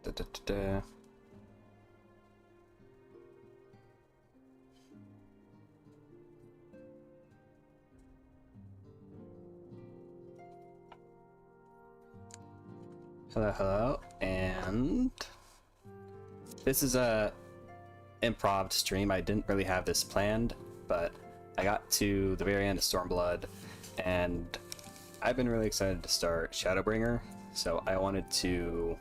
Da, da, da, da. Hello, hello, and this is a improv stream. I didn't really have this planned, but I got to the very end of Stormblood, and I've been really excited to start Shadowbringer, so I wanted to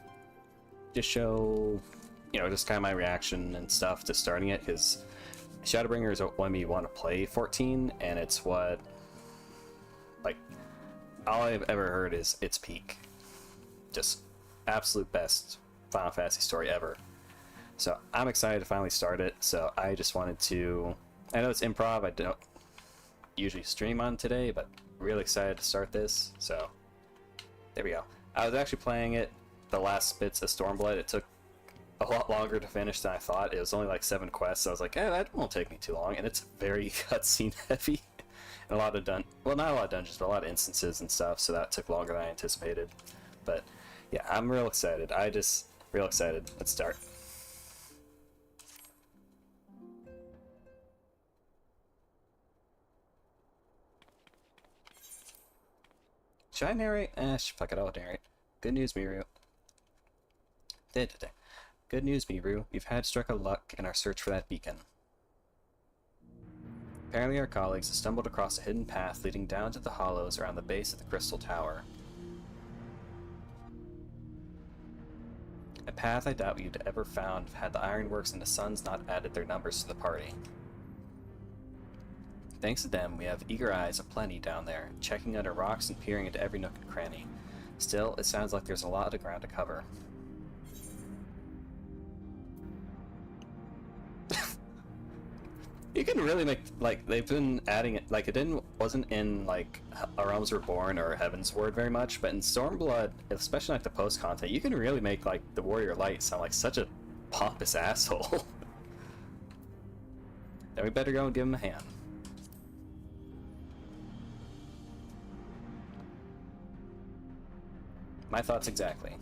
just show, just kind of my reaction and stuff to starting it, because Shadowbringer is what made me want to play 14, and it's what, like, all I've ever heard is its peak. Just absolute best Final Fantasy story ever. So I'm excited to finally start it. So I just wanted to, I know it's improv, I don't usually stream on today, but really excited to start this. So there we go. I was actually playing it the last bits of Stormblood. It took a lot longer to finish than I thought. It was only like 7 quests, so I was like, that won't take me too long. And it's very cutscene heavy. And a lot of well, not a lot of dungeons, but a lot of instances and stuff, so that took longer than I anticipated. But yeah, I'm real excited. Real excited. Let's start. Should I narrate? Fuck it, I'll narrate. Good news, Miru. Good news, Miru. We've had struck a luck in our search for that beacon. Apparently our colleagues have stumbled across a hidden path leading down to the hollows around the base of the Crystal Tower. A path I doubt you'd ever found had the Ironworks and the Suns not added their numbers to the party. Thanks to them, we have eager eyes aplenty down there, checking under rocks and peering into every nook and cranny. Still, it sounds like there's a lot of ground to cover. You can really make, like, they've been adding it, like, wasn't in, like, Our Realms Reborn or Heaven's Word very much, but in Stormblood, especially, like, the post-content, you can really make, like, the Warrior Light sound like such a pompous asshole. Then we better go and give him a hand. My thoughts exactly.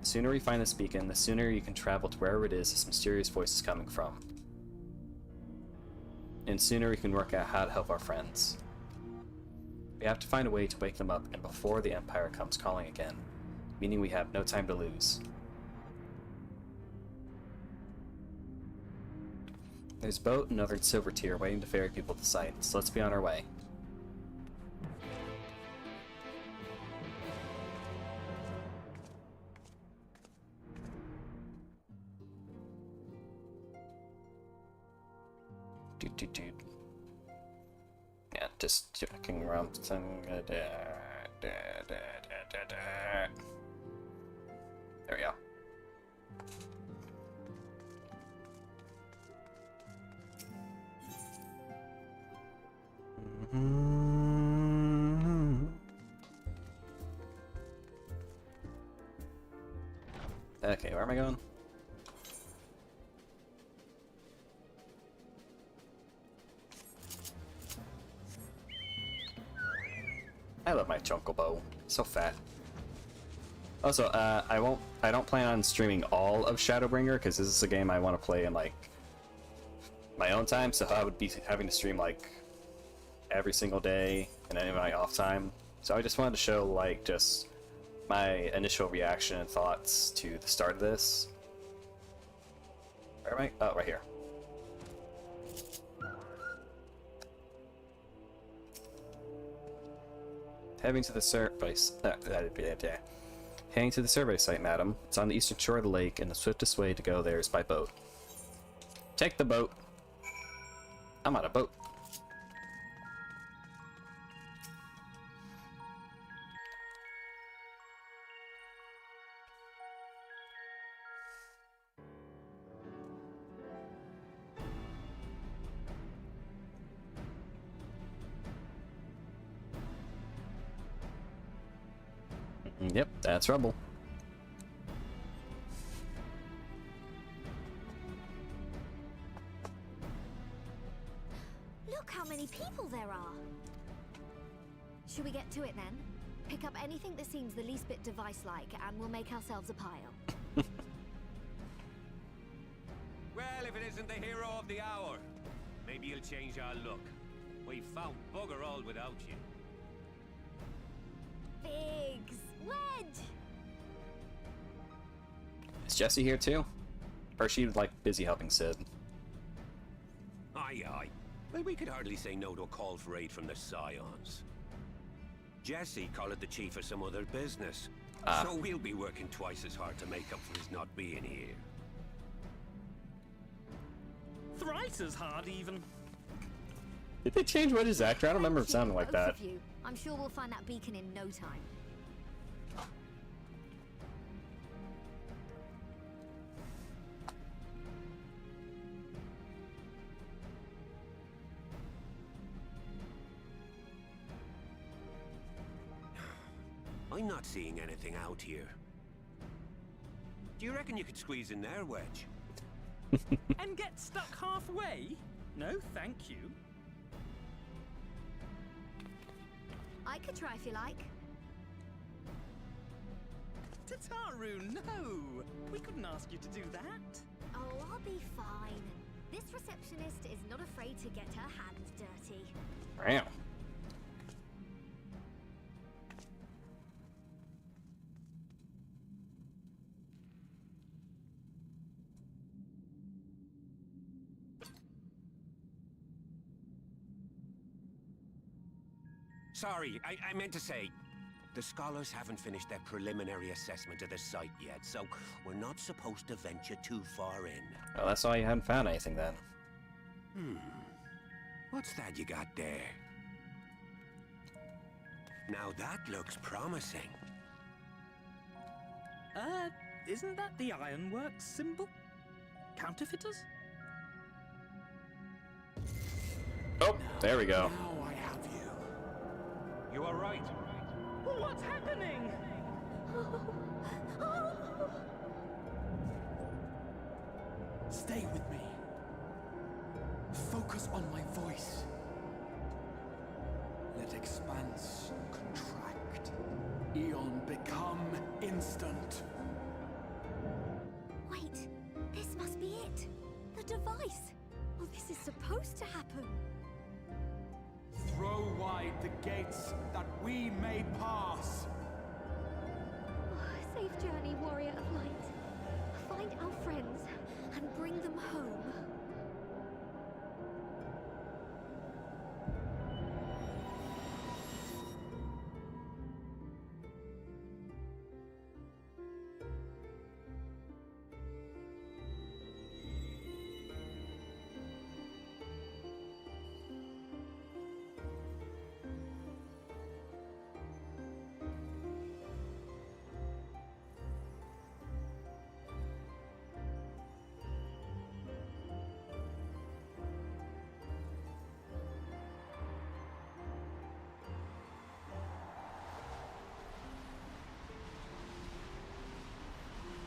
The sooner we find this beacon, the sooner you can travel to wherever it is this mysterious voice is coming from. And sooner we can work out how to help our friends. We have to find a way to wake them up and before the Empire comes calling again, meaning we have no time to lose. There's a boat and another silver tier waiting to ferry people to site, so let's be on our way. Yeah, just checking around. There we go. Okay, where am I going? I love my Chocobo. So fat. Also, I don't plan on streaming all of Shadowbringer because this is a game I want to play in like my own time. So I would be having to stream like every single day and any of my off time. So I just wanted to show like just my initial reaction and thoughts to the start of this. Where am I? Oh, right here. Heading to the survey site, madam. It's on the eastern shore of the lake, and the swiftest way to go there is by boat. Take the boat. I'm on a boat. Yep, that's rubble. Look how many people there are. Should we get to it then? Pick up anything that seems the least bit device-like, and we'll make ourselves a pile. Well, if it isn't the hero of the hour, maybe you'll change our look. We've found bugger all without you. Biggs! Wedge! Is Jessie here too? Or is she, like, busy helping Sid? Aye, aye. Well, we could hardly say no to a call for aid from the Scions. Jesse called it the chief of some other business. So we'll be working twice as hard to make up for his not being here. Thrice as hard, even. Did they change Wedge's actor? I don't remember it sounding like that. Both of you. I'm sure we'll find that beacon in no time. I'm not seeing anything out here. Do you reckon you could squeeze in there, Wedge? And get stuck halfway? No, thank you. I could try if you like. Tataru, no! We couldn't ask you to do that. Oh, I'll be fine. This receptionist is not afraid to get her hands dirty. Wow. Sorry, I meant to say, the scholars haven't finished their preliminary assessment of the site yet, so we're not supposed to venture too far in. Well, that's why you hadn't found anything then. What's that you got there? Now that looks promising. Isn't that the Ironworks symbol? Counterfeiters? Oh, there we go. Now I have you. You are right. What's happening? Stay with me. Focus on my voice. Let expanse contract. Eon become instant. Wait, this must be it. The device. Well, this is supposed to happen. Throw wide the gates that we may pass. Safe journey, warrior of light. Find our friends and bring them home.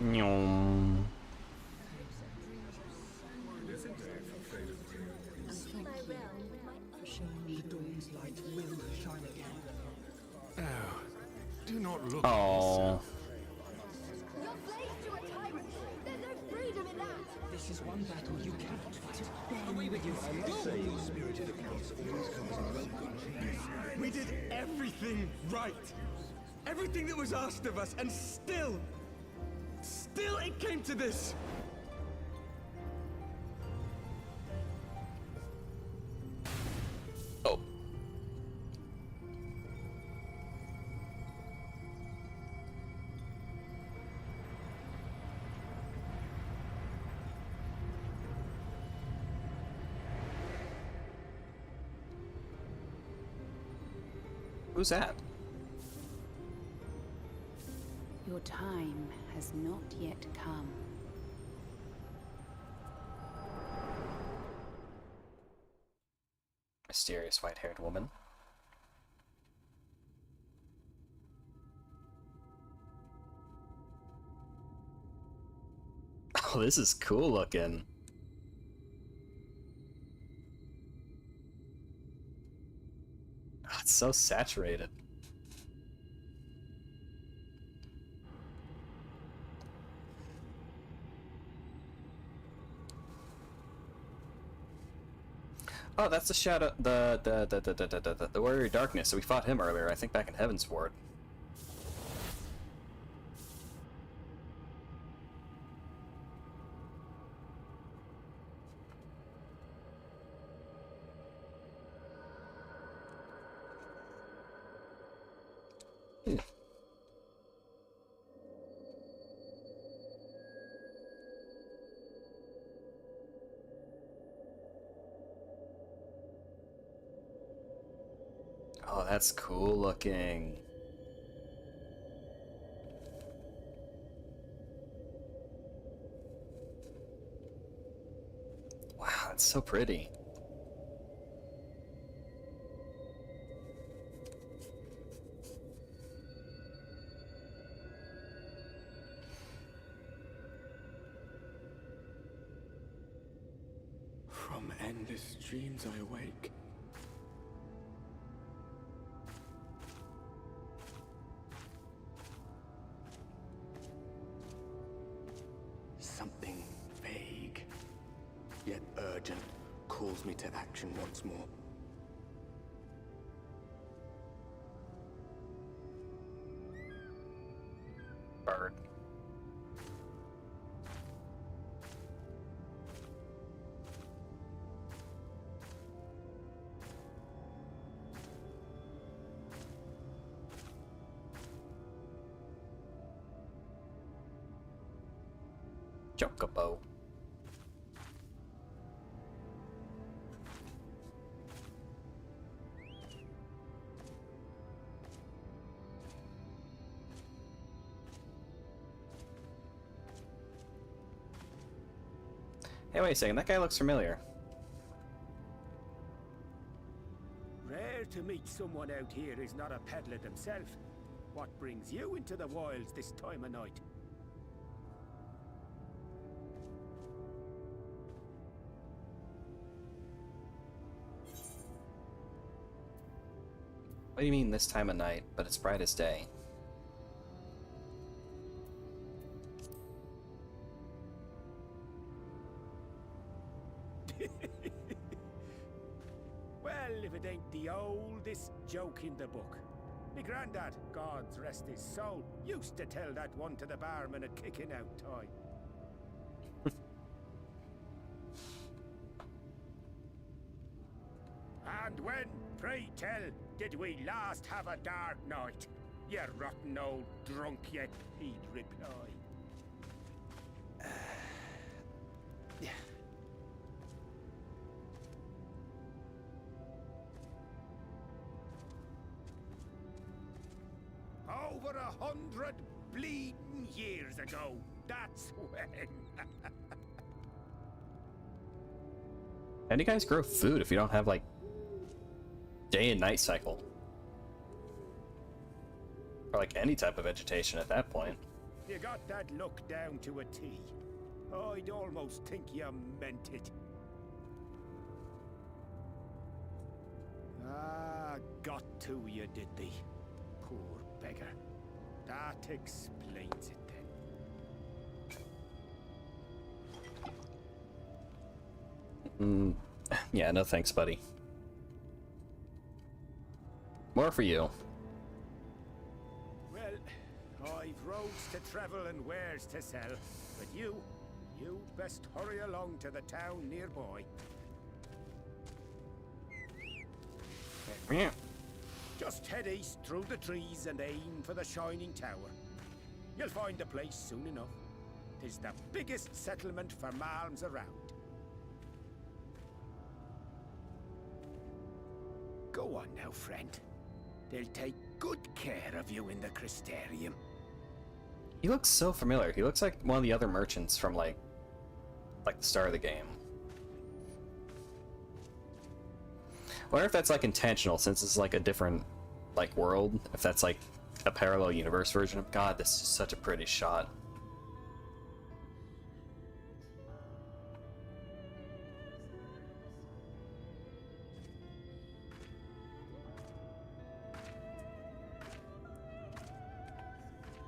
Nyom. The dawn's light will shine again. Oh, do not look. Oh. You're slaves to a tyrant. There's no freedom in that. This is one battle you cannot fight. Away with you. We did everything right. Everything that was asked of us, and still it came to this. Oh. Who's that? Your time has not yet come. Mysterious white-haired woman. Oh, this is cool looking. Oh, it's so saturated. Oh, that's the shadow, the warrior of darkness. So we fought him earlier, I think, back in Heaven's Ward. Oh, that's cool looking. Wow, that's so pretty. From endless dreams I awake. Something vague, yet urgent, calls me to action once more. Bird. Chocobo. Hey, wait a second, that guy looks familiar. Rare to meet someone out here who's not a peddler himself. What brings you into the wilds this time of night? What do you mean this time of night, but it's bright as day? Well, if it ain't the oldest joke in the book. Me granddad, God's rest his soul, used to tell that one to the barman at kicking out time. And when, pray tell, did we last have a dark night? You rotten old drunk, yet he'd reply. Yeah. Over 100 bleeding years ago, that's when. How do you guys grow food if you don't have, like, day and night cycle? Or, like, any type of vegetation at that point. You got that look down to a T. I'd almost think you meant it. Ah, got to you, did they? Poor beggar. That explains it then. Yeah, no thanks, buddy. More for you. Well, I've roads to travel and wares to sell, but you best hurry along to the town nearby. Yeah. Just head east through the trees and aim for the Shining Tower. You'll find the place soon enough. 'Tis the biggest settlement for malms around. Go on now, friend. They'll take good care of you in the Crystarium. He looks so familiar. He looks like one of the other merchants from, like the start of the game. I wonder if that's, like, intentional, since it's, like, a different, like, world. If that's, like, a parallel universe version of... God, this is such a pretty shot.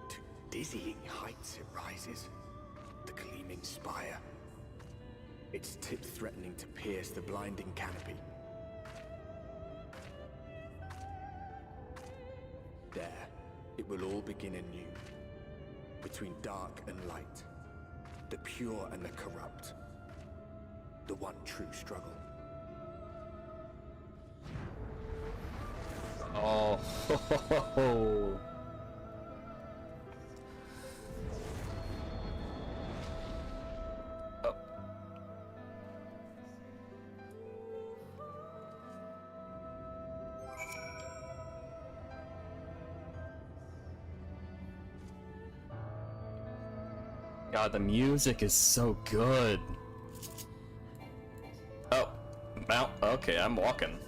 To dizzying heights it rises. The gleaming spire. Its tip threatening to pierce the blinding canopy. it will all begin anew. Between dark and light, the pure and the corrupt. The one true struggle. Oh, ho, ho, ho, ho. Oh. God, the music is so good. Oh, mount. Okay, I'm walking.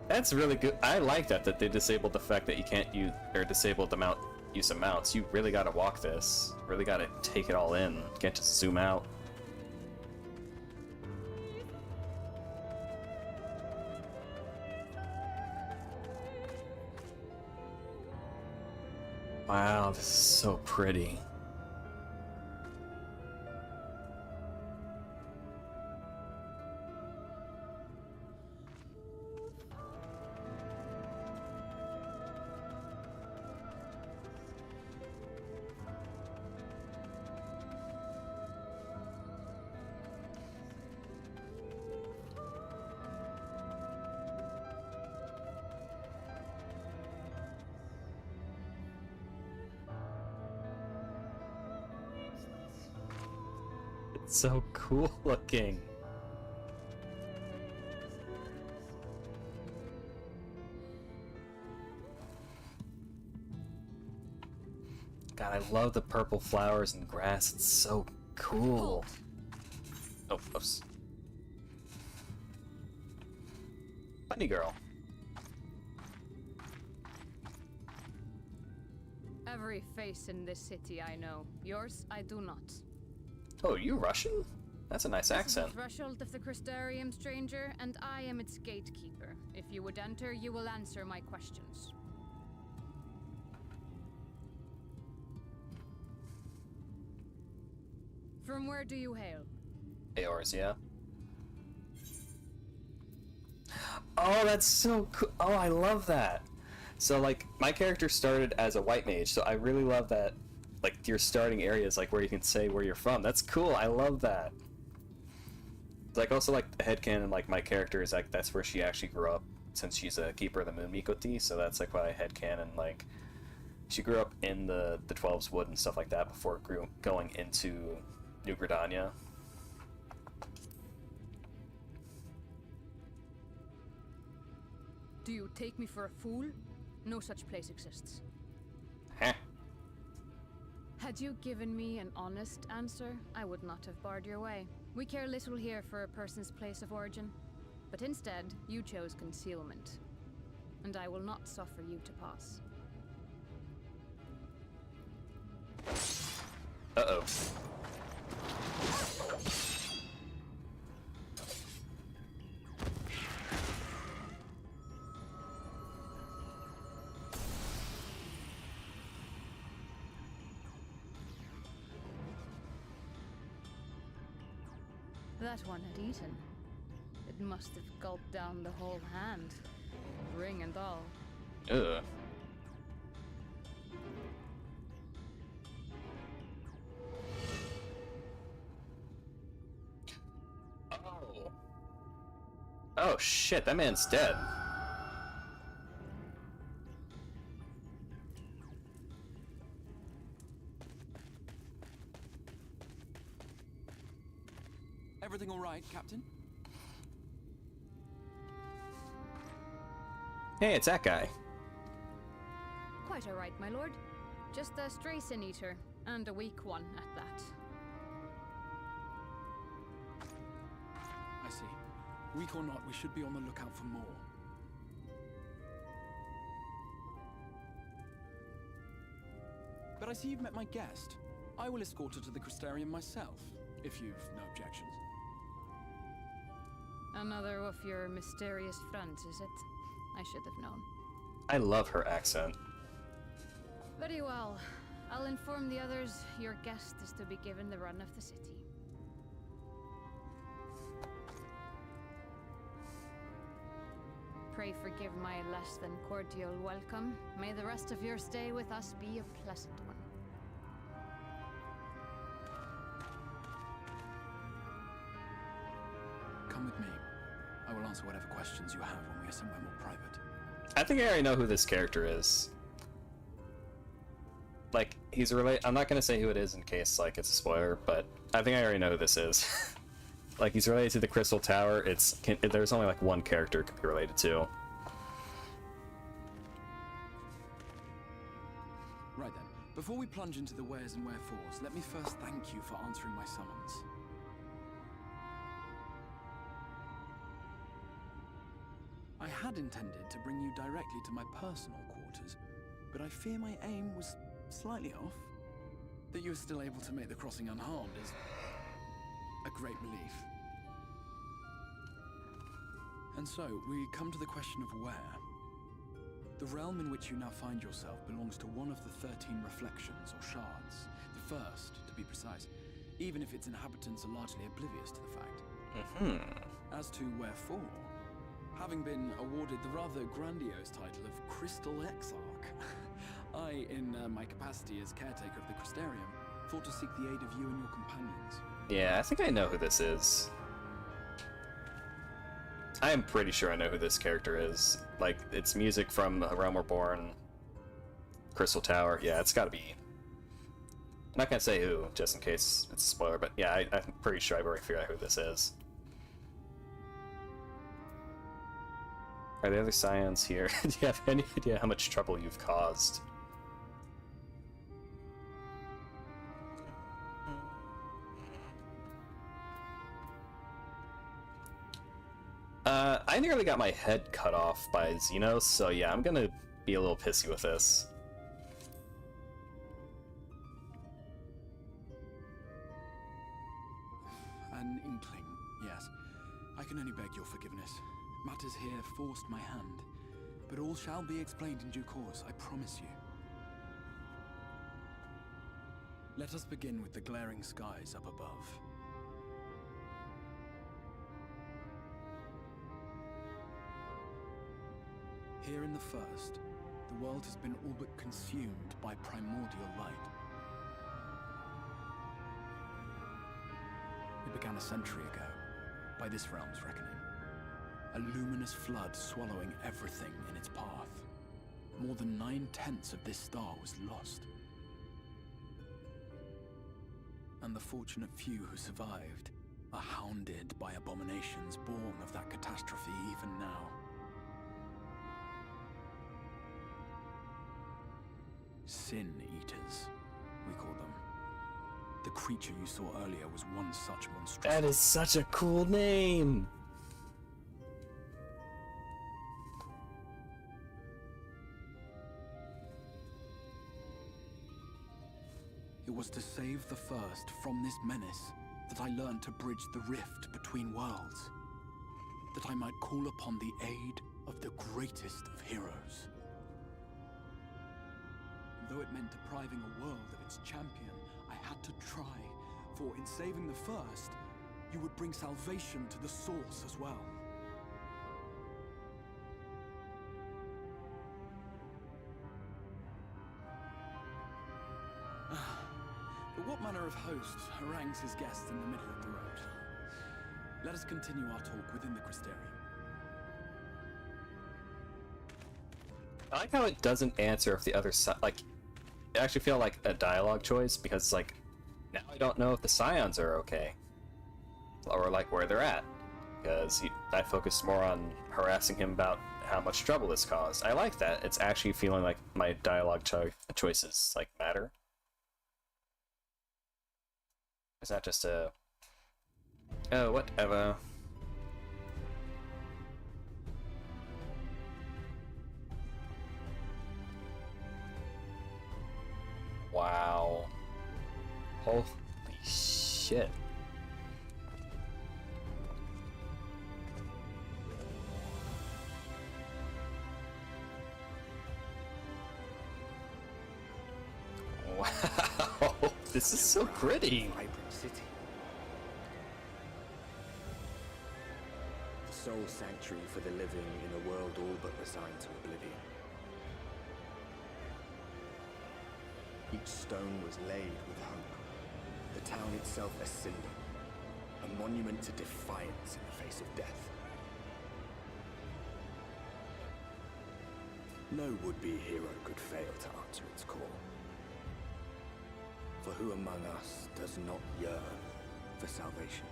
That's really good. I like that they disabled the fact that you can't use, or disabled the use of mounts. You really gotta walk this. Really gotta take it all in. You can't just zoom out. Wow, this is so pretty. It's so cool looking. God, I love the purple flowers and grass. It's so cool. Oh, oops. Bunny girl. Every face in this city I know. Yours, I do not. Oh, you Russian? That's a nice accent. This is the threshold of the Crystarium, stranger, and I am its gatekeeper. If you would enter, you will answer my questions. From where do you hail? Eorzea. Oh, that's so cool. Oh, I love that. So, like, my character started as a white mage, so I really love that. Like, your starting areas, like, where you can say where you're from. That's cool. I love that. Like, also, like, the headcanon, like, my character is, like, that's where she actually grew up, since she's a Keeper of the Moon Mikoti, so that's, like, why headcanon, like, she grew up in the 12's Wood and stuff like that before going into New Gridania. Do you take me for a fool? No such place exists. Huh. Had you given me an honest answer, I would not have barred your way. We care little here for a person's place of origin, but instead, you chose concealment. And I will not suffer you to pass. Uh-oh. That one had eaten. It must have gulped down the whole hand, ring and all. Ugh. Oh. Oh shit, that man's dead. Everything all right, Captain? Hey, it's that guy. Quite all right, my lord. Just a stray sin eater, and a weak one at that. I see. Weak or not, we should be on the lookout for more. But I see you've met my guest. I will escort her to the Crystarium myself, if you've no objections. Another of your mysterious friends, is it? I should have known. I love her accent. Very well. I'll inform the others your guest is to be given the run of the city. pray forgive my less than cordial welcome. May the rest of your stay with us be a pleasant one. Come with me. I will answer whatever questions you have when we are somewhere more private. I think I already know who this character is. Like, he's related. I'm not gonna say who it is in case, like, it's a spoiler, but I think I already know who this is. Like, he's related to the Crystal Tower. There's only, like, one character it could be related to. Right then, before we plunge into the wheres and wherefores, let me first thank you for answering my summons. I had intended to bring you directly to my personal quarters, but I fear my aim was slightly off. That you were still able to make the crossing unharmed is a great relief. And so, we come to the question of where. The realm in which you now find yourself belongs to one of the 13 reflections, or shards. The first, to be precise, even if its inhabitants are largely oblivious to the fact. As to wherefore, having been awarded the rather grandiose title of Crystal Exarch, I, in my capacity as caretaker of the Crystarium, thought to seek the aid of you and your companions. Yeah, I think I know who this is. I am pretty sure I know who this character is. Like, it's music from A Realm Reborn, Crystal Tower. Yeah, it's gotta be. I'm not gonna say who, just in case it's a spoiler, but yeah, I'm pretty sure I've already figured out who this is. Are the other scions here? Do you have any idea how much trouble you've caused? I nearly got my head cut off by Xenos, so yeah, I'm gonna be a little pissy with this. An inkling, yes. I can only beg your forgiveness. Matters here forced my hand, but all shall be explained in due course, I promise you. Let us begin with the glaring skies up above. Here in the first, the world has been all but consumed by primordial light. It began a century ago, by this realm's reckoning. A luminous flood swallowing everything in its path. More than 9/10 of this star was lost. And the fortunate few who survived are hounded by abominations born of that catastrophe even now. Sin Eaters, we call them. The creature you saw earlier was one such monstrosity. That is such a cool name! It was to save the first from this menace that I learned to bridge the rift between worlds. That I might call upon the aid of the greatest of heroes. Though it meant depriving a world of its champion, I had to try, for in saving the first, you would bring salvation to the source as well. But what manner of host harangues his guests in the middle of the road? Let us continue our talk within the Crystarium. I like how it doesn't answer if the other side, like, I actually feel like a dialogue choice, because, like, now I don't know if the scions are okay. Or, like, where they're at. Because I focused more on harassing him about how much trouble this caused. I like that. It's actually feeling like my dialogue choices, like, matter. It's not just a... oh, whatever. Wow. Holy shit. Wow. This is so pretty. Vibrant city. The soul eternal sanctuary for the living in a world all but resigned to oblivion. Each stone was laid with hope, the town itself a symbol, a monument to defiance in the face of death. No would-be hero could fail to answer its call. For who among us does not yearn for salvation?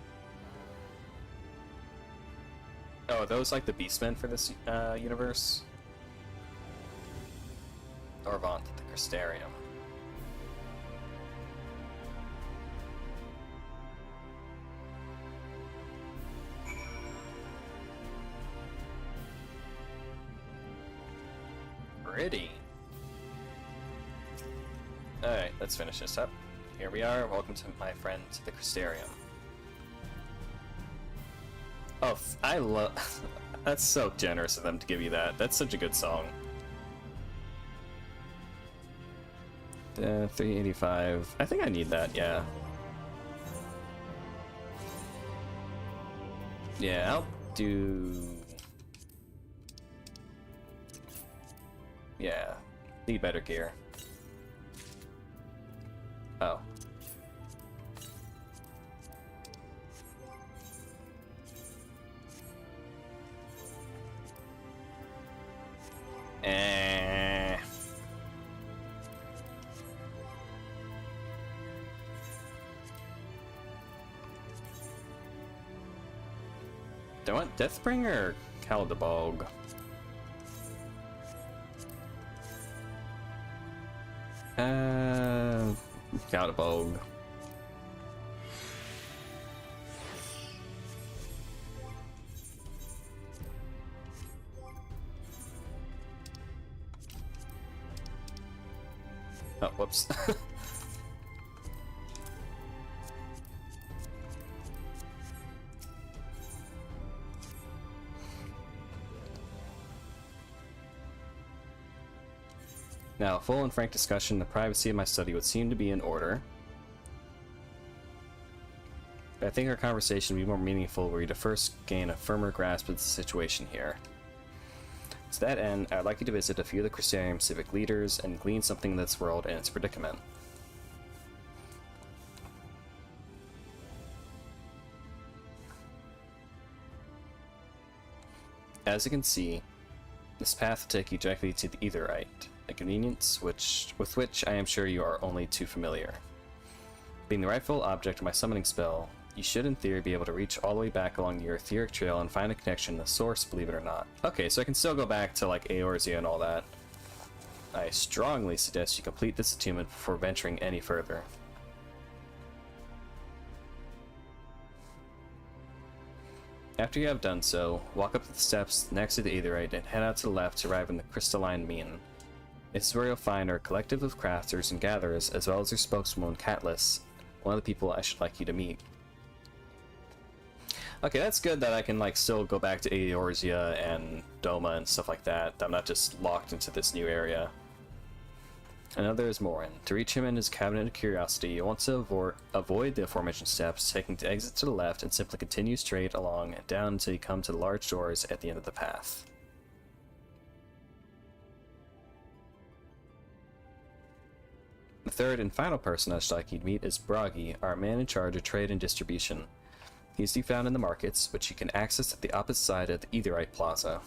Oh, are those like the beastmen for this universe? Orvant, the Crystarium. Pretty. Alright, let's finish this up. Here we are. Welcome to my friend to the Crystarium. Oh, I love... That's so generous of them to give you that. That's such a good song. 385. I think I need that, yeah. Yeah, I'll do... Yeah, need better gear. Oh. Do I want Deathbringer or Caldebog? Caldebog. Oh, whoops. Now, full and frank discussion, the privacy of my study would seem to be in order. But I think our conversation would be more meaningful were you to first gain a firmer grasp of the situation here. To that end, I'd like you to visit a few of the Crystarium civic leaders and glean something of this world and its predicament. As you can see, this path will take you directly to the Aetherite, a convenience with which I am sure you are only too familiar. Being the rightful object of my summoning spell, you should in theory be able to reach all the way back along your etheric trail and find a connection to the source, believe it or not. Okay, so I can still go back to like Eorzea and all that. I strongly suggest you complete this attunement before venturing any further. After you have done so, walk up the steps next to the Aetherite and head out to the left to arrive in the Crystalline Mean. This is where you'll find our collective of crafters and gatherers, as well as their spokeswoman, Catlas, one of the people I should like you to meet. Okay, that's good that I can like still go back to Eorzea and Doma and stuff like that. I'm not just locked into this new area. Another is Morin. To reach him in his cabinet of curiosity, you'll want to avoid the aforementioned steps, taking the exit to the left and simply continue straight along and down until you come to the large doors at the end of the path. The third and final person I'd like you to meet is Bragi, our man in charge of trade and distribution. He is to be found in the markets, which you can access at the opposite side of the Aetherite Plaza.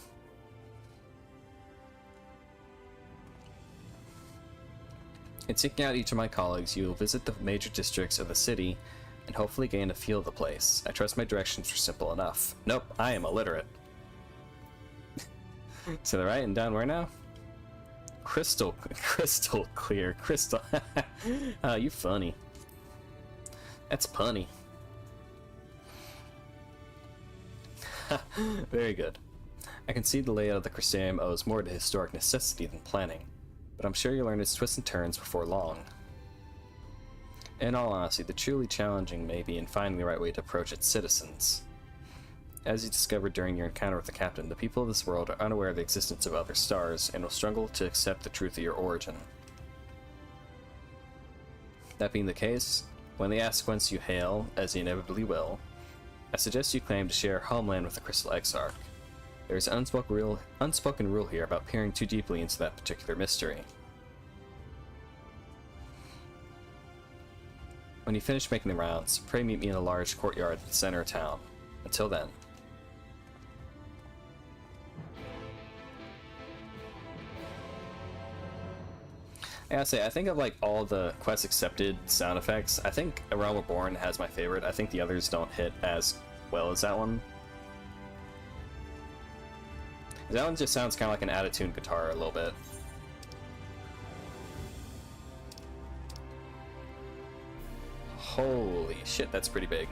In seeking out each of my colleagues, you will visit the major districts of the city and hopefully gain a feel of the place. I trust my directions are simple enough. Nope, I am illiterate. To the right and down where now? Crystal clear. Crystal. Oh, you funny. That's punny. Very good. I can see the layout of the Crystarium owes more to historic necessity than planning, but I'm sure you'll learn its twists and turns before long. In all honesty, the truly challenging may be in finding the right way to approach its citizens. As you discovered during your encounter with the captain, the people of this world are unaware of the existence of other stars and will struggle to accept the truth of your origin. That being the case, when they ask whence you hail, as they inevitably will, I suggest you claim to share homeland with the Crystal Exarch. There's an unspoken rule here about peering too deeply into that particular mystery. When you finish making the rounds, pray meet me in a large courtyard at the center of town. Until then. I gotta say, I think of like all the quest accepted sound effects, I think A Realm Reborn has my favorite. I think the others don't hit as well as that one. That one just sounds kind of like an out-of-tune guitar a little bit. Holy shit, that's pretty big.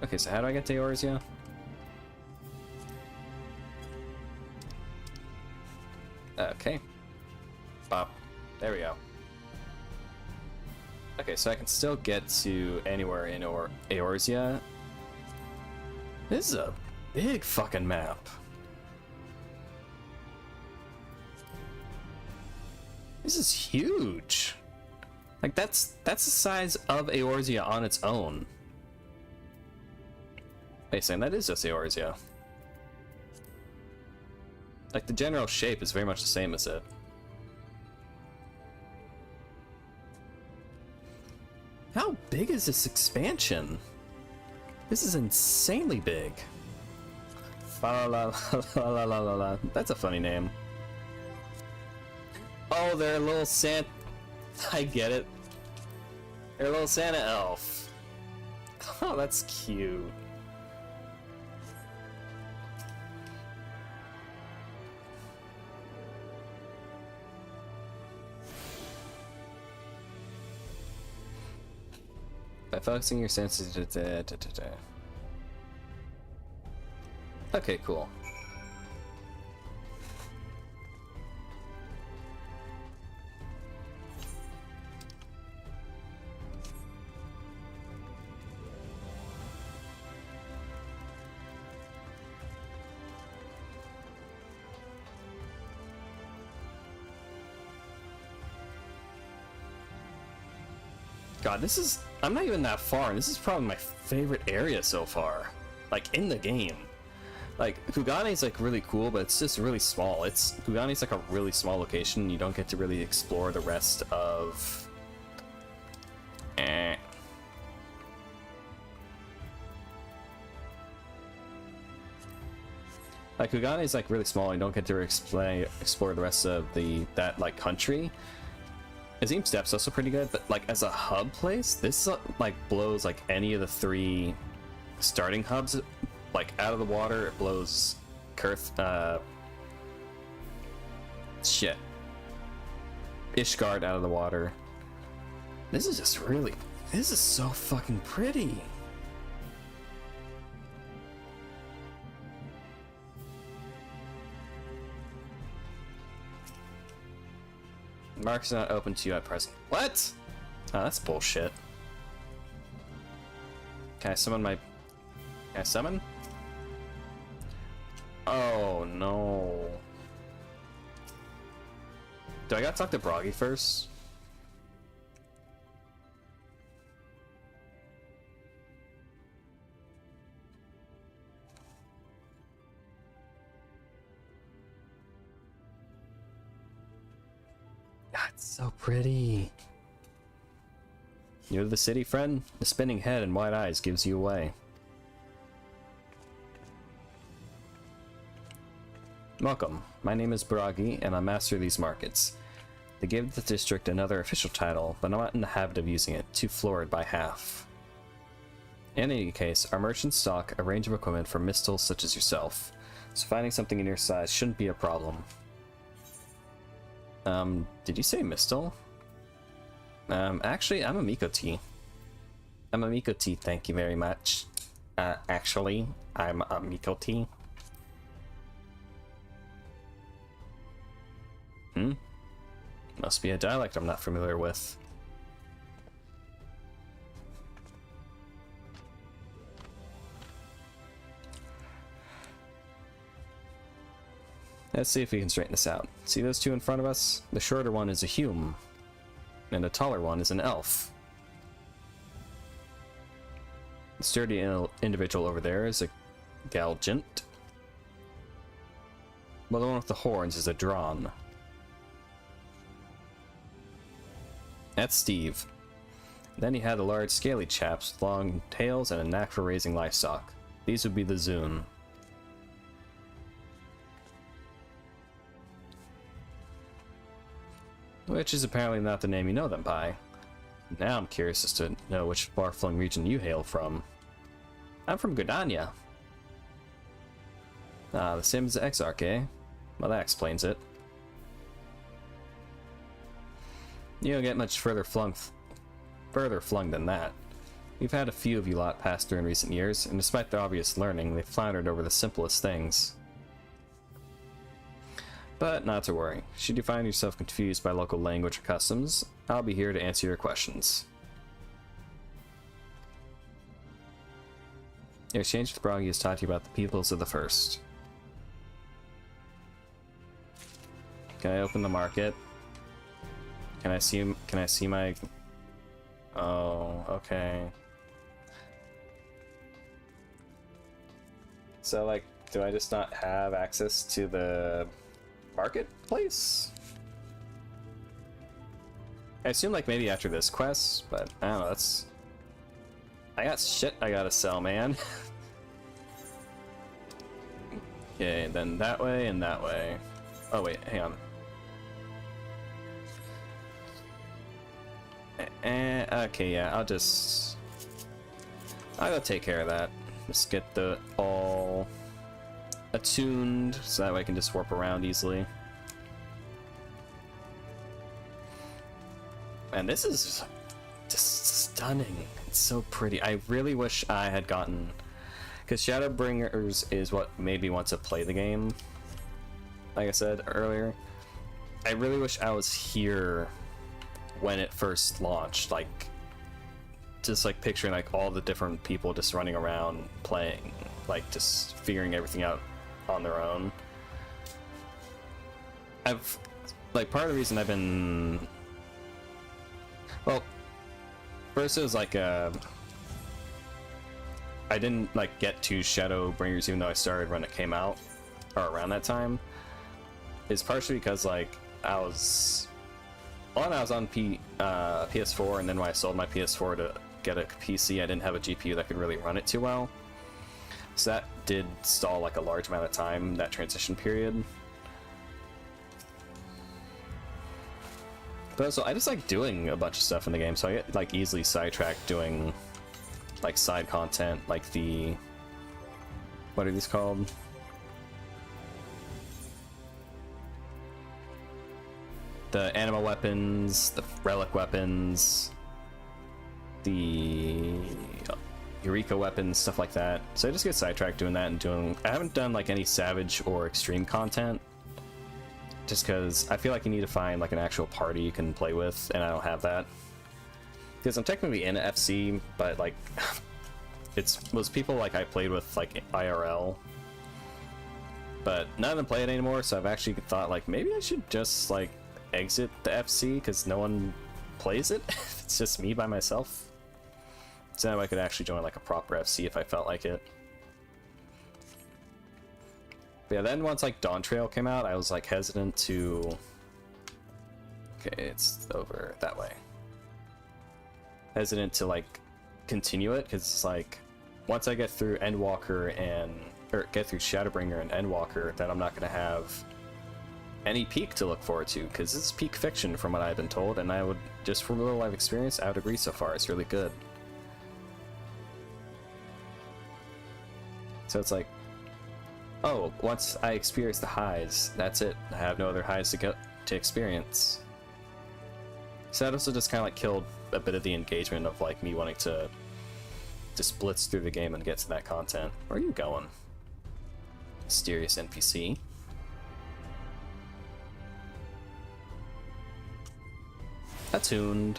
Okay, so how do I get to Eorzea? Okay. Bop. There we go. Okay, so I can still get to anywhere in Eorzea. This is a big fucking map. This is huge. Like that's the size of Eorzea on its own. Wait, saying that is just Eorzea. Like the general shape is very much the same as it. How big is this expansion? This is insanely big. Fa la la la la la la. That's a funny name. Oh, they're a little Santa. I get it. They're a little Santa elf. Oh, that's cute. By focusing your senses. Okay, cool. God, this is... I'm not even that far, and this is probably my favorite area so far. Like, in the game. Like, Kugane's like really cool, but it's just really small. Kugane's like a really small location, you don't get to really explore the rest of... Like, Kugane's like really small, and you don't get to explore the rest of that like country. Azim Stepp's also pretty good, but like as a hub place, this like blows like any of the 3 starting hubs like out of the water. It blows Ishgard out of the water. This is just really, this is so fucking pretty. Mark's not open to you at present. What? Oh, that's bullshit. Can I summon my... Can I summon? Oh, no. Do I gotta talk to Bragi first? That's so pretty. New to the city, friend? The spinning head and wide eyes gives you away. Welcome. My name is Bragi, and I master these markets. They gave the district another official title, but I'm not in the habit of using it, too florid by half. In any case, our merchants stock a range of equipment for mistals such as yourself, so finding something in your size shouldn't be a problem. Did you say Mistal? Actually, I'm a Miko T. I'm a Miko T, thank you very much. Actually, I'm a Miko T. Must be a dialect I'm not familiar with. Let's see if we can straighten this out. See those 2 in front of us? The shorter one is a hume, and the taller one is an elf. The sturdy individual over there is a Galgant. Well, the one with the horns is a Drawn. That's Steve. Then he had the large scaly chaps with long tails and a knack for raising livestock. These would be the Zune. Which is apparently not the name you know them by. Now I'm curious as to know which far-flung region you hail from. I'm from Gridania. Ah, the same as the Exarch, eh? Well, that explains it. You don't get much further flung than that. We've had a few of you lot pass through in recent years, and despite their obvious learning, they've floundered over the simplest things. But not to worry. Should you find yourself confused by local language or customs, I'll be here to answer your questions. Your exchange with Broggy has taught you about the peoples of the First. Can I open the market? Can I see my... Oh, okay. So, like, do I just not have access to the marketplace? I assume, like, maybe after this quest, but I don't know, that's... I got shit I gotta sell, man. Okay, then that way and that way. Oh, wait, hang on. Okay, yeah, I'll go take care of that. Just get the all attuned so that way I can just warp around easily. And this is just stunning. It's so pretty. I really wish I had gotten, because Shadowbringers is what made me want to play the game. Like I said earlier, I really wish I was here when it first launched, like just like picturing like all the different people just running around playing, like just figuring everything out on their own. I've like part of the reason I've been, well, first it was like I didn't like get to Shadowbringers even though I started when it came out or around that time, is partially because like I was on PS4, and then when I sold my PS4 to get a PC, I didn't have a GPU that could really run it too well. So that did stall like a large amount of time, that transition period. But also, I just like doing a bunch of stuff in the game, so I get like easily sidetracked doing like side content, like the... what are these called? The animal weapons, the relic weapons, the Eureka weapons, stuff like that. So I just get sidetracked doing that and doing... I haven't done like any Savage or Extreme content, just because I feel like you need to find like an actual party you can play with, and I don't have that. Because I'm technically in FC, but like was people like I played with like IRL, but none of them play it anymore. So I've actually thought like maybe I should just like exit the FC because no one plays it. It's just me by myself. So now I could actually join like a proper FC if I felt like it. But yeah, then once like Dawn Trail came out, I was like hesitant to... Okay, it's over that way. Hesitant to like continue it because it's like once I get through Endwalker or get through Shadowbringer and Endwalker, then I'm not gonna have any peak to look forward to, because this is peak fiction from what I've been told, and I would, just from a little I've experienced, I would agree so far. It's really good. So it's like, oh, once I experience the highs, that's it. I have no other highs to experience. So that also just kind of like killed a bit of the engagement of like me wanting to just blitz through the game and get to that content. Where are you going? Mysterious NPC. Attuned.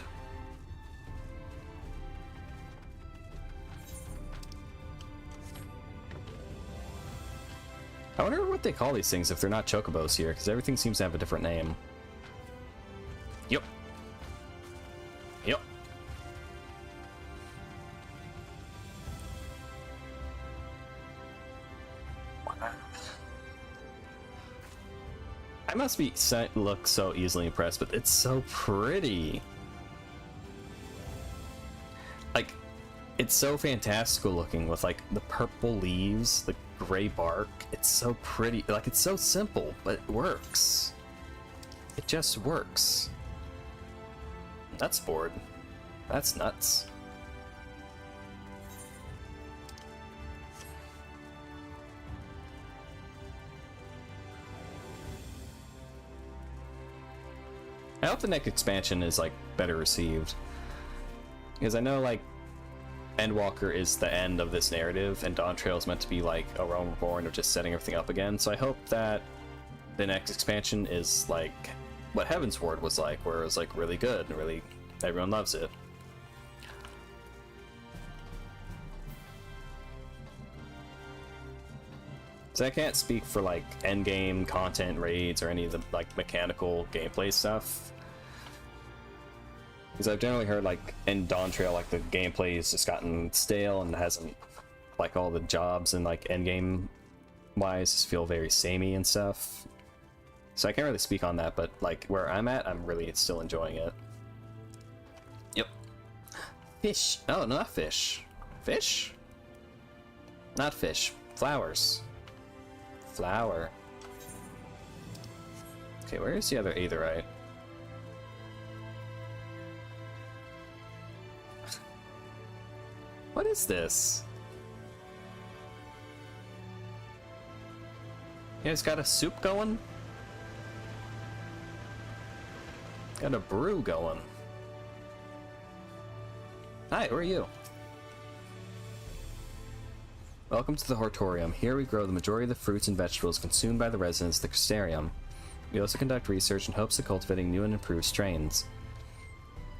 I wonder what they call these things if they're not chocobos here, because everything seems to have a different name. Yep. Yep. I must be look so easily impressed, but it's so pretty. Like, it's so fantastical looking with like the purple leaves, the gray bark. It's so pretty. Like, it's so simple, but it works. It just works. Nuts board. That's nuts. I hope the next expansion is like better received, because I know like Endwalker is the end of this narrative and Dawn Trail is meant to be like a Realm Reborn of just setting everything up again. So I hope that the next expansion is like what Heaven's Ward was like, where it was like really good and really everyone loves it. So I can't speak for like endgame content raids or any of the like mechanical gameplay stuff, because I've generally heard like in Dawn Trail like the gameplay has just gotten stale and hasn't, like, all the jobs and like endgame wise just feel very samey and stuff. So I can't really speak on that, but like where I'm at, I'm really still enjoying it. Yep. Fish. Oh, not fish. Fish? Not fish. Flowers. Flower. Okay, where is the other aetherite? What is this? You guys got a soup going? Got a brew going. Hi, who are you? Welcome to the Hortorium. Here we grow the majority of the fruits and vegetables consumed by the residents of the Crystarium. We also conduct research in hopes of cultivating new and improved strains.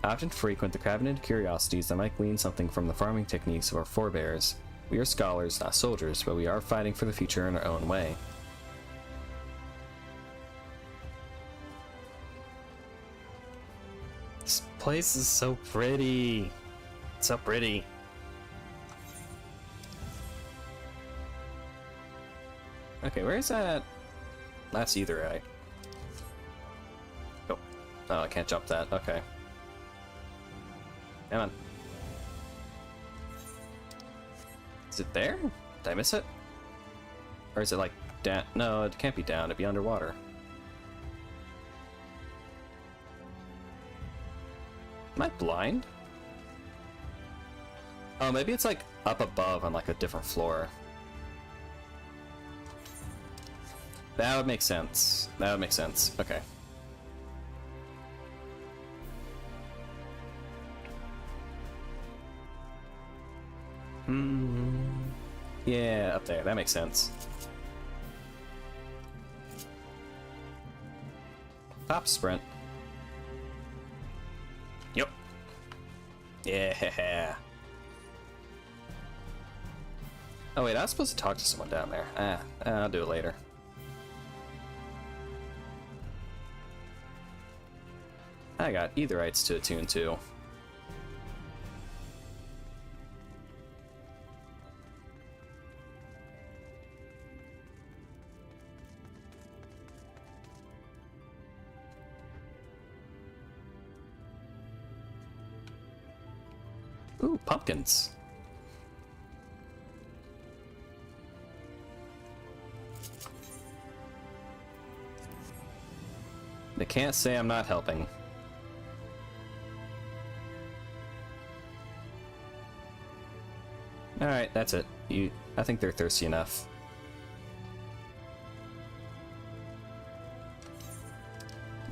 I often frequent the cabinet curiosities that might glean something from the farming techniques of our forebears. We are scholars, not soldiers, but we are fighting for the future in our own way. This place is so pretty. It's so pretty. Okay, where is that last aetherite? Oh. Oh, I can't jump that. Okay. Come on. Is it there? Did I miss it? Or is it like down? No, it can't be down. It'd be underwater. Am I blind? Oh, maybe it's like up above on like a different floor. That would make sense. That would make sense. Okay. Yeah, up there. That makes sense. Top sprint. Yep. Yeah. Oh wait, I was supposed to talk to someone down there. I'll do it later. I got aetherites to attune to. Ooh, pumpkins. They can't say I'm not helping. Alright, that's it. I think they're thirsty enough.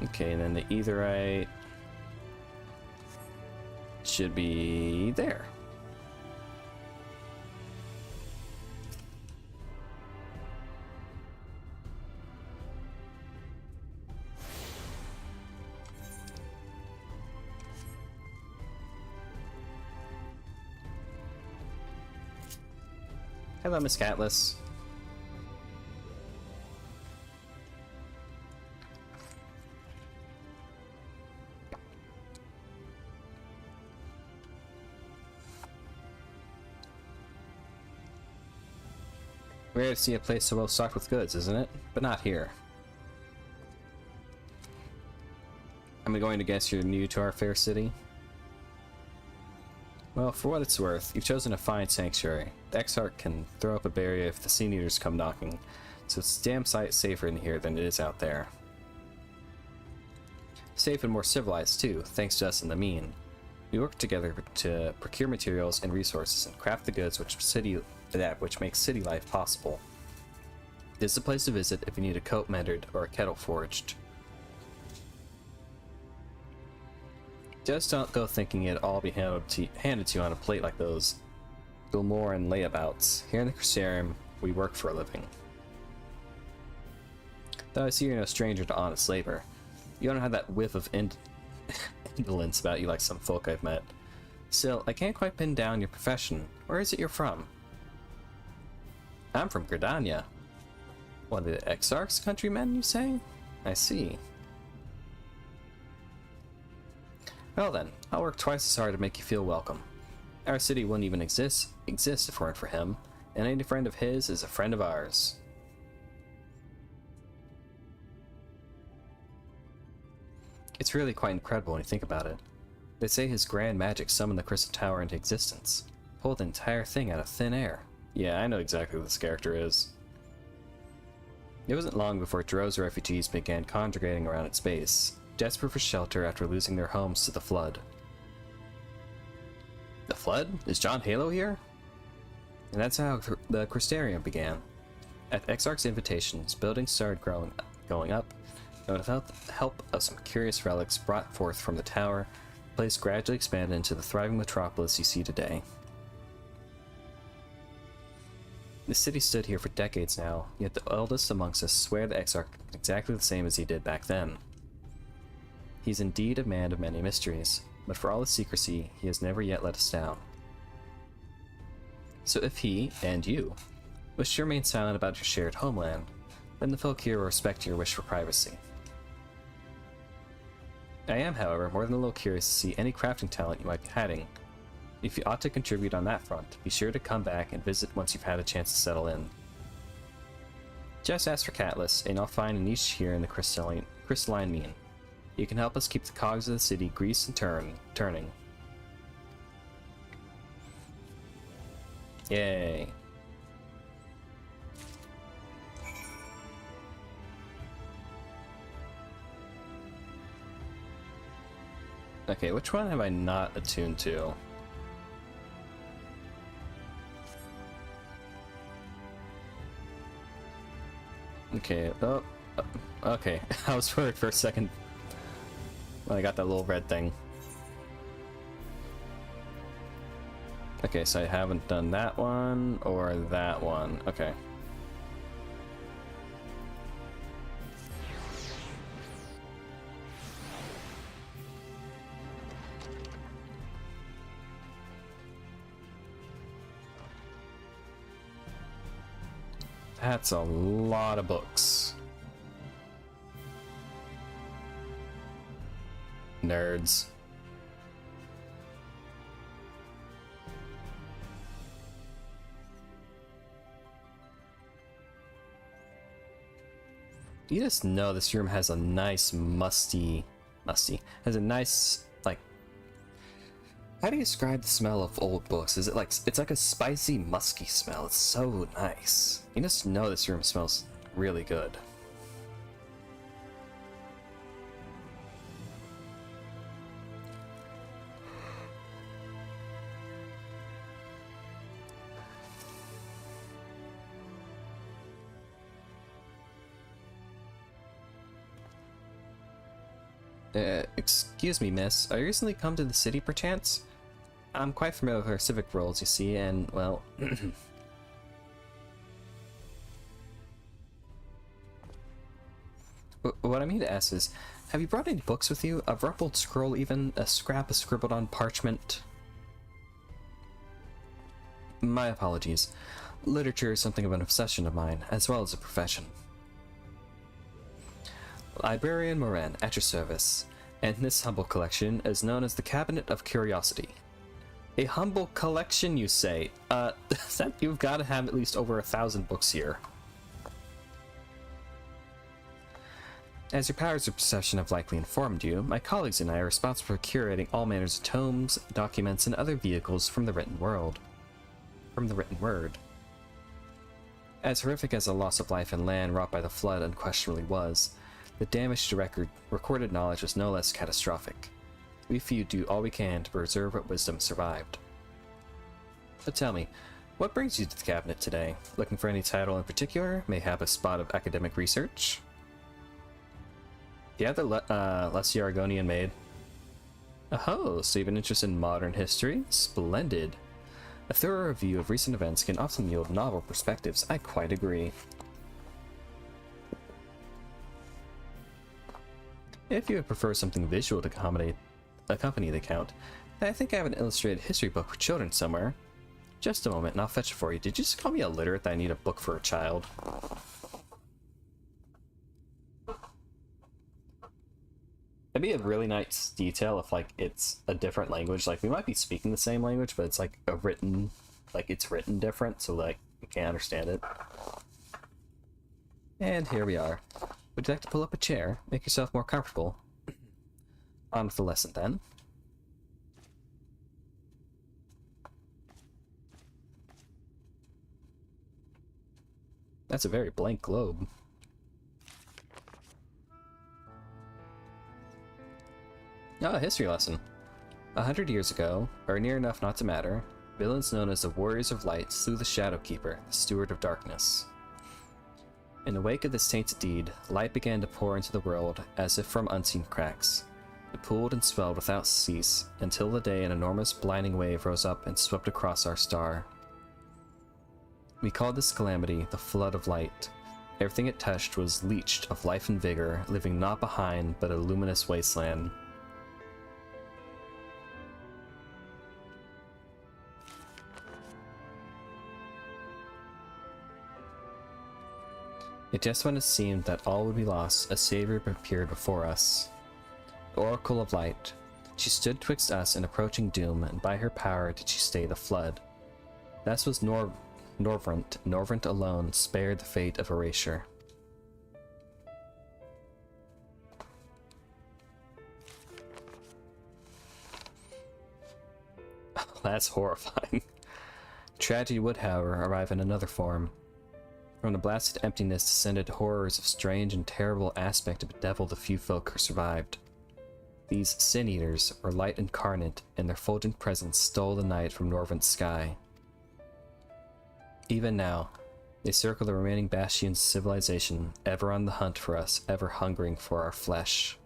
Okay, and then the aetherite should be there. Hello, Miss Catless. Rare to see a place so well stocked with goods, isn't it? But not here. I'm going to guess you're new to our fair city? Well, for what it's worth, you've chosen a fine sanctuary. The Exarch can throw up a barrier if the Sea Eaters come knocking, so it's a damn sight safer in here than it is out there. Safe and more civilized too, thanks to us and the mean. We work together to procure materials and resources and craft the goods which makes city life possible. This is a place to visit if you need a coat mended or a kettle forged. Just don't go thinking it'll all be handed to you on a plate like those Gilmoran layabouts. Here in the Crystarium, we work for a living. Though I see you're no stranger to honest labor, you don't have that whiff of indolence about you like some folk I've met. Still, I can't quite pin down your profession. Where is it you're from? I'm from Gridania. One of the Exarch's countrymen, you say? I see. Well then, I'll work twice as hard to make you feel welcome. Our city wouldn't even exist if it weren't for him, and any friend of his is a friend of ours. It's really quite incredible when you think about it. They say his grand magic summoned the Crystal Tower into existence. Pulled the entire thing out of thin air. Yeah, I know exactly who this character is. It wasn't long before droves of refugees began congregating around its base, desperate for shelter after losing their homes to the Flood. The Flood? Is John Halo here? And that's how the Crystarium began. At Exarch's invitations, buildings started going up, and without the help of some curious relics brought forth from the tower, the place gradually expanded into the thriving metropolis you see today. The city stood here for decades now, yet the eldest amongst us swear the Exarch looked exactly the same as he did back then. He's indeed a man of many mysteries, but for all his secrecy, he has never yet let us down. So if he, and you, wish to remain silent about your shared homeland, then the folk here will respect your wish for privacy. I am, however, more than a little curious to see any crafting talent you might be hiding. If you ought to contribute on that front, be sure to come back and visit once you've had a chance to settle in. Just ask for Catless, and I'll find a niche here in the crystalline mean. You can help us keep the cogs of the city greased and turning. Yay. Okay, which one have I not attuned to? Okay, okay. I was worried for a second when I got that little red thing. Okay, so I haven't done that one or that one. Okay. That's a lot of books. Nerds. You just know this room has a nice has a nice, like, how do you describe the smell of old books? Is it like, it's like a spicy, musky smell. It's so nice. You just know this room smells really good. Excuse me, miss. Are you recently come to the city, perchance? I'm quite familiar with our civic roles, you see, and, well... What I mean to ask is, have you brought any books with you? A rumpled scroll even? A scrap of scribbled on parchment? My apologies. Literature is something of an obsession of mine, as well as a profession. Librarian Moran, at your service. And this humble collection is known as the Cabinet of Curiosity. A humble collection, you say? You've got to have at least over 1,000 books here. As your powers of perception have likely informed you, my colleagues and I are responsible for curating all manners of tomes, documents, and other vehicles from the written word. As horrific as the loss of life and land wrought by the flood unquestionably was, the damage to recorded knowledge was no less catastrophic. We few do all we can to preserve what wisdom survived. But tell me, what brings you to the cabinet today? Looking for any title in particular? Mayhap a spot of academic research? Yeah, the Leslie Argonian maid. Oh, so you've been interested in modern history? Splendid. A thorough review of recent events can often yield novel perspectives. I quite agree. If you would prefer something visual to accompany the count, I think I have an illustrated history book for children somewhere. Just a moment and I'll fetch it for you. Did you just call me illiterate that I need a book for a child? It'd be a really nice detail if, like, it's a different language. Like, we might be speaking the same language, but it's, like, it's written different, so, like, we can't understand it. And here we are. Would you like to pull up a chair? Make yourself more comfortable. On with the lesson, then. That's a very blank globe. Ah, history lesson. 100 years ago, or near enough not to matter, villains known as the Warriors of Light slew the Shadowkeeper, the Steward of Darkness. In the wake of this tainted deed, light began to pour into the world as if from unseen cracks. It pooled and swelled without cease, until the day an enormous blinding wave rose up and swept across our star. We called this calamity the Flood of Light. Everything it touched was leached of life and vigor, leaving naught behind but a luminous wasteland. Yet just when it seemed that all would be lost, a savior appeared before us. The Oracle of Light. She stood twixt us and approaching doom, and by her power did she stay the flood. Thus was Norvrent. Norvrent alone spared the fate of erasure. That's horrifying. Tragedy would, however, arrive in another form. From the blasted emptiness descended horrors of strange and terrible aspect to bedevil the few folk who survived. These sin-eaters were light incarnate, and their fulgent presence stole the night from Norvrent's sky. Even now, they circle the remaining bastions of civilization, ever on the hunt for us, ever hungering for our flesh.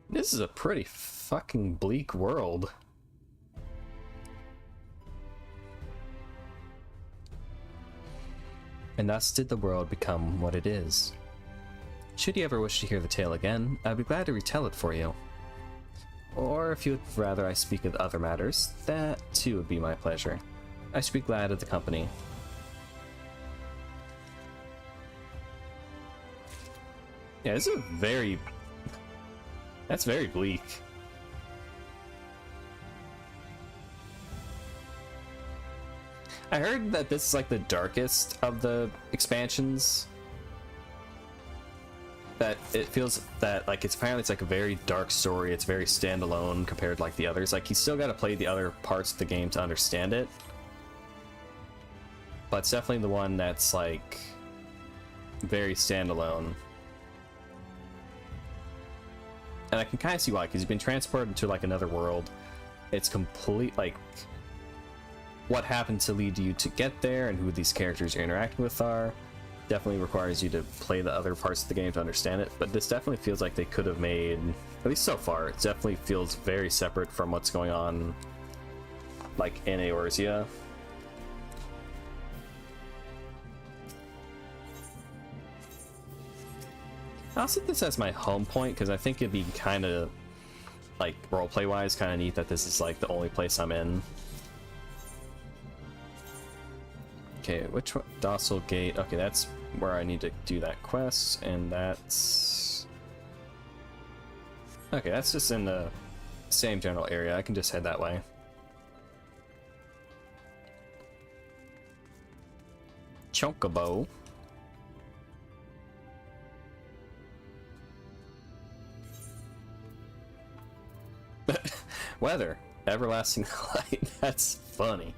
This is a pretty fucking bleak world. And thus did the world become what it is. Should you ever wish to hear the tale again, I'd be glad to retell it for you. Or if you would rather I speak of other matters, that too would be my pleasure. I should be glad of the company. Yeah, this is that's very bleak. I heard that this is like the darkest of the expansions. That it feels that like it's like a very dark story. It's very standalone compared to like the others. Like you still got to play the other parts of the game to understand it. But it's definitely the one that's like very standalone. And I can kind of see why, because you've been transported to like another world. It's complete like what happened to lead you to get there and who these characters you're interacting with are. Definitely requires you to play the other parts of the game to understand it, but this definitely feels like they could have made, at least so far, it definitely feels very separate from what's going on like in Eorzea. I'll set this as my home point because I think it'd be kind of like roleplay wise kind of neat that this is like the only place I'm in. Okay, which one? Docile Gate. Okay, that's where I need to do that quest, and that's... Okay, that's just in the same general area. I can just head that way. Chocobo. Weather. Everlasting light. That's funny.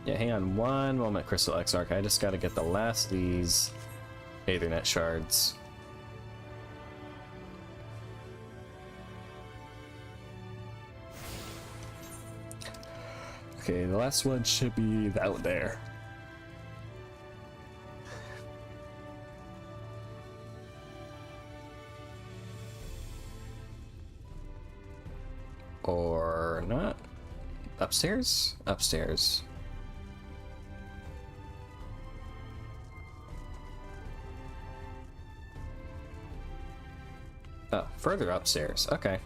Yeah, hang on one moment, Crystal Exarch. I just gotta get the last of these Aethernet shards. Okay, the last one should be that one there. Or not. Upstairs? Upstairs. Oh, further upstairs. Okay.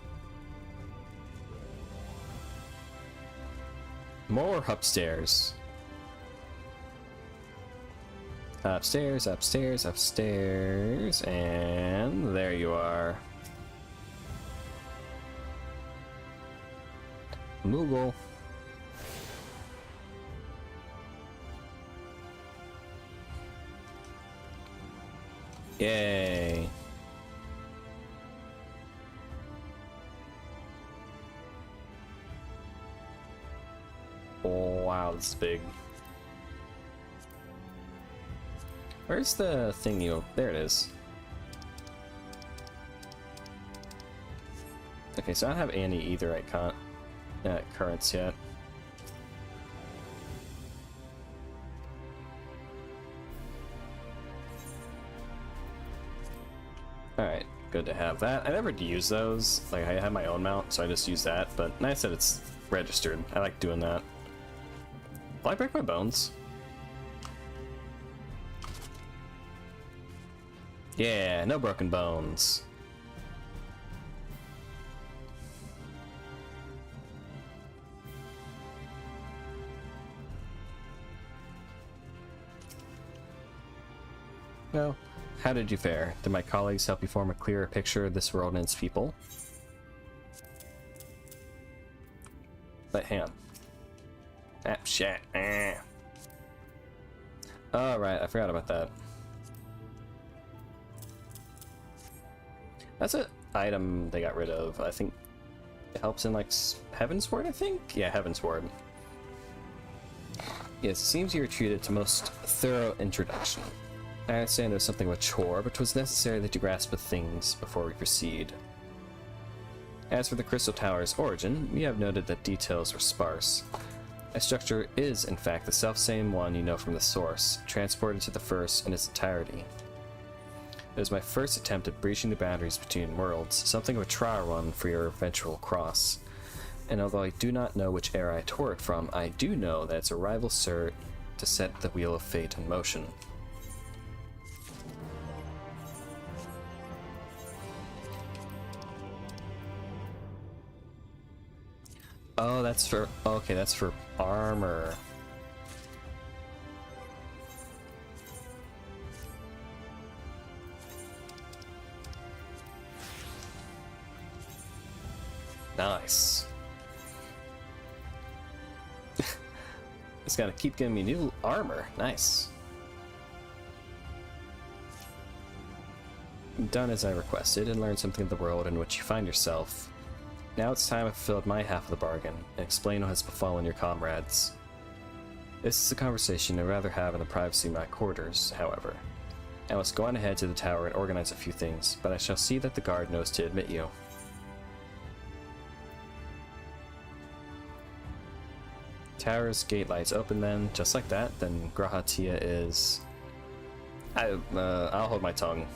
More upstairs. Upstairs, upstairs, upstairs, and there you are. Moogle. Yay. Wow, this is big. Where's the thing you... There it is. Okay, so I don't have any either icon currents yet. Alright, good to have that. I never use those. Like, I have my own mount, so I just use that. But nice that it's registered. I like doing that. Will I break my bones? Yeah, no broken bones. Well, how did you fare? Did my colleagues help you form a clearer picture of this world and its people? But hang on. Ah, shit. Ah. Oh, right, I forgot about that. That's an item they got rid of. I think it helps in, like, Heavensward, I think? Yeah, Heavensward. Yes, it seems you were treated to most thorough introduction. I understand there's something of a chore, but it was necessary that you grasp the things before we proceed. As for the Crystal Tower's origin, we have noted that details were sparse. A structure is, in fact, the selfsame one you know from the source, transported to the first in its entirety. It was my first attempt at breaching the boundaries between worlds, something of a trial run for your eventual cross. And although I do not know which era I tore it from, I do know that its arrival served to set the wheel of fate in motion. Oh, that's for... Okay, that's for armor. Nice. It's gonna keep giving me new armor. Nice. Done as I requested and learned something of the world in which you find yourself. Now it's time I fulfilled my half of the bargain and explain what has befallen your comrades. This is a conversation I'd rather have in the privacy of my quarters, however. I must go on ahead to the tower and organize a few things, but I shall see that the guard knows to admit you. Tower's gate lights open then, just like that, then Grahatia is... I'll hold my tongue.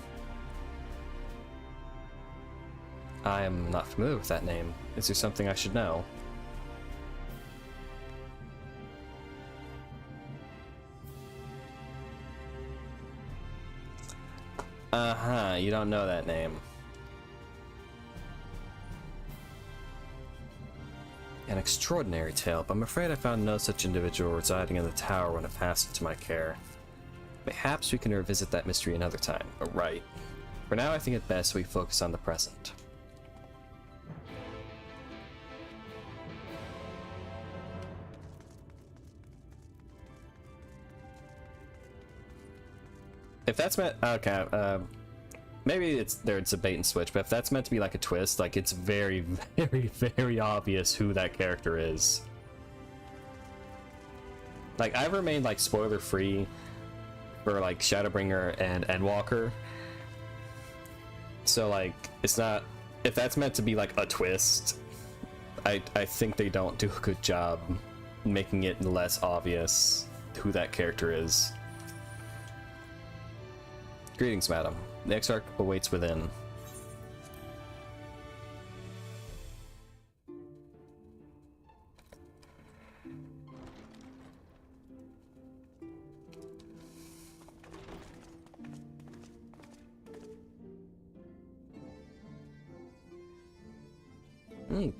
I am not familiar with that name. Is there something I should know? Uh-huh, you don't know that name. An extraordinary tale, but I'm afraid I found no such individual residing in the tower when it passed into my care. Perhaps we can revisit that mystery another time. Right. For now, I think it best we focus on the present. If that's meant... Okay, maybe it's a bait and switch, but if that's meant to be like a twist, like it's very, very, very obvious who that character is. Like I've remained like spoiler free for like Shadowbringer and Endwalker, so like it's not, if that's meant to be like a twist, I think they don't do a good job making it less obvious who that character is. Greetings, madam. The Exarch awaits within.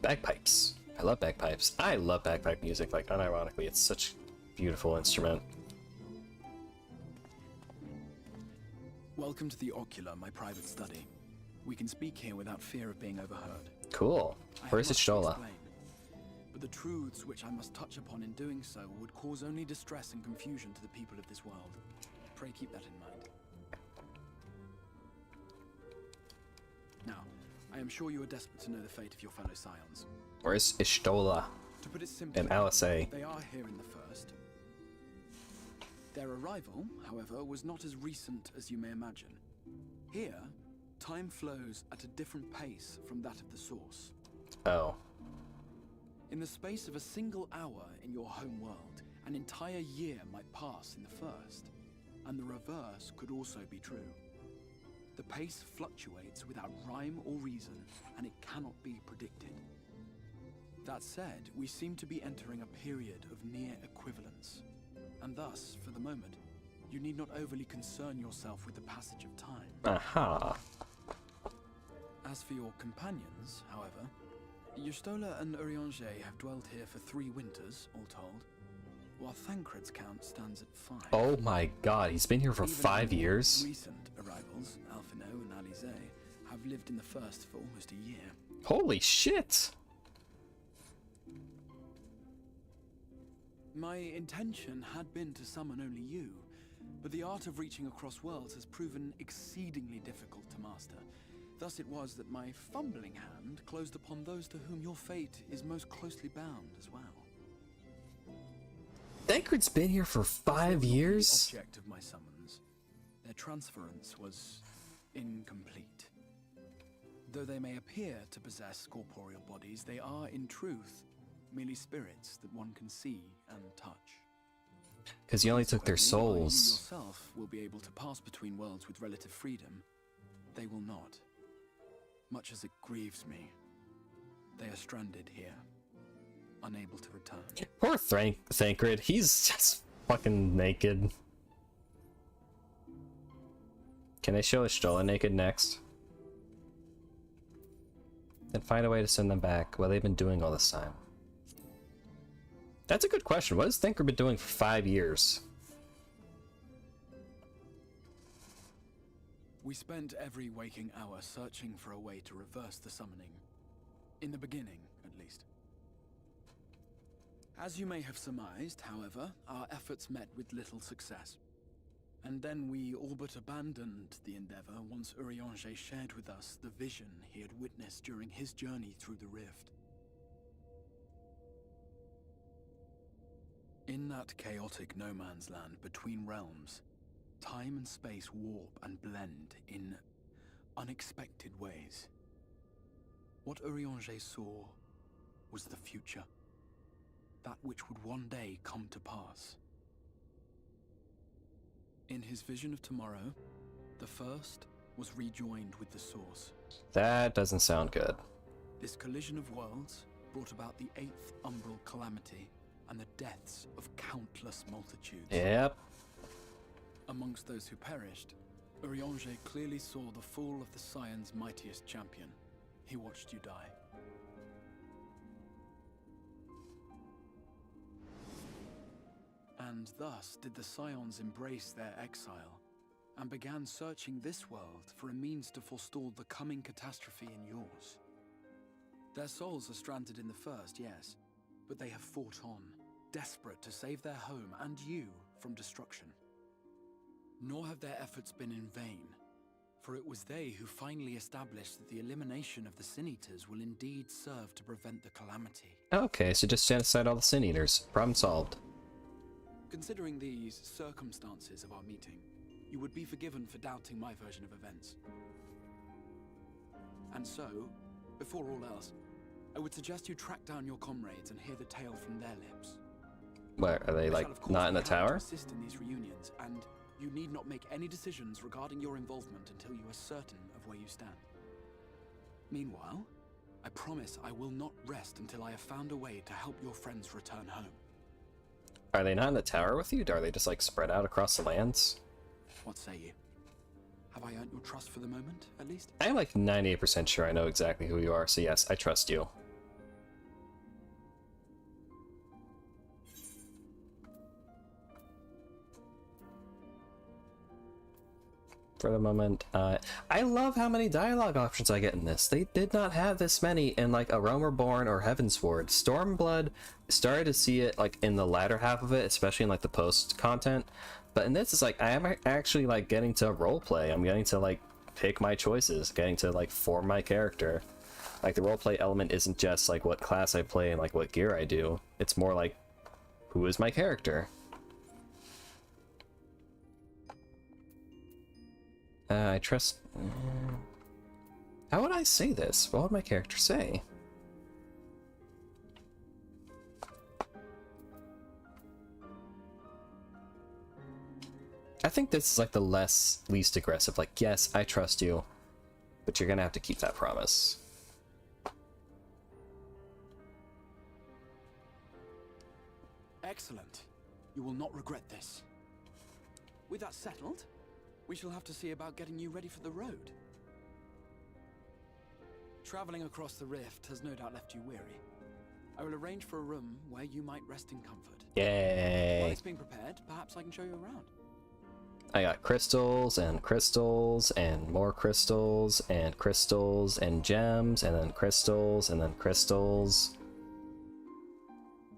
Bagpipes. I love bagpipes. I love bagpipe music, like unironically, it's such a beautiful instrument. Welcome to the Ocular, my private study. We can speak here without fear of being overheard. Cool. Where's Ishtola? But the truths which I must touch upon in doing so would cause only distress and confusion to the people of this world. Pray keep that in mind. Now, I am sure you are desperate to know the fate of your fellow scions. Where's Ishtola? To put it simply, and Alisay? They are here in the first. Their arrival, however, was not as recent as you may imagine. Here, time flows at a different pace from that of the source. Oh. In the space of a single hour in your home world, an entire year might pass in the first, and the reverse could also be true. The pace fluctuates without rhyme or reason, and it cannot be predicted. That said, we seem to be entering a period of near equivalence. And thus, for the moment, you need not overly concern yourself with the passage of time. Aha. As for your companions, however, Y'shtola and Urianger have dwelled here for 3 winters, all told, while Thancred's count stands at 5. Oh my god, he's been here for Even 5 years? Recent arrivals, Alphino and Alizé, have lived in the first for almost a year. Holy shit! My intention had been to summon only you, but the art of reaching across worlds has proven exceedingly difficult to master. Thus it was that my fumbling hand closed upon those to whom your fate is most closely bound as well. Thancred's been here for 5 years? The object of my summons. Their transference was incomplete. Though they may appear to possess corporeal bodies, they are in truth merely spirits that one can see and touch. Because you only took their souls. You yourself will be able to pass between worlds with relative freedom. They will not. Much as it grieves me, they are stranded here, unable to return. Poor Thancred, he's just fucking naked. Can they show Y'shtola naked next? Then find a way to send them back. What have they been doing all this time? That's a good question. What has Thancred been doing for 5 years? We spent every waking hour searching for a way to reverse the summoning. In the beginning, at least. As you may have surmised, however, our efforts met with little success. And then we all but abandoned the endeavor once Urianger shared with us the vision he had witnessed during his journey through the rift. In that chaotic no-man's land between realms, time and space warp and blend in unexpected ways. What Urianger saw was the future. That which would one day come to pass. In his vision of tomorrow, the first was rejoined with the source. That doesn't sound good. This collision of worlds brought about the 8th umbral calamity and the deaths of countless multitudes. Yep. Amongst those who perished, Urianger clearly saw the fall of the Scion's mightiest champion. He watched you die. And thus did the Scions embrace their exile, and began searching this world for a means to forestall the coming catastrophe in yours. Their souls are stranded in the first, yes, but they have fought on, desperate to save their home and you from destruction. Nor have their efforts been in vain, For it was they who finally established that the elimination of the Sin Eaters will indeed serve to prevent the calamity. Okay, so just genocide all the Sin Eaters. Problem solved. Considering these circumstances of our meeting, you would be forgiven for doubting my version of events. And so, before all else, I would suggest you track down your comrades and hear the tale from their lips. Where are they, like, not in the tower? Assist in these reunions, and you need not make any decisions regarding your involvement until you are certain of where you stand. Meanwhile, I promise I will not rest until I have found a way to help your friends return home. Are they not in the tower with you? Are they just, like, spread out across the lands? What say you? Have I earned your trust for the moment, at least? I'm like 98% sure I know exactly who you are, so yes, I trust you. For the moment, I love how many dialogue options I get in this. They did not have this many in like A Realm Reborn or Heavensward. Stormblood, started to see it like in the latter half of it, especially in like the post content. But in this, it's like I am actually like getting to roleplay. I'm getting to like pick my choices, getting to like form my character. Like the roleplay element isn't just like what class I play and like what gear I do. It's more like who is my character. I trust. How would I say this? What would my character say? I think this is like the least aggressive. Like, yes, I trust you, but you're gonna have to keep that promise. Excellent. You will not regret this. With that settled, we shall have to see about getting you ready for the road. Traveling across the rift has no doubt left you weary. I will arrange for a room where you might rest in comfort. Yay! While it's being prepared, perhaps I can show you around. I got crystals and crystals and more crystals and crystals and gems and then crystals and then crystals.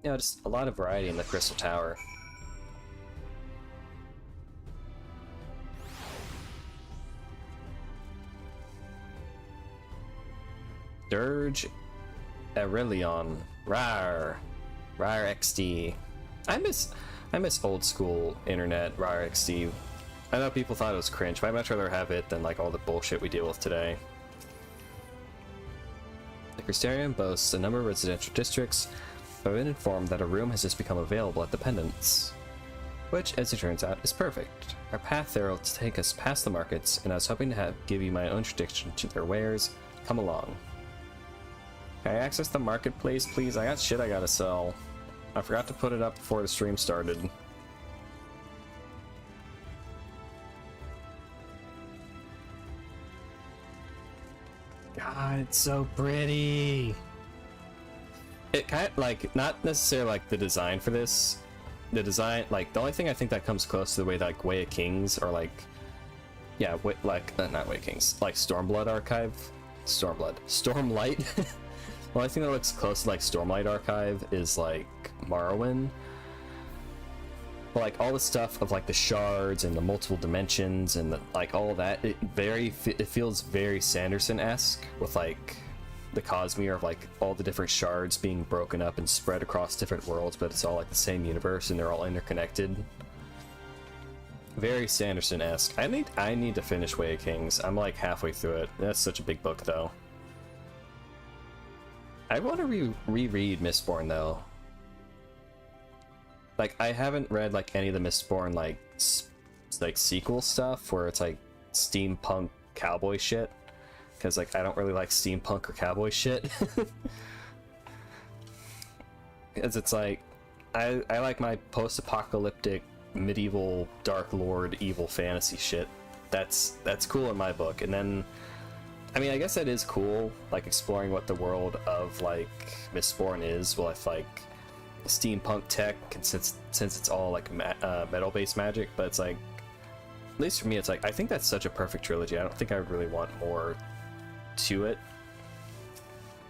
You know, just a lot of variety in the Crystal Tower. Dirge Aurelion. Rar XD. I miss old school internet Rar XD. I know people thought it was cringe, but I'd much rather have it than like all the bullshit we deal with today. The Crystarium boasts a number of residential districts. I've been informed that a room has just become available at the Pendants, which, as it turns out, is perfect. Our path there will take us past the markets, and I was hoping to give you my own introduction to their wares. Come along. Can I access the marketplace, please? I got shit I gotta sell. I forgot to put it up before the stream started. God, it's so pretty. It kind of, like, not necessarily like the design for this. The design, like, the only thing I think that comes close to the way that, like, Way of Kings or like, yeah, not Way of Kings, like Stormblood Archive, Stormlight. The only thing that looks close to like Stormlight Archive is like Morrowind. But like all the stuff of like the shards and the multiple dimensions and the, like all of that, it feels very Sanderson-esque with like the Cosmere of like all the different shards being broken up and spread across different worlds, but it's all like the same universe and they're all interconnected. Very Sanderson-esque. I need to finish Way of Kings. I'm like halfway through it. That's such a big book though. I want to reread Mistborn though. Like I haven't read like any of the Mistborn like sequel stuff where it's like steampunk cowboy shit, because like I don't really like steampunk or cowboy shit. Because it's like I like my post-apocalyptic medieval dark lord evil fantasy shit. That's cool in my book. And then I mean, I guess that is cool, like exploring what the world of like Mistborn is with like steampunk tech, and since it's all like metal-based magic. But it's like, at least for me, it's like I think that's such a perfect trilogy. I don't think I would really want more to it.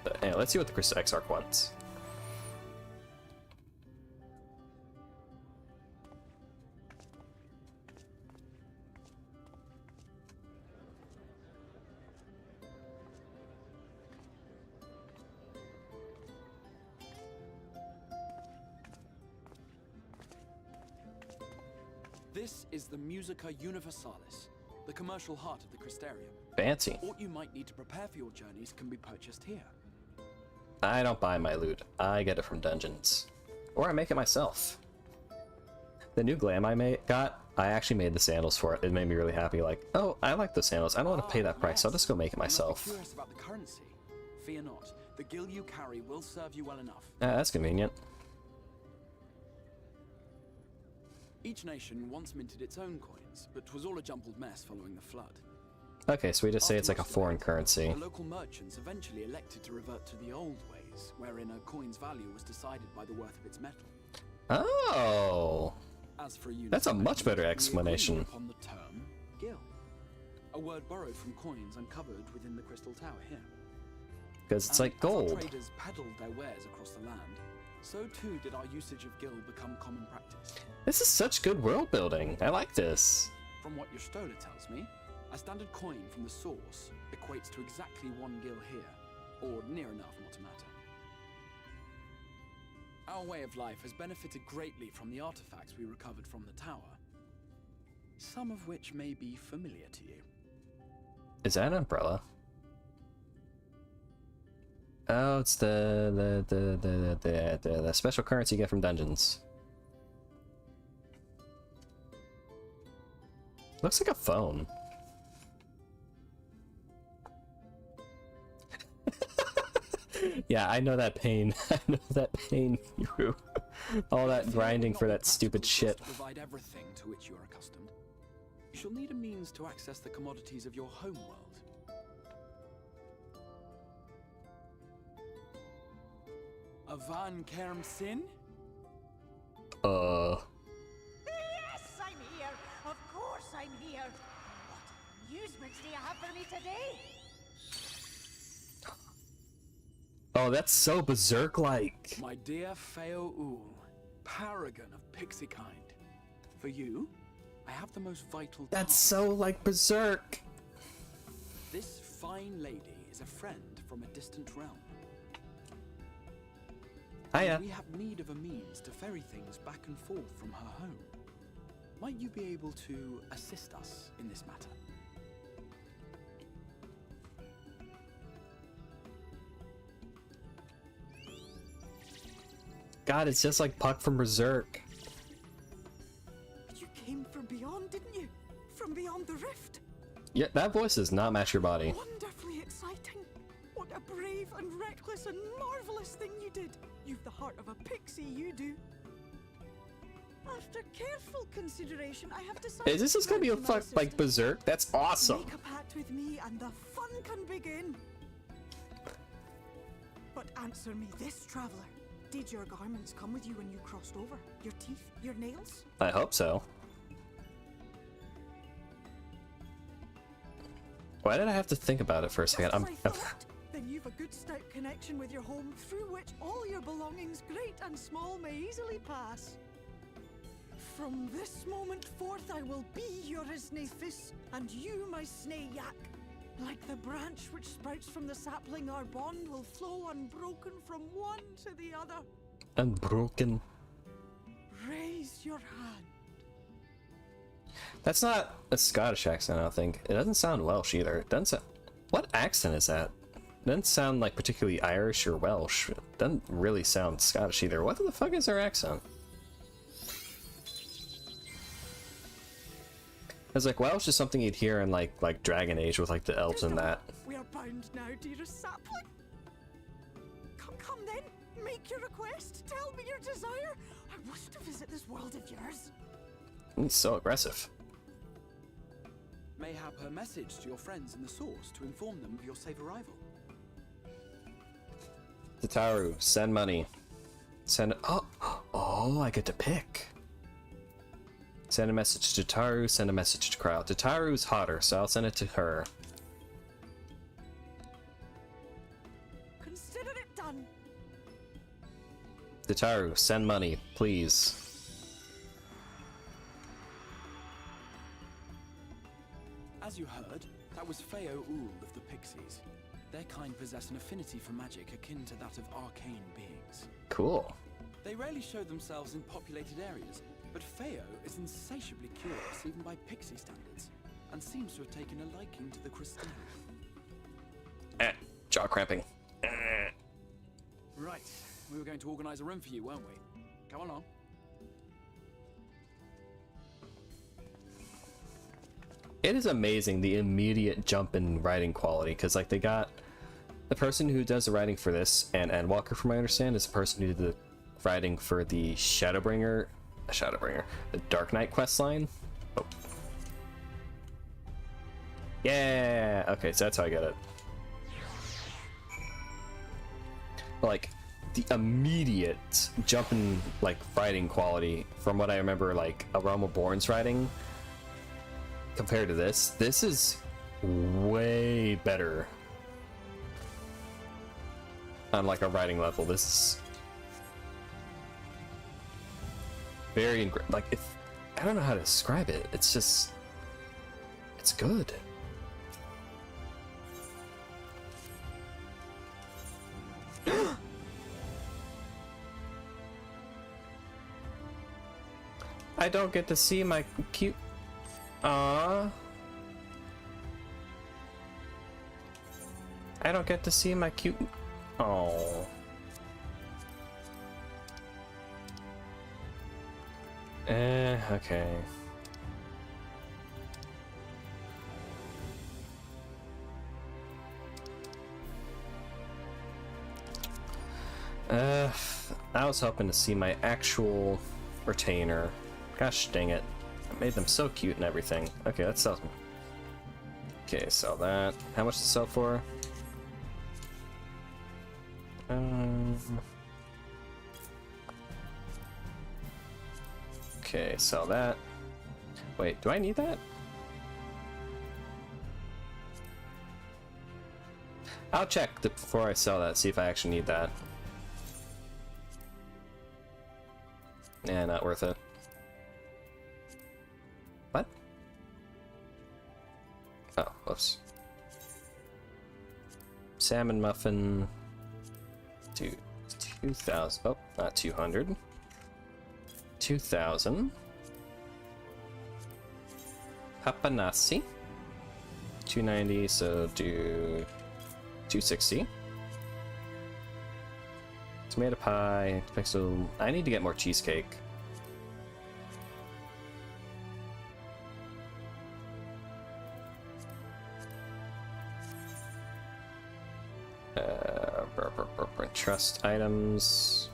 But anyway, let's see what the Crystal Exarch wants. This is the Musica Universalis, the commercial heart of the Crystarium. Fancy. What you might need to prepare for your journeys can be purchased here. I don't buy my loot. I get it from dungeons. Or I make it myself. The new glam I actually made the sandals for it. It made me really happy. Like, oh, I like those sandals. I don't want to pay that price, so I'll just go make it myself. Curious about the currency? Fear not. The gil you carry will serve you well enough. That's convenient. Each nation once minted its own coins, but was all a jumbled mess following the flood. Okay, so we just say it's like a foreign currency. The local merchants eventually elected to revert to the old ways, wherein a coin's value was decided by the worth of its metal. Oh, As for that's a much better explanation. Upon the term gil, a word borrowed from coins uncovered within the Crystal Tower here. Because it's like gold. As our traders peddled their wares across the land, so too did our usage of gil become common practice. This is such good world building. I like this. From what your stola tells me, a standard coin from the source equates to exactly 1 gil here, or near enough not to matter. Our way of life has benefited greatly from the artifacts we recovered from the tower, some of which may be familiar to you. Is that an umbrella? Oh, it's the special currency you get from dungeons. Looks like a phone. Yeah, I know that pain. I know that pain, Rue. All that grinding for that stupid shit. To provide everything to which you are accustomed, you shall need a means to access the commodities of your home world. A Van Kerm Sin? Yes, I'm here. Of course I'm here. What amusements do you have for me today? Oh, that's so berserk-like. My dear Feo Ul, paragon of pixie kind. For you, I have the most vital That's task. so like berserk. This fine lady is a friend from a distant realm. Hiya. We have need of a means to ferry things back and forth from her home. Might you be able to assist us in this matter? God, it's just like Puck from Berserk. You came from beyond, didn't you? From beyond the rift. Yeah, that voice does not match your body. Wonderfully exciting. What a brave and reckless and marvelous thing you did. You've the heart of a pixie, you do. After careful consideration, I have decided. Is this just gonna be a fuck like Berserk? That's awesome. Make a pact with me, and the fun can begin. But answer me this, traveler. Did your garments come with you when you crossed over? Your teeth? Your nails? I hope so. Why did I have to think about it for a second? Then you've a good stout connection with your home, through which all your belongings, great and small, may easily pass. From this moment forth, I will be your Isnathis, and you my Snayak. Like the branch which sprouts from the sapling, our bond will flow unbroken from one to the other. Unbroken. Raise your hand. That's not a Scottish accent, I don't think. It doesn't sound Welsh either. It doesn't sound... What accent is that? It doesn't sound like particularly Irish or Welsh. It doesn't really sound Scottish either. What the fuck is their accent? It's like Welsh is something you'd hear in like Dragon Age with like the elves and that. We are bound now, dearest sapling. Come then. Make your request. Tell me your desire. I wish to visit this world of yours. He's so aggressive. Mayhap her message to your friends in the source to inform them of your safe arrival. Tataru, send money. Send... Oh, I get to pick. Send a message to Tataru, send a message to Crowd. Tataru's hotter, so I'll send it to her. Consider it done. Tataru, send money, please. As you heard, that was Feo Ul of the Pixies. Their kind possess an affinity for magic akin to that of arcane beings. Cool. They rarely show themselves in populated areas, But Feo is insatiably curious even by pixie standards, and seems to have taken a liking to the Christine. Jaw cramping. Right, we were going to organize a room for you, weren't we? Come along. It is amazing the immediate jump in writing quality, because like they got the person who does the writing for this, and Walker, from what I understand, is the person who did the writing for the Shadowbringer, the Dark Knight questline. Oh. Yeah, okay, so that's how I get it. Like the immediate jump in like writing quality from what I remember, like a Realm of Born's writing compared to this is way better on like a writing level. This is very like, if I don't know how to describe it, it's just, it's good. I don't get to see my cute. Aww. I don't get to see my cute. Oh. Okay. I was hoping to see my actual retainer. Gosh dang it. I made them so cute and everything. Okay, that sells me. Okay, sell that. How much to sell for? Okay, sell that. Wait, do I need that? I'll check before I sell that, see if I actually need that. Yeah, not worth it. What? Oh, whoops. Salmon muffin. 2,000. Oh, not 200. 2,000. Papanasi. 290, so do 260. Tomato pie, pixel. I need to get more cheesecake. Trust items.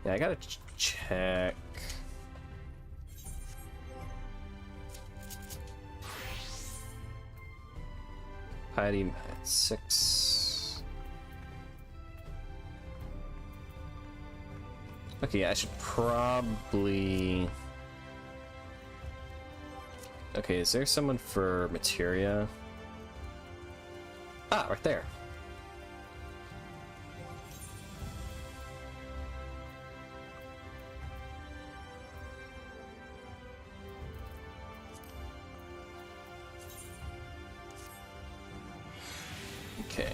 Yeah, I gotta check. Piety 6. Okay, I should probably. Okay, is there someone for materia? Ah, right there. Okay.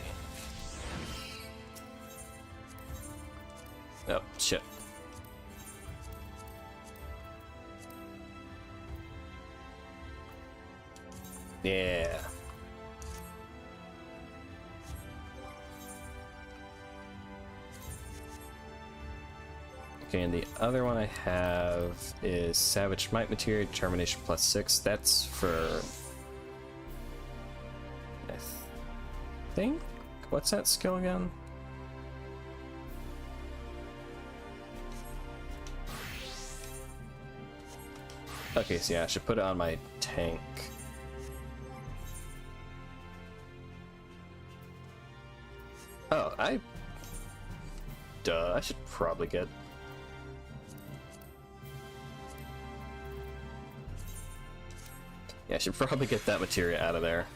Oh, shit. Yeah. Okay, and the other one I have is Savage Might Materia, Determination +6. That's for... I think? What's that skill again? Okay, so yeah, I should put it on my tank. Oh, Duh, I should probably get... Yeah, I should probably get that materia out of there.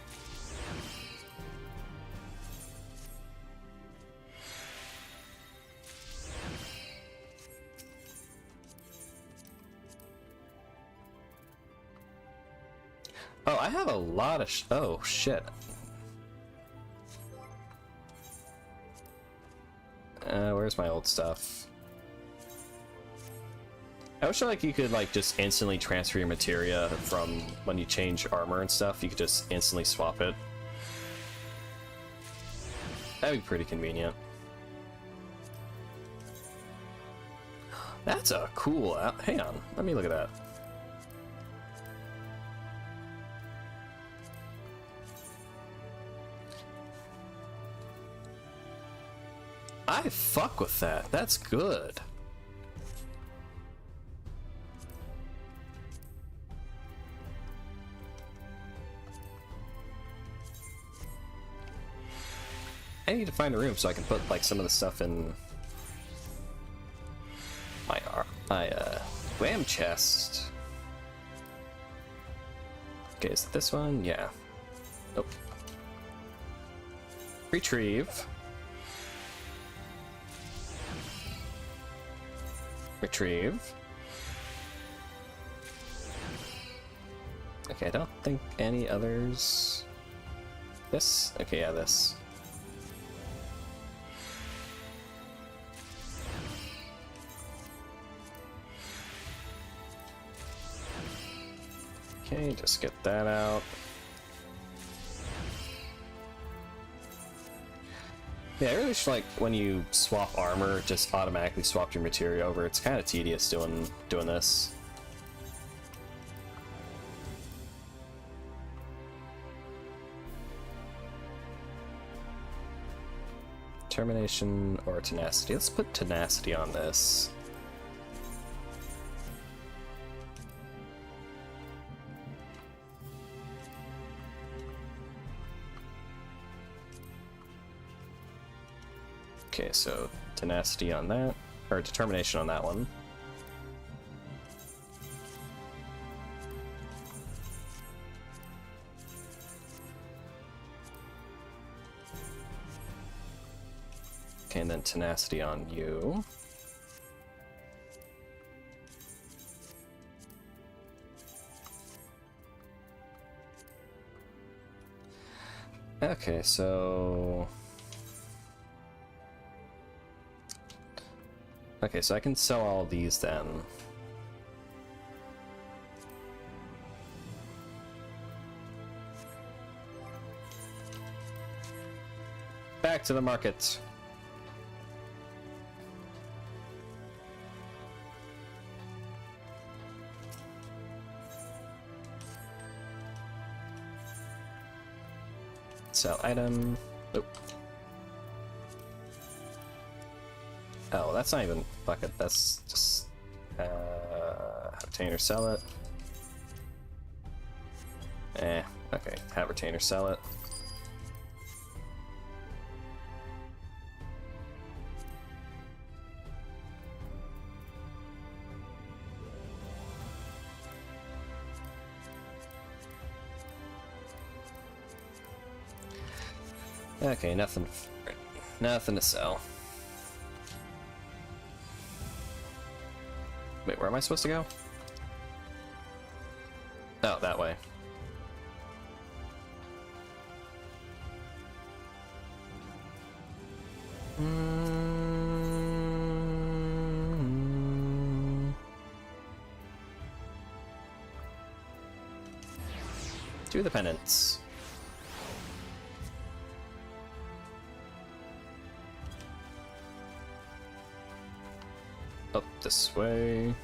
Oh, I have a lot of oh, shit. Where's my old stuff? I wish like you could like just instantly transfer your materia from when you change armor and stuff. You could just instantly swap it. That'd be pretty convenient. That's a cool... hang on, let me look at that. I fuck with that. That's good. I need to find a room so I can put like some of the stuff in my glam chest. Okay, is it this one? Yeah. Nope. Retrieve. Retrieve. Okay, I don't think any others. This? Okay, yeah, this. Okay, just get that out. Yeah, I really just like when you swap armor, just automatically swap your materia over. It's kind of tedious doing this. Determination or tenacity. Let's put tenacity on this. Okay, so tenacity on that, or determination on that one. Okay, and then tenacity on you. Okay, so... Okay, so I can sell all of these then. Back to the market. Sell item. Nope. Oh, that's not even bucket, that's just have retainer sell it. Okay, have retainer sell it. Okay, nothing to sell. Wait, where am I supposed to go? Oh, that way. Do the penance. Up this way.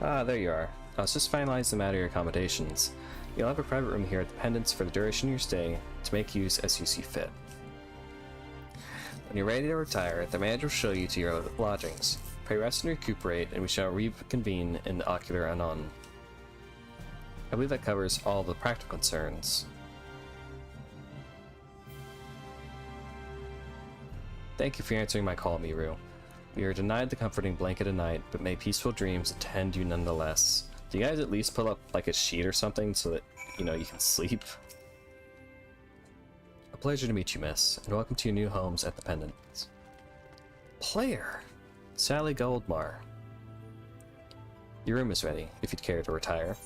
Ah, there you are. I was just finalizing the matter of your accommodations. You'll have a private room here at the Pendants for the duration of your stay, to make use as you see fit. When you're ready to retire, the manager will show you to your lodgings. Pray rest and recuperate, and we shall reconvene in the Ocular anon. I believe that covers all the practical concerns. Thank you for answering my call, Miru. We are denied the comforting blanket at night, but may peaceful dreams attend you nonetheless. Do you guys at least pull up like a sheet or something so that, you know, you can sleep? A pleasure to meet you, miss, and welcome to your new homes at the Pendants. Player! Sally Goldmar. Your room is ready, if you'd care to retire.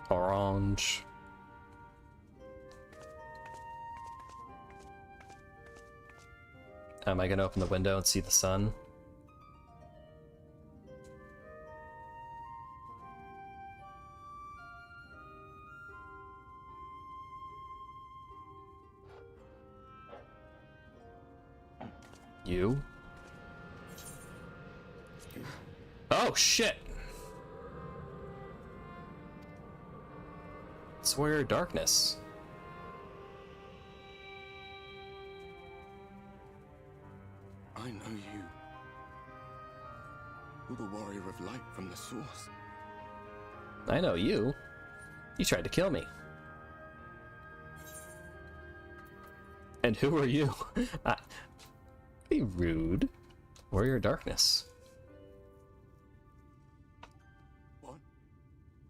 Orange. Am I gonna open the window and see the sun? You? Oh shit! It's Warrior Darkness. I know you. You're the Warrior of Light from the Source. I know you. You tried to kill me. And who are you? Be rude. Warrior of Darkness. What?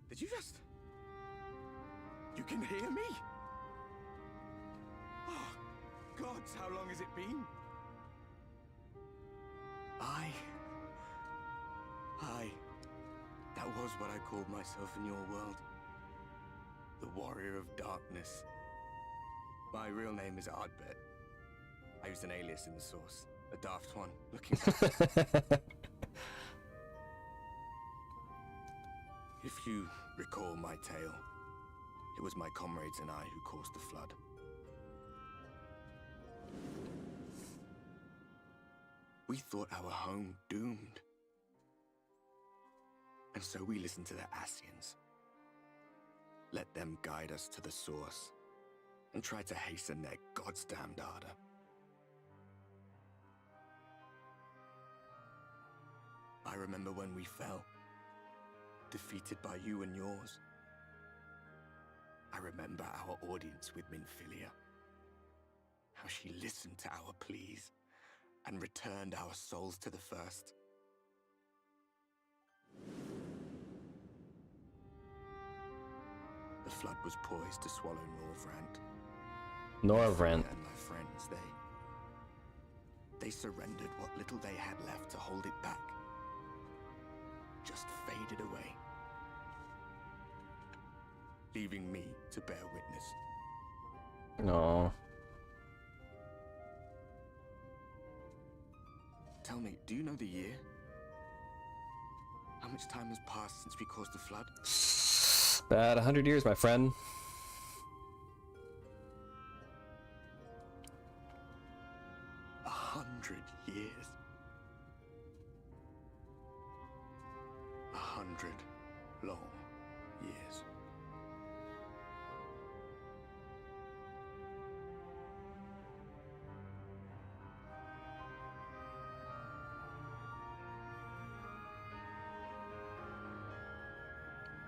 Did you just... You can hear me? Oh, gods, how long has it been? That was what I called myself in your world. The Warrior of Darkness. My real name is Ardbert. I used an alias in the Source. A daft one, looking back. If you recall my tale, it was my comrades and I who caused the flood. We thought our home doomed. And so we listened to the Ascians. Let them guide us to the Source and try to hasten their God's damned ardor. I remember when we fell, defeated by you and yours. I remember our audience with Minfilia, how she listened to our pleas and returned our souls to the First. The flood was poised to swallow Norvrant. And my friends, they surrendered what little they had left to hold it back. Just faded away, leaving me to bear witness. No. Tell me, do you know the year? How much time has passed since we caused the flood? About 100 years, my friend. Years. 100 long years.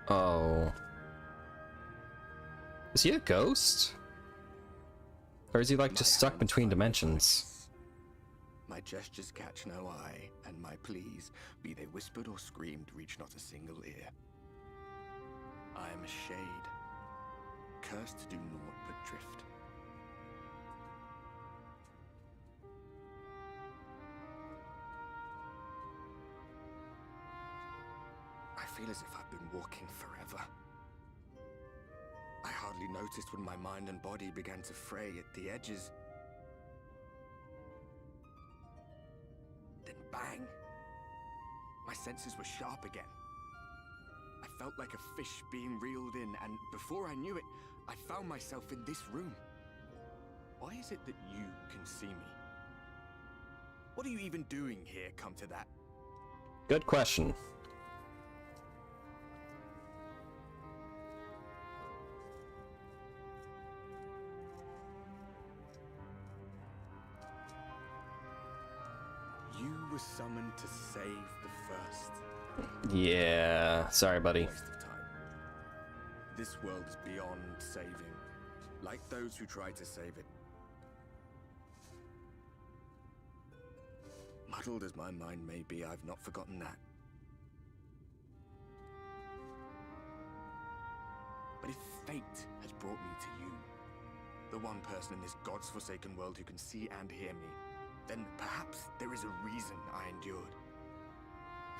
Oh. Is he a ghost? Or is he like just stuck between dimensions? My gestures catch no eye, and my pleas, be they whispered or screamed, reach not a single ear. I am a shade, cursed to do naught but drift. I feel as if I've been walking forever. I hardly noticed when my mind and body began to fray at the edges. Then bang! My senses were sharp again. I felt like a fish being reeled in, and before I knew it, I found myself in this room. Why is it that you can see me? What are you even doing here, come to that? Good question. You were summoned to save the First. Yeah, sorry, buddy. Waste of time. This world is beyond saving, like those who try to save it. Muddled as my mind may be, I've not forgotten that. But if fate has brought me to you, the one person in this God's forsaken world who can see and hear me, then perhaps there is a reason I endured.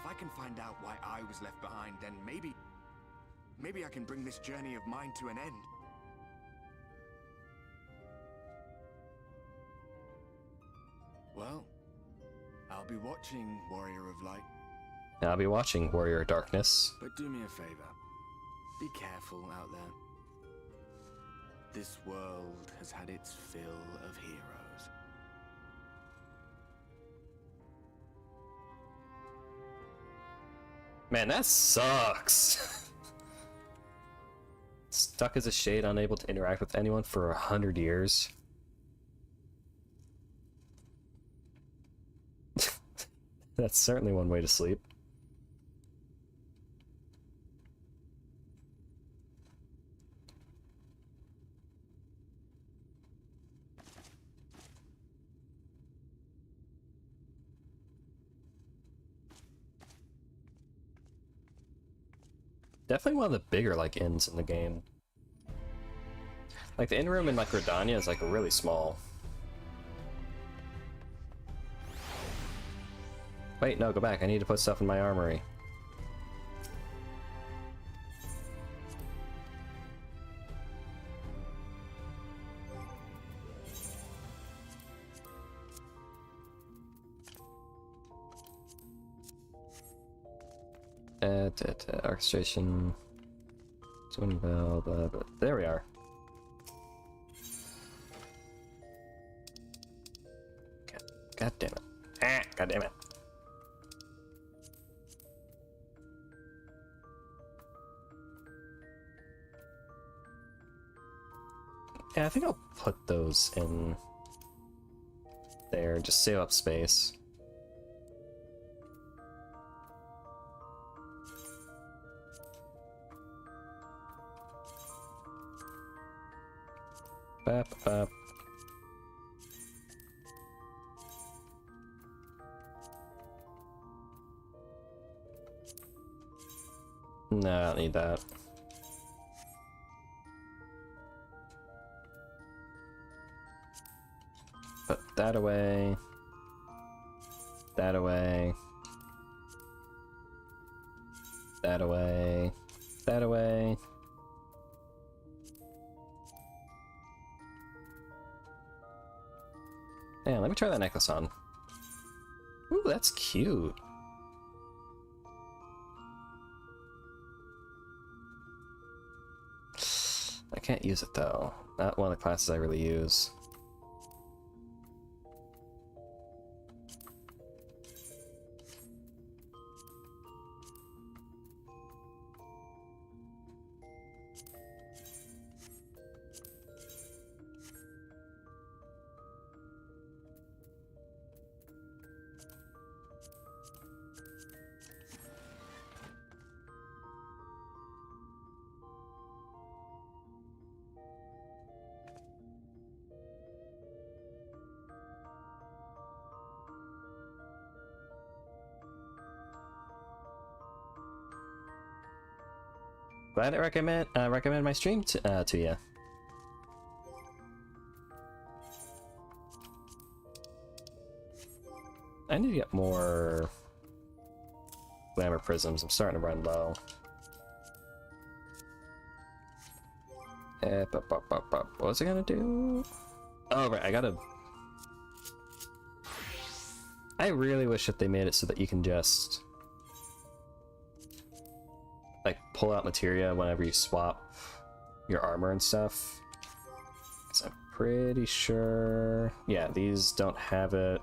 If I can find out why I was left behind, then maybe I can bring this journey of mine to an end. Well, I'll be watching, Warrior of Light. I'll be watching, Warrior of Darkness. But do me a favor. Be careful out there. This world has had its fill of heroes. Man, that sucks. Stuck as a shade, unable to interact with anyone for 100 years. That's certainly one way to sleep. Definitely one of the bigger like inns in the game. Like the inn room in like Gridania is like really small. Wait, no, go back. I need to put stuff in my armory. Orchestration. Twin bell, blah, blah. There we are. God damn it. Ah, God damn it. Yeah, I think I'll put those in there, just save up space. Bap, bap. No, I don't need that. Put that away. That away. That away. That away. Man, let me try that necklace on. Ooh, that's cute. I can't use it though. Not one of the classes I really use. Glad I recommend my stream to you. I need to get more glamour prisms. I'm starting to run low. What was I gonna do? Oh right, I gotta. I really wish that they made it so that you can just like pull out materia whenever you swap your armor and stuff. 'Cause I'm pretty sure, yeah, these don't have it.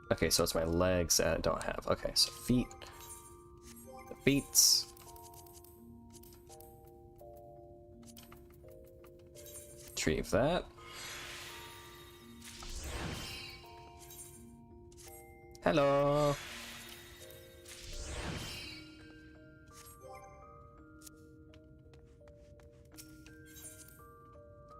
Okay, so it's my legs that I don't have. Okay, so feet. The feets. Retrieve that. Hello.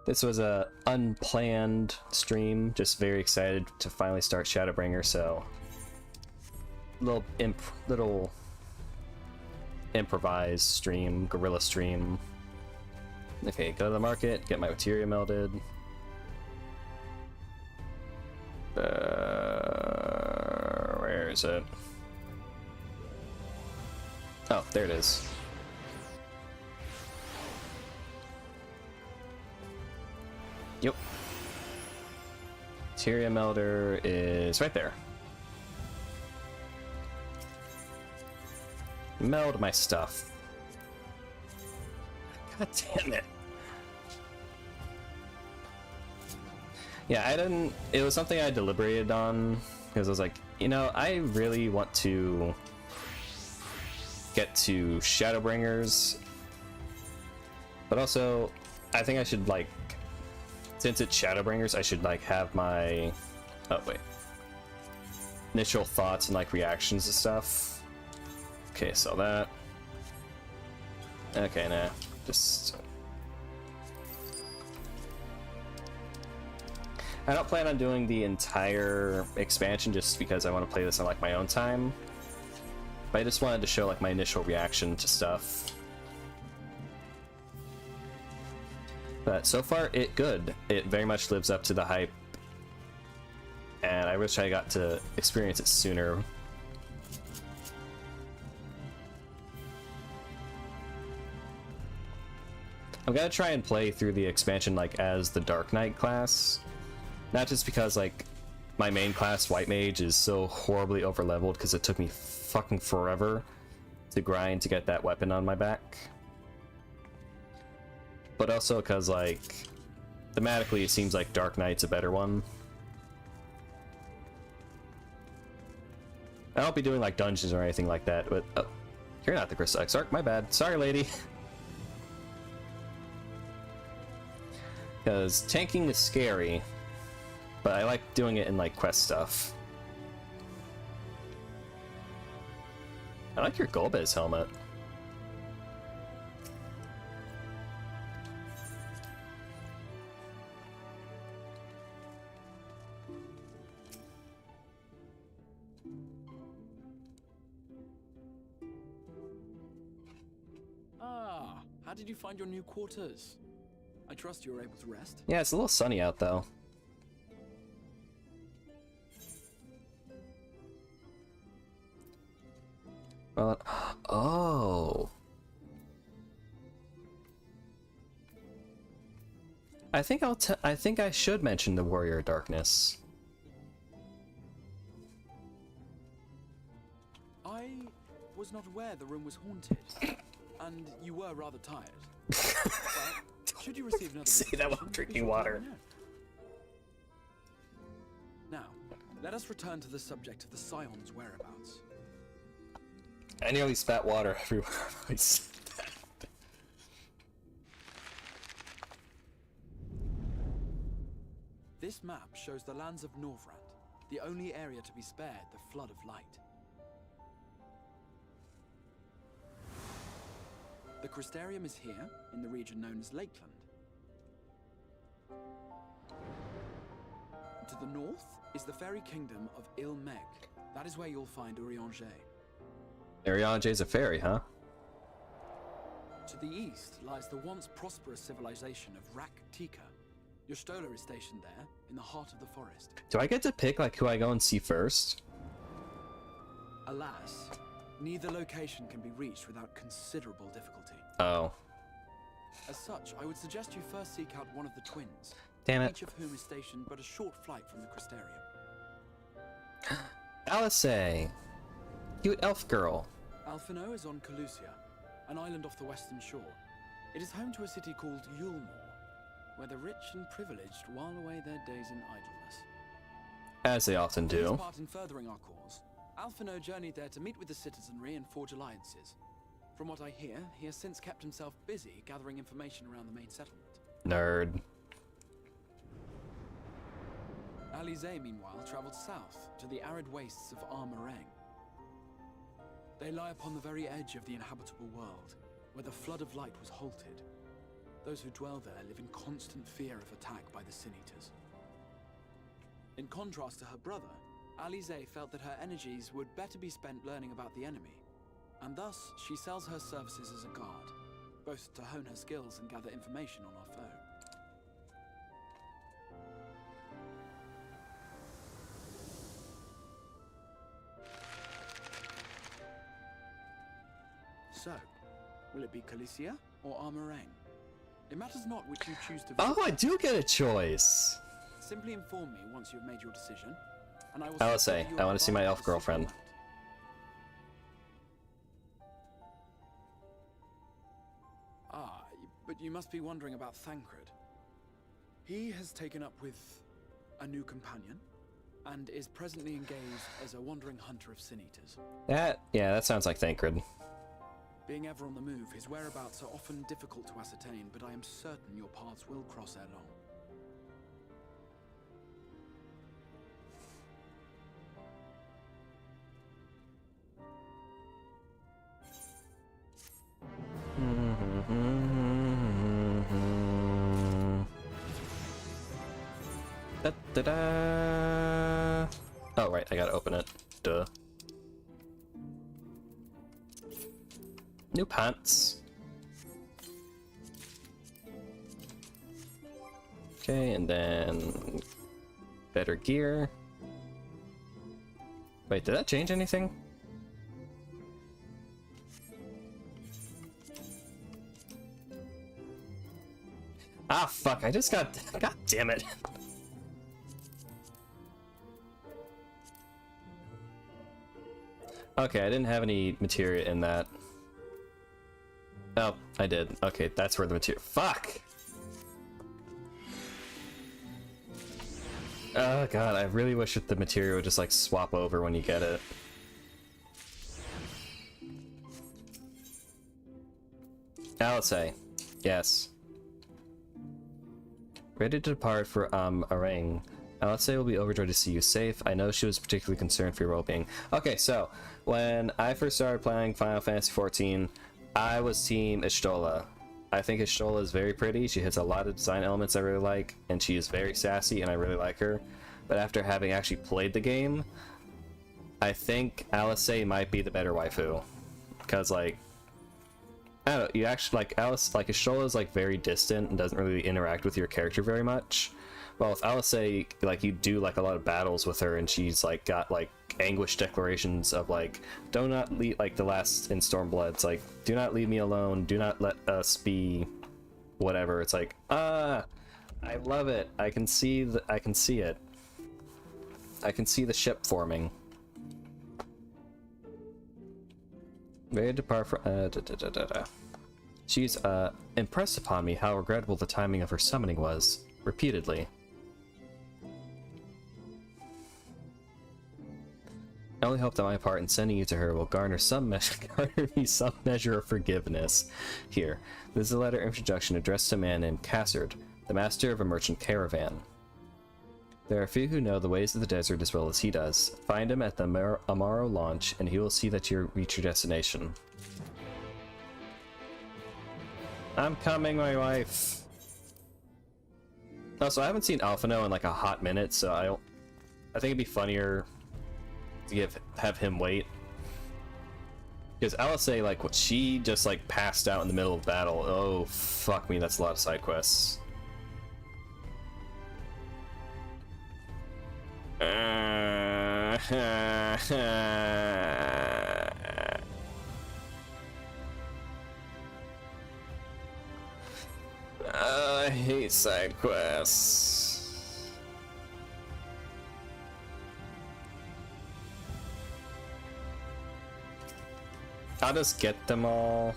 This was a unplanned stream, just very excited to finally start Shadowbringer, so little improvised stream, guerrilla stream. Okay, go to the market, get my materia melded. Where is it? Oh, there it is. Yep. Materia melder is right there. Meld my stuff. God damn it. Yeah, I didn't... It was something I deliberated on, because I was like, you know, I really want to get to Shadowbringers, but also, I think I should, like, since it's Shadowbringers, I should, like, have my... Oh, wait. Initial thoughts and, like, reactions and stuff. Okay, so that. Okay, nah. Just... I don't plan on doing the entire expansion just because I want to play this on, like, my own time. But I just wanted to show, like, my initial reaction to stuff. But so far, it good. It very much lives up to the hype. And I wish I got to experience it sooner. I'm gonna try and play through the expansion, like, as the Dark Knight class. Not just because, like, my main class, White Mage, is so horribly overleveled because it took me fucking forever to grind to get that weapon on my back. But also because, like, thematically it seems like Dark Knight's a better one. I won't be doing, like, dungeons or anything like that, but... Oh, you're not the Crystal Exarch, my bad. Sorry, lady. Because tanking is scary, but I like doing it in, like, quest stuff. I like your Golbez helmet. Ah, how did you find your new quarters? I trust you were able to rest. Yeah, it's a little sunny out, though. Well, oh. I think I think I should mention the Warrior of Darkness. I was not aware the room was haunted, and you were rather tired. But should you receive another Say that while drinking water. Now, let us return to the subject of the Scion's whereabouts. I nearly spat water everywhere I said that. This map shows the lands of Norvrand, the only area to be spared the flood of light. The Crystarium is here, in the region known as Lakeland. To the north is the fairy kingdom of Ilmeg. That is where you'll find Urianger. Urianger's a fairy, huh? To the east lies the once prosperous civilization of Rak-Tika. Your Stola is stationed there, in the heart of the forest. Do I get to pick, like, who I go and see first? Alas, neither location can be reached without considerable difficulty. Oh. As such, I would suggest you first seek out one of the twins. Damn it. Each of whom is stationed but a short flight from the Crystarium. Alice! Cute elf girl. Alphino is on Calusia, an island off the western shore. It is home to a city called Yulmore, where the rich and privileged while away their days in idleness. As they often For his do. part in furthering our cause, Alphino journeyed there to meet with the citizenry and forge alliances. From what I hear, he has since kept himself busy gathering information around the main settlement. Nerd. Alize, meanwhile, traveled south to the arid wastes of Armarang. They lie upon the very edge of the inhabitable world, where the flood of light was halted. Those who dwell there live in constant fear of attack by the Sin Eaters. In contrast to her brother, Alize felt that her energies would better be spent learning about the enemy, and thus she sells her services as a guard, both to hone her skills and gather information on our foe. So, will it be Calicia or Armorang? It matters not which you choose to visit. Oh, I do get a choice! Simply inform me once you have made your decision, and I will... I will say, I want to see my elf girlfriend. Ah, but you must be wondering about Thancred. He has taken up with a new companion, and is presently engaged as a wandering hunter of Sin Eaters. Yeah, that sounds like Thancred. Being ever on the move, his whereabouts are often difficult to ascertain, but I am certain your paths will cross ere long. Da-da-da. Oh, right, I gotta open it. Duh. New pants. Okay, and then better gear. Wait, did that change anything? Ah, fuck, I just got... God damn it. Okay, I didn't have any materia in that. Oh, I did. Okay, that's where the material... Fuck! Oh god, I really wish that the material would just like swap over when you get it. Alice, yes. Ready to depart for Arang. Alice will be overjoyed to see you safe. I know she was particularly concerned for your well-being. Okay, so when I first started playing Final Fantasy XIV, I was team Ishtola. I think Ishtola is very pretty. She has a lot of design elements I really like, and she is very sassy, and I really like her. But after having actually played the game, I think Alice might be the better waifu. Because, like, I don't know, you actually, like, Alice, like, Ishtola is, like, very distant and doesn't really interact with your character very much. Well, with Alice, like, you do, like, a lot of battles with her, and she's, like, got, like, anguish declarations of, like, do not leave, like, the last in Stormblood, it's like, do not leave me alone, do not let us be whatever. It's like, I love it. I can see it. I can see the ship forming. Ready to depart for, She's, impressed upon me how regrettable the timing of her summoning was, repeatedly. I only hope that my part in sending you to her will garner me some measure of forgiveness. Here, this is a letter of introduction addressed to a man named Cassard, the master of a merchant caravan. There are few who know the ways of the desert as well as he does. Find him at the Amaro launch, and he will see that you reach your destination. I'm coming, my wife. Also, I haven't seen Alphino in like a hot minute, so I think it'd be funnier to have him wait. Because Alice, like, what she just like passed out in the middle of battle. Oh fuck me, that's a lot of side quests. I hate side quests. I'll just get them all.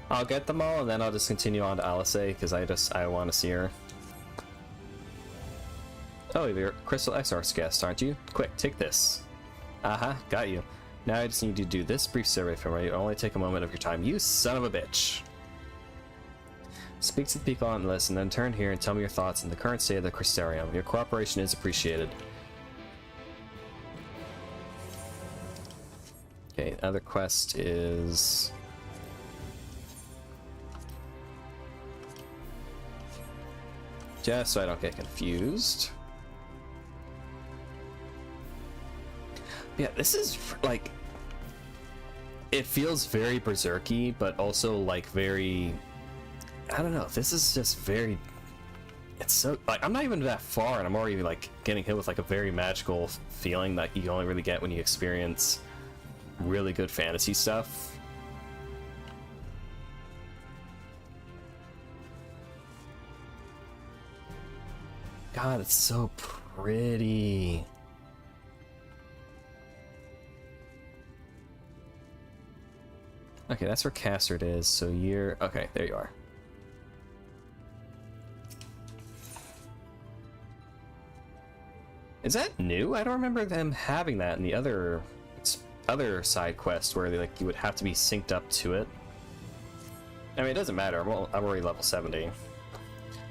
I'll get them all, and then I'll just continue on to Alice, because I want to see her. Oh, you're Crystal Exarch's guest, aren't you? Quick, take this. Aha, got you. Now I just need you to do this brief survey for me. It'll only take a moment of your time. You son of a bitch! Speak to the people on the list, and then turn here and tell me your thoughts on the current state of the Crystarium. Your cooperation is appreciated. Okay, another quest is... just so I don't get confused. Yeah, this is like, it feels very berserky, but also like very, I don't know, this is just very, it's so, like, I'm not even that far and I'm already like getting hit with like a very magical feeling that you only really get when you experience really good fantasy stuff. God, it's so pretty. Okay, that's where Castard is, so you're... Okay, there you are. Is that new? I don't remember them having that in the other side quest where you would have to be synced up to it. I mean, it doesn't matter. I'm already level 70.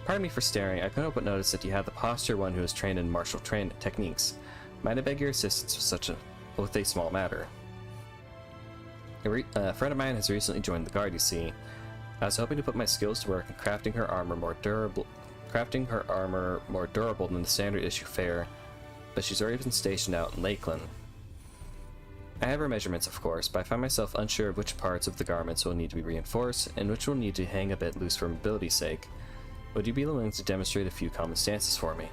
Pardon me for staring. I couldn't help but notice that you had the posture one who is trained in martial techniques. Might I beg your assistance with a small matter? A friend of mine has recently joined the guard, you see. I was hoping to put my skills to work in crafting her armor more durable than the standard issue fare, but she's already been stationed out in Lakeland. I have her measurements, of course, but I find myself unsure of which parts of the garments will need to be reinforced, and which will need to hang a bit loose for mobility's sake. Would you be willing to demonstrate a few common stances for me?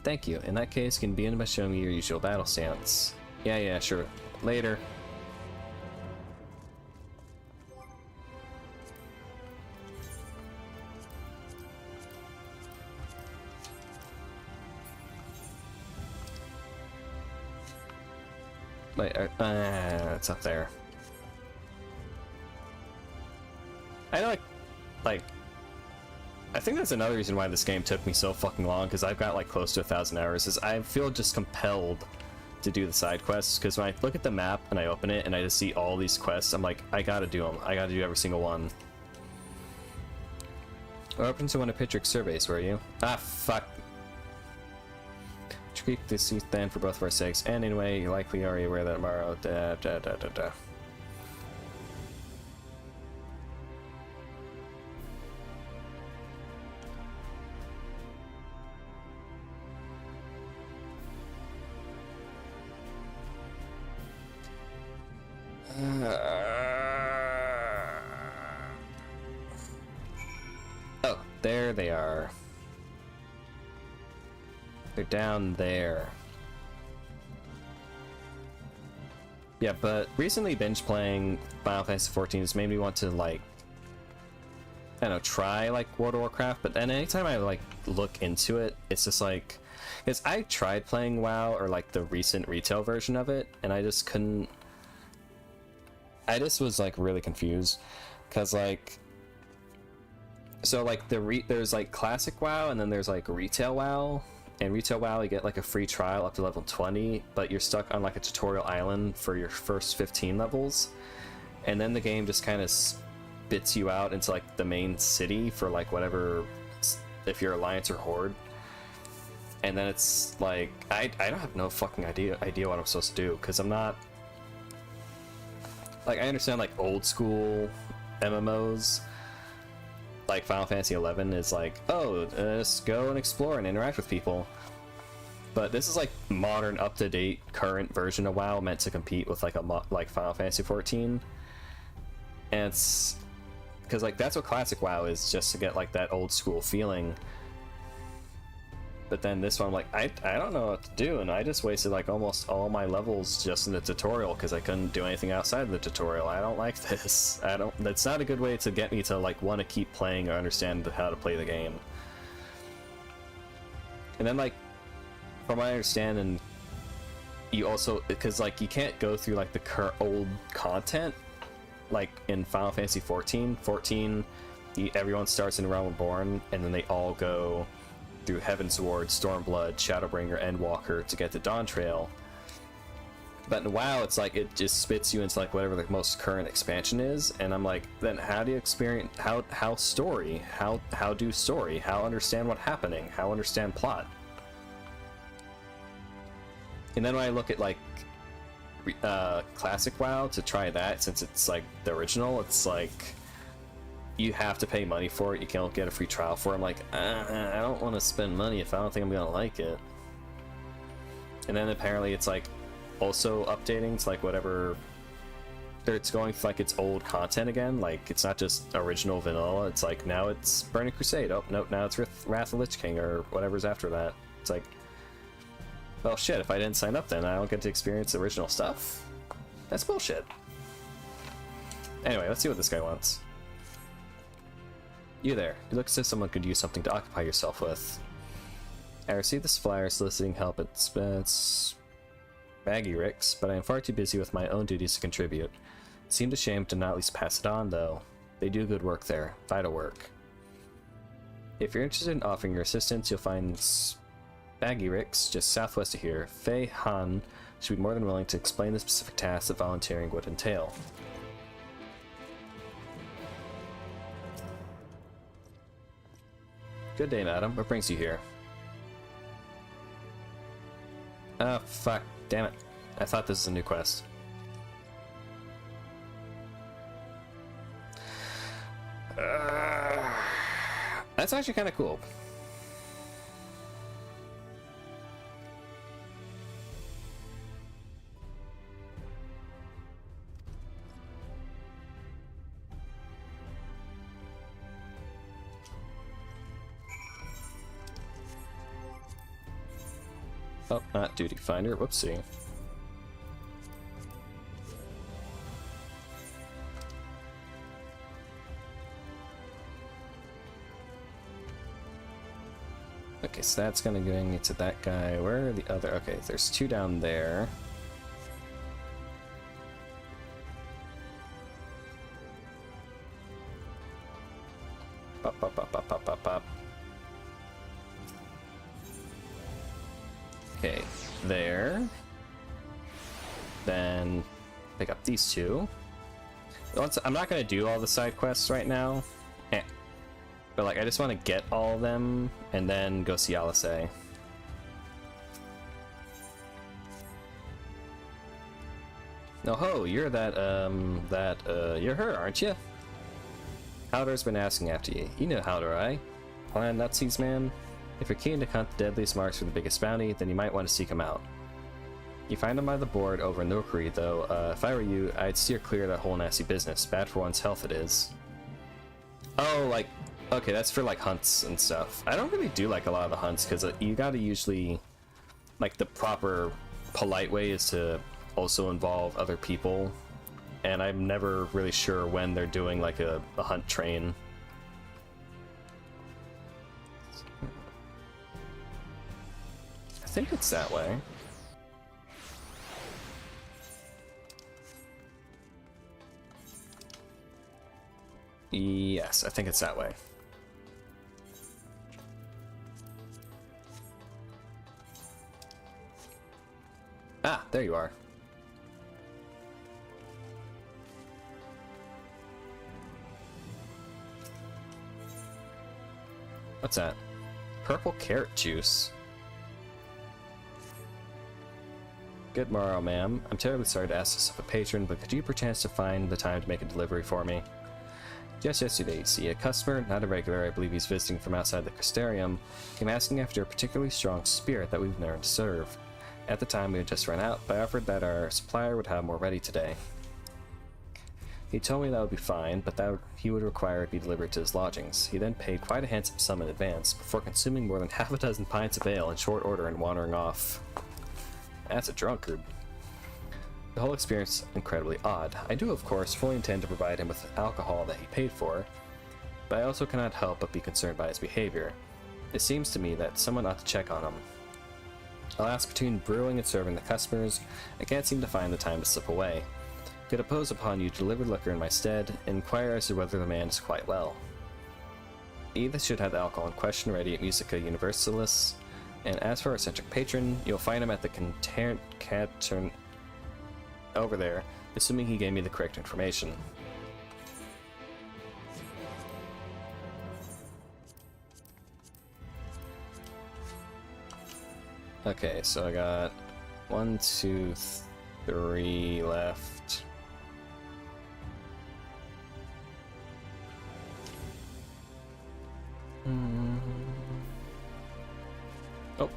Thank you. In that case, you can begin by showing me your usual battle stance. Yeah, sure. Later. Wait, it's up there. I know, like, I think that's another reason why this game took me so fucking long, because I've got like close to 1,000 hours, is I feel just compelled to do the side quests, because when I look at the map and I open it and I just see all these quests, I'm like, I gotta do them. I gotta do every single one. We're open to one of Patrick's surveys, were you? Ah, fuck. Keep this seat then for both of our sakes, and anyway, you're likely already aware that tomorrow. Oh, there they are. They're down there. Yeah, but recently binge playing Final Fantasy XIV has made me want to, like, I don't know, try like World of Warcraft, but then anytime I like look into it, it's just like, because I tried playing WoW or like the recent retail version of it, and I just couldn't. I just was like really confused, because like, so like there's like classic WoW and then there's like retail WoW. And retail WoW, you get like a free trial up to level 20, but you're stuck on like a tutorial island for your first 15 levels, and then the game just kind of spits you out into like the main city for like whatever, if you're Alliance or Horde. And then it's like I don't have no fucking idea what I'm supposed to do, because I'm not like, I understand like old school MMOs. Like Final Fantasy XI is like, oh, just go and explore and interact with people. But this is like modern, up-to-date, current version of WoW meant to compete with like like Final Fantasy XIV. And it's because like that's what classic WoW is, just to get like that old school feeling. But then this one, I'm like, I don't know what to do, and I just wasted like almost all my levels just in the tutorial because I couldn't do anything outside of the tutorial. I don't like this. That's not a good way to get me to like want to keep playing or understand how to play the game. And then like, from what I understand, and you also, because like you can't go through like the old content like in Final Fantasy XIV. Everyone starts in Realm Reborn, and then they all go through Heaven's Ward, Stormblood, Shadowbringer, Endwalker to get to Dawn Trail. But in WoW, it's like it just spits you into like whatever the most current expansion is, and I'm like, then how do you experience how story? How do story? How understand what's happening? How understand plot? And then when I look at like classic WoW to try that, since it's like the original, it's like you have to pay money for it. You can't get a free trial for it. I'm like, I don't want to spend money if I don't think I'm gonna like it. And then apparently it's like also updating to like whatever, it's going for like its old content again. Like it's not just original vanilla. It's like now it's Burning Crusade. Oh nope, now it's Wrath of Lich King or whatever's after that. It's like, well shit, if I didn't sign up then I don't get to experience the original stuff. That's bullshit. Anyway, let's see what this guy wants. You there. You look as if someone could use something to occupy yourself with. I received this flyer soliciting help at Baggy Rick's, but I am far too busy with my own duties to contribute. It seemed a shame to not at least pass it on, though. They do good work there. Vital work. If you're interested in offering your assistance, you'll find Baggy Rick's just southwest of here. Fei Han should be more than willing to explain the specific tasks that volunteering would entail. Good day, madam. What brings you here? Ah, fuck. Damn it. I thought this was a new quest. That's actually kind of cool. Oh, not duty finder. Whoopsie. Okay, so that's gonna go into that guy. Where are the other? Okay, there's two down there. Pop, pop, pop, pop, pop, pop, pop. Okay, there. Then pick up these two. I'm not gonna do all the side quests right now, but like I just want to get all of them and then go see Alice. No ho, you're you're her, aren't you? Howder's been asking after you. You know Howder, eh? Plan nutsies, man. If you're keen to hunt the deadliest marks for the biggest bounty, then you might want to seek him out. You find him by the board over in Nokri, though. If I were you, I'd steer clear of that whole nasty business. Bad for one's health it is. Oh, like, okay, that's for like hunts and stuff. I don't really do like a lot of the hunts because you gotta usually, like, the proper polite way is to also involve other people, and I'm never really sure when they're doing like a hunt train. I think it's that way. Yes, I think it's that way. Ah, there you are. What's that? Purple carrot juice. Good morrow, ma'am. I'm terribly sorry to ask this of a patron, but could you perchance to find the time to make a delivery for me? Just yesterday, see, a customer, not a regular, I believe he's visiting from outside the Crystarium, came asking after a particularly strong spirit that we've learned to serve. At the time, we had just run out, but I offered that our supplier would have more ready today. He told me that would be fine, but that he would require it be delivered to his lodgings. He then paid quite a handsome sum in advance, before consuming more than half a dozen pints of ale in short order and wandering off. That's a drunkard. The whole experience is incredibly odd. I do, of course, fully intend to provide him with alcohol that he paid for, but I also cannot help but be concerned by his behavior. It seems to me that someone ought to check on him. I'll ask between brewing and serving the customers. I can't seem to find the time to slip away. Could impose upon you to deliver liquor in my stead, and inquire as to whether the man is quite well. Edith should have the alcohol in question ready at Musica Universalis, and as for our eccentric patron, you'll find him at the Catern over there, assuming he gave me the correct information. Okay, so I got 1, 2, 3 left. Oh,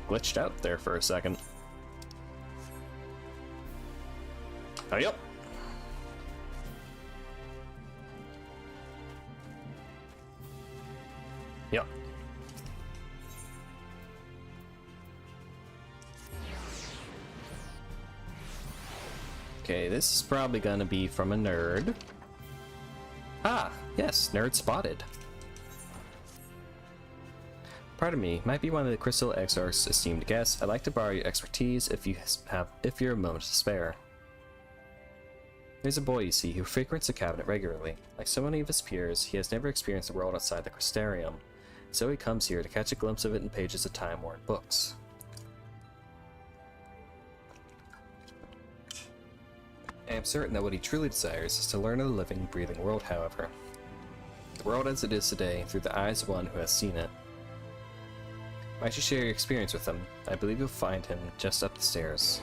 glitched out there for a second. Oh, yep. Yep. Okay, this is probably gonna be from a nerd. Ah, yes, nerd spotted. Pardon me, might be one of the Crystal Exarch's esteemed guests. I'd like to borrow your expertise if you're a moment to spare. There's a boy, you see, who frequents the cabinet regularly. Like so many of his peers, he has never experienced the world outside the Crystarium, so he comes here to catch a glimpse of it in pages of time-worn books. I am certain that what he truly desires is to learn of the living, breathing world, however. The world as it is today, through the eyes of one who has seen it. Might you share your experience with him? I believe you'll find him just up the stairs.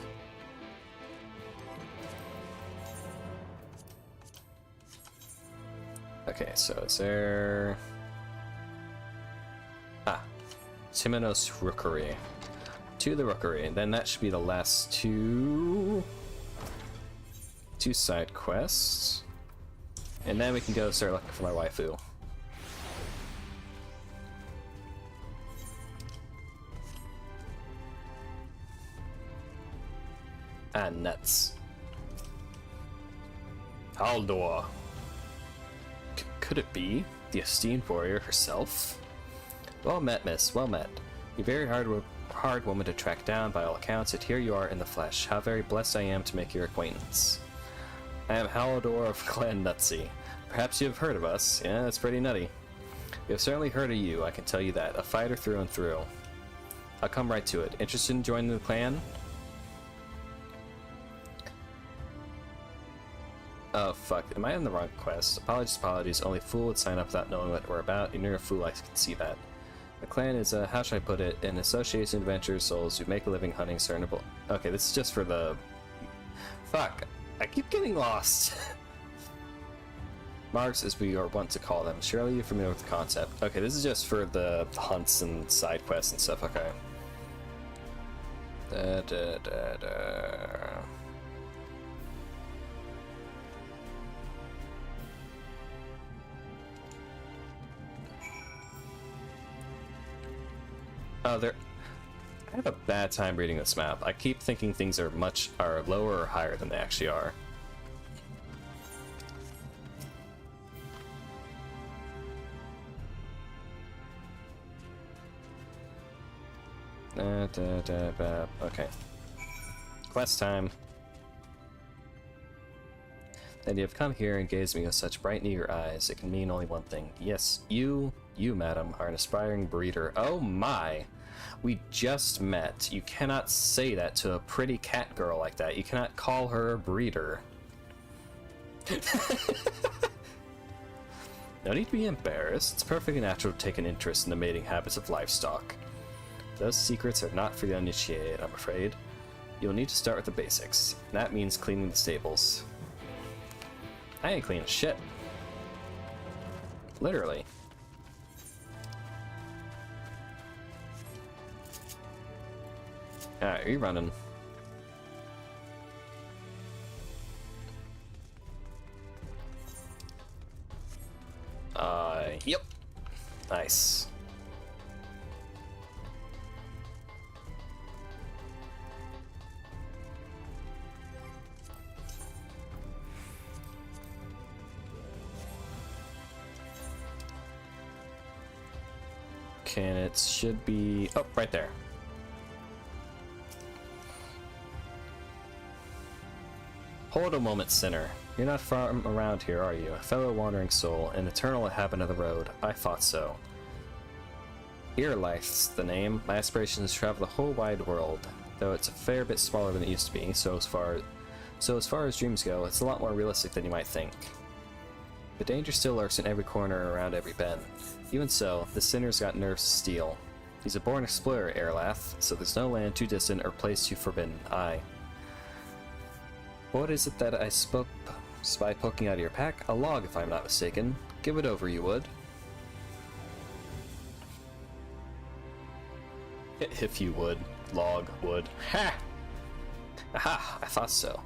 Okay, so is there... Ah, Timonos Rookery. To the Rookery, and then that should be the last two side quests. And then we can go start looking for my waifu. Ah, nuts. Haldor. Could it be the esteemed warrior herself? Well met, miss, well met. You're a very hard woman to track down by all accounts, yet here you are in the flesh. How very blessed I am to make your acquaintance. I am Haldor of Clan Nutsy. Perhaps you have heard of us. Yeah, that's pretty nutty. We have certainly heard of you, I can tell you that. A fighter through and through. I'll come right to it. Interested in joining the clan? Oh, fuck. Am I on the wrong quest? Apologies. Only a fool would sign up without knowing what we're about. You're a fool, I can see that. The clan is, how should I put it, an association of adventurous souls who make a living hunting cernable. Okay, this is just for the... Fuck. I keep getting lost. Marks, as we are wont to call them. Surely you're familiar with the concept. Okay, this is just for the hunts and side quests and stuff. Okay. Oh, I have a bad time reading this map. I keep thinking things are lower or higher than they actually are. Okay. Quest time. And you have come here and gazed at me with such bright and eager eyes. It can mean only one thing. Yes, you, madam, are an aspiring breeder. Oh my! We just met. You cannot say that to a pretty cat girl like that. You cannot call her a breeder. No need to be embarrassed. It's perfectly natural to take an interest in the mating habits of livestock. Those secrets are not for the uninitiated, I'm afraid. You'll need to start with the basics. And that means cleaning the stables. I ain't cleaning shit. Literally. Alright, are you running? Yep. Nice. Okay, and it should be... Oh, right there. Hold a moment, sinner. You're not far around here, are you? A fellow wandering soul, an eternal inhabitant of the road. I thought so. Earlife's the name. My aspiration is to travel the whole wide world, though it's a fair bit smaller than it used to be, so as far as dreams go, it's a lot more realistic than you might think. But danger still lurks in every corner around every bend. Even so, the sinner's got nerves of steel. He's a born explorer, Erlath, so there's no land too distant or place too forbidden. Aye. What is it that I spy poking out of your pack? A log, if I'm not mistaken. Give it over, you would. If you would. Log would. Ha! Aha! I thought so.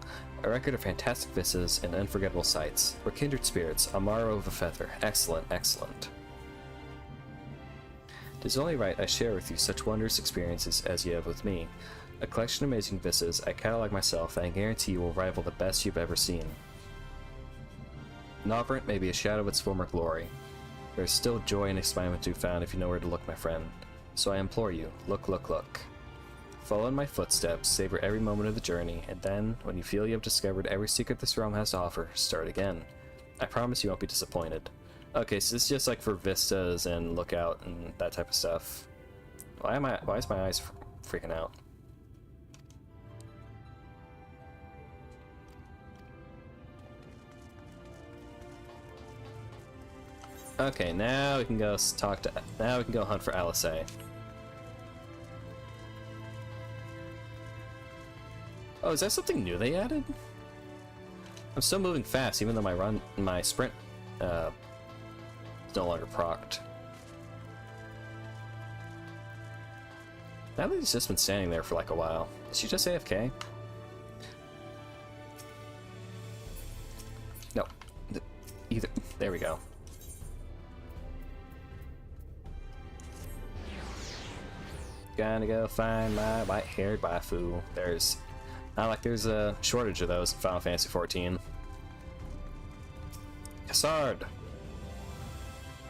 A record of fantastic vistas and unforgettable sights. We're kindred spirits, a morrow of a feather. Excellent, excellent. It is only right I share with you such wondrous experiences as you have with me. A collection of amazing vistas I catalog myself, and I guarantee you will rival the best you've ever seen. Novrent may be a shadow of its former glory. There is still joy and excitement to be found if you know where to look, my friend. So I implore you, look, look, look. Follow in my footsteps, savor every moment of the journey, and then, when you feel you have discovered every secret this realm has to offer, start again. I promise you won't be disappointed. Okay, so this is just like for vistas and lookout and that type of stuff. Why is my eyes freaking out? Okay, now we can go now we can go hunt for Alice. Oh, is that something new they added? I'm still moving fast, even though my sprint, is no longer procced. That lady's just been standing there for like a while. Is she just AFK? No. Either. There we go. Gonna go find my white-haired waifu. Not like there's a shortage of those in Final Fantasy XIV. Cassard!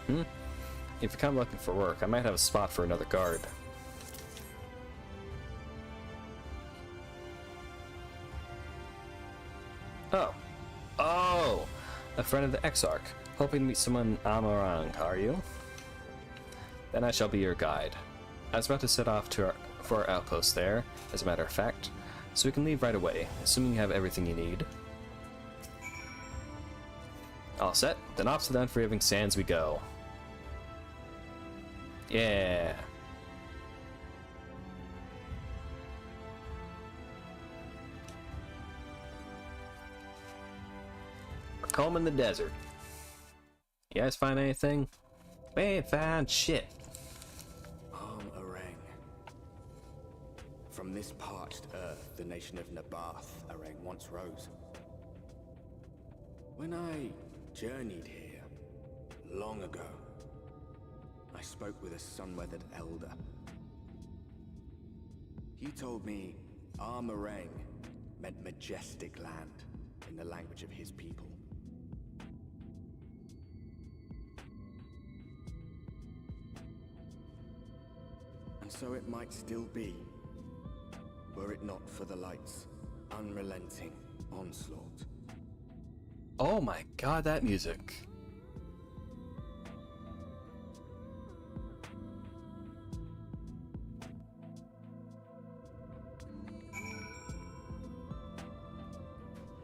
If you come looking for work, I might have a spot for another guard. Oh! A friend of the Exarch. Hoping to meet someone Amarang, are you? Then I shall be your guide. I was about to set off for our outpost there, as a matter of fact, so we can leave right away, assuming you have everything you need. All set, then off to the unforgiving sands we go. Yeah. We're combing the desert. You guys find anything? We ain't found shit. From this parched earth, the nation of Nabath, Arang, once rose. When I journeyed here, long ago, I spoke with a sun-weathered elder. He told me Armarang meant majestic land in the language of his people. And so it might still be, were it not for the light's unrelenting onslaught. Oh my god, that music.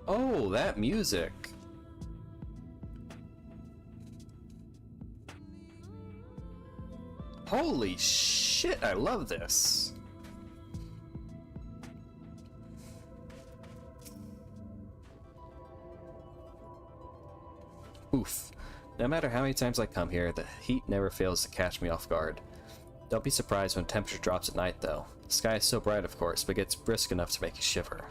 Oh, that music. Holy shit, I love this. Oof. No matter how many times I come here, the heat never fails to catch me off guard. Don't be surprised when temperature drops at night, though. The sky is so bright, of course, but gets brisk enough to make you shiver.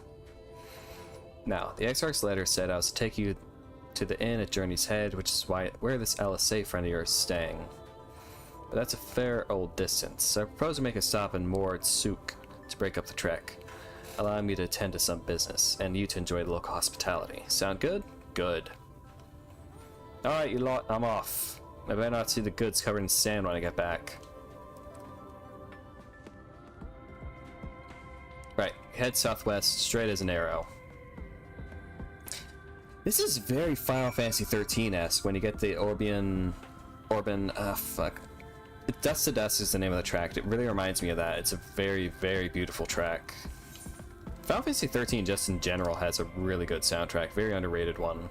Now, the Exarch's letter said I was to take you to the inn at Journey's Head, which is where this LSA friend of yours is staying. But that's a fair old distance, so I propose to make a stop in Mord Souk to break up the trek, allowing me to attend to some business, and you to enjoy the local hospitality. Sound good? Good. Alright, you lot, I'm off. I better not see the goods covered in sand when I get back. Right, head southwest, straight as an arrow. This is very Final Fantasy 13-esque when you get the Dust to Dust is the name of the track. It really reminds me of that. It's a very, very beautiful track. Final Fantasy 13 just in general has a really good soundtrack, very underrated one.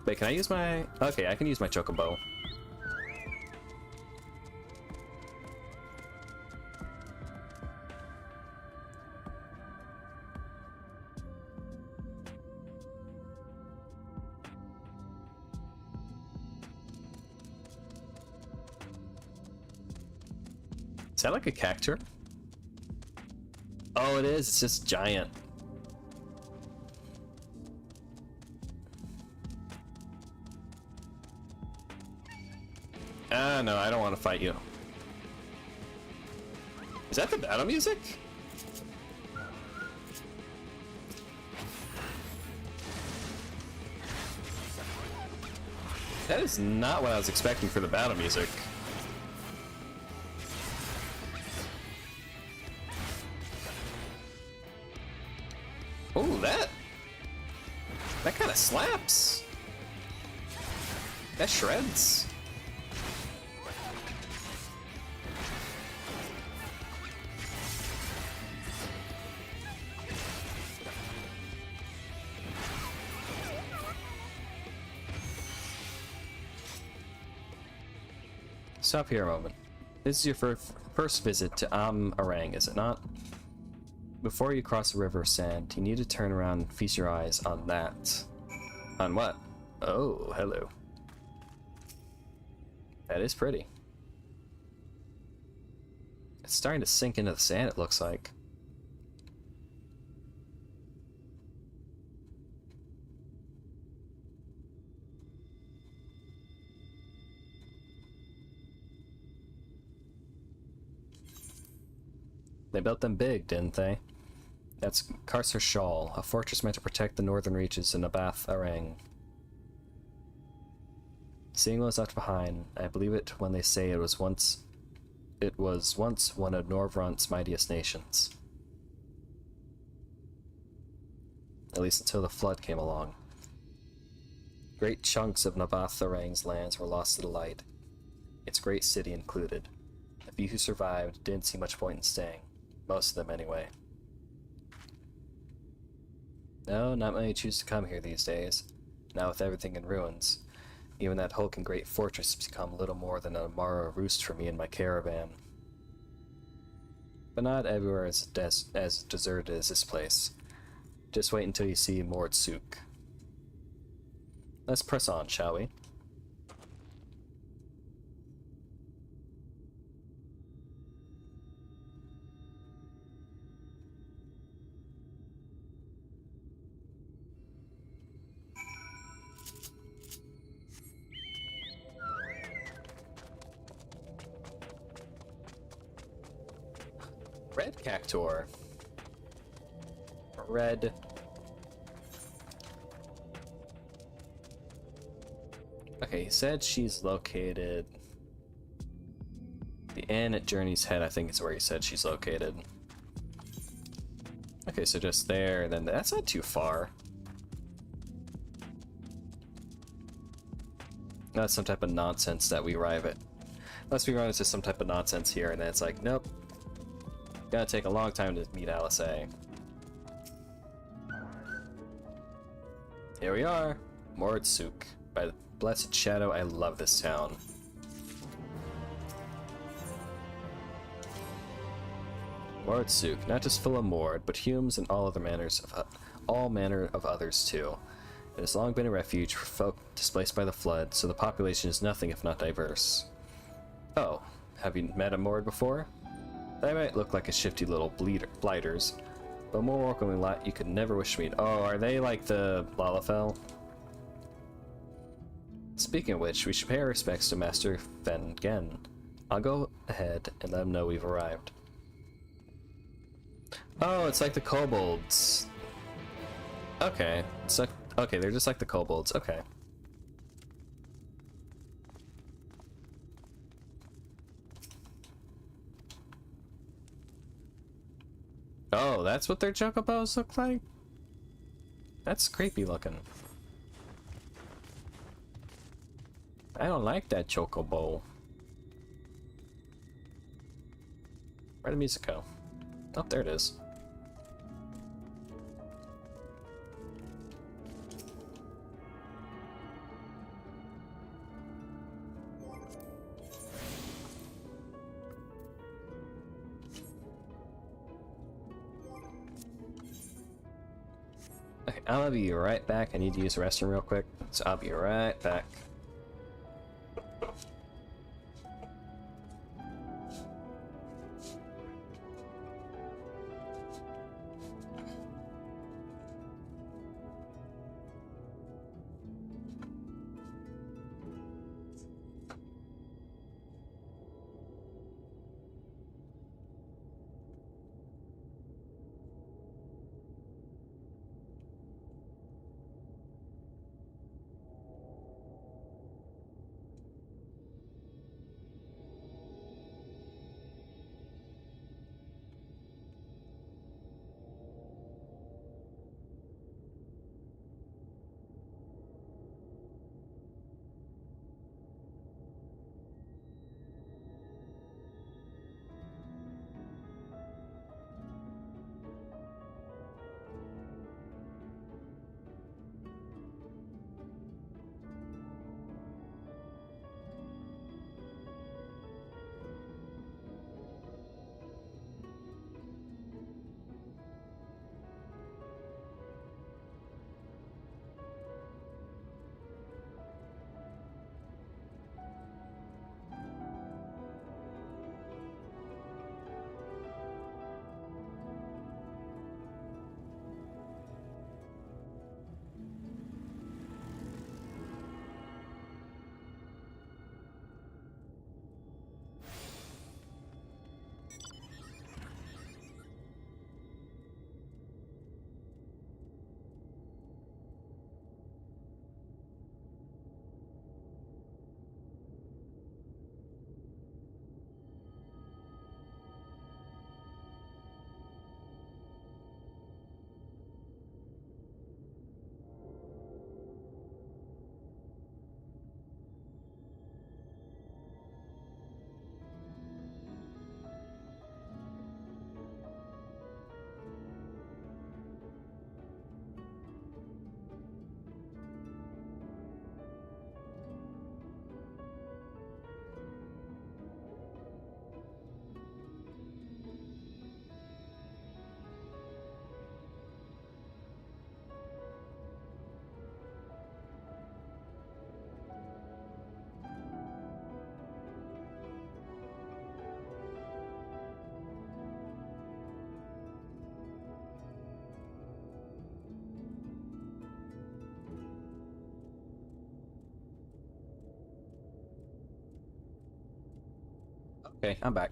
Wait, can I use my... Okay, I can use my Chocobo. that like a cactus? Oh, it is. It's just giant. Ah, no, I don't want to fight you. Is that the battle music? That is not what I was expecting for the battle music. Oh, that kind of slaps. That shreds. Stop here a moment. This is your first visit to Arang, is it not? Before you cross the river of sand, you need to turn around and feast your eyes on that. On what? Oh, hello. That is pretty. It's starting to sink into the sand, it looks like. They built them big, didn't they? That's Karser Shal, a fortress meant to protect the northern reaches in Abath Arang. Seeing what was left behind, I believe it when they say it was once one of Norvrant's mightiest nations. At least until the flood came along. Great chunks of Nabath Arang's lands were lost to the light, its great city included. The few who survived didn't see much point in staying. Most of them, anyway. No, not many choose to come here these days. Now with everything in ruins, even that hulking great fortress has become little more than a Mara roost for me and my caravan. But not everywhere is as deserted as this place. Just wait until you see Mordsuk. Let's press on, shall we? Red Cactor. Red. Okay, he said she's located. The inn at Journey's Head, I think is where he said she's located. Okay, so just there, and then that's not too far. That's some type of nonsense that we arrive at. Unless we run into some type of nonsense here, and then it's like, nope. Gonna take a long time to meet Alice A. Here we are, Mordsuk. By the blessed shadow, I love this town. Mordsuk, not just full of Mord, but Humes and all manner of others too. It has long been a refuge for folk displaced by the flood, so the population is nothing if not diverse. Oh, have you met a Mord before? They might look like a shifty little blighters, but more welcoming lot you could never wish to meet. Oh, are they like the Lalafell? Speaking of which, we should pay our respects to Master Fengen. I'll go ahead and let him know we've arrived. Oh, it's like the kobolds. Okay, so okay, they're just like the kobolds. Okay. Oh, that's what their chocobos look like? That's creepy looking. I don't like that chocobo. Where'd the music go? Oh, there it is. Okay, I'll be right back. I need to use the restroom real quick, so I'll be right back. Okay, I'm back.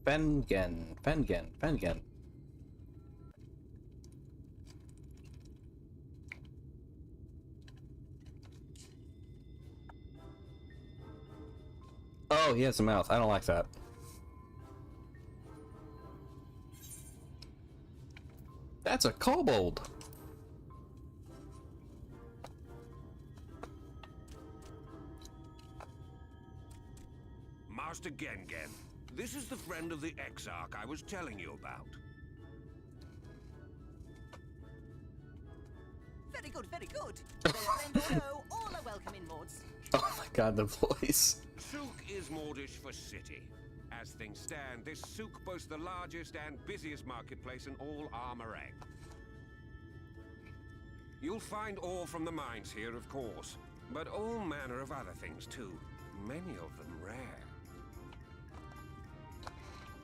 Fengen. Oh, he has a mouth. I don't like that. That's a kobold. Master Gengen, this is the friend of the Exarch I was telling you about. Very good, very good. Friend or no, all are welcome in Mords. Oh my god, the voice. Souk is Mordish for city. As things stand, this souk boasts the largest and busiest marketplace in all Armorang. You'll find ore from the mines here, of course, but all manner of other things too. Many of them rare.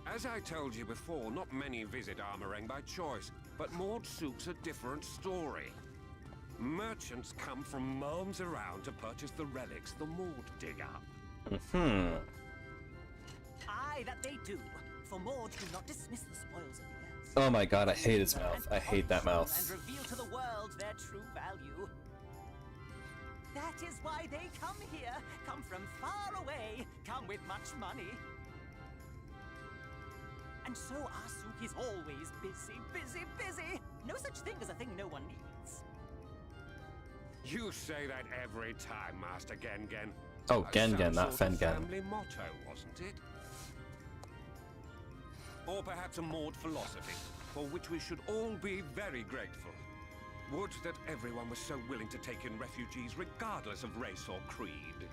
As I told you before, not many visit Armorang by choice, but Mord Souk's a different story. Merchants come from miles around to purchase the relics the Mord dig up. Aye, that they do. For Mord do not dismiss the spoils of the earth. Oh my god, I hate his mouth. I hate that mouth. And reveal to the world their true value. That is why they come here. Come from far away. Come with much money. And so our souk is always busy, busy, busy. No such thing as a thing no one needs. You say that every time, Master Gengen. Oh, Gengen, not Some sort of Fengen. family motto, wasn't it? Or perhaps a Mord philosophy, for which we should all be very grateful. Would that everyone was so willing to take in refugees regardless of race or creed.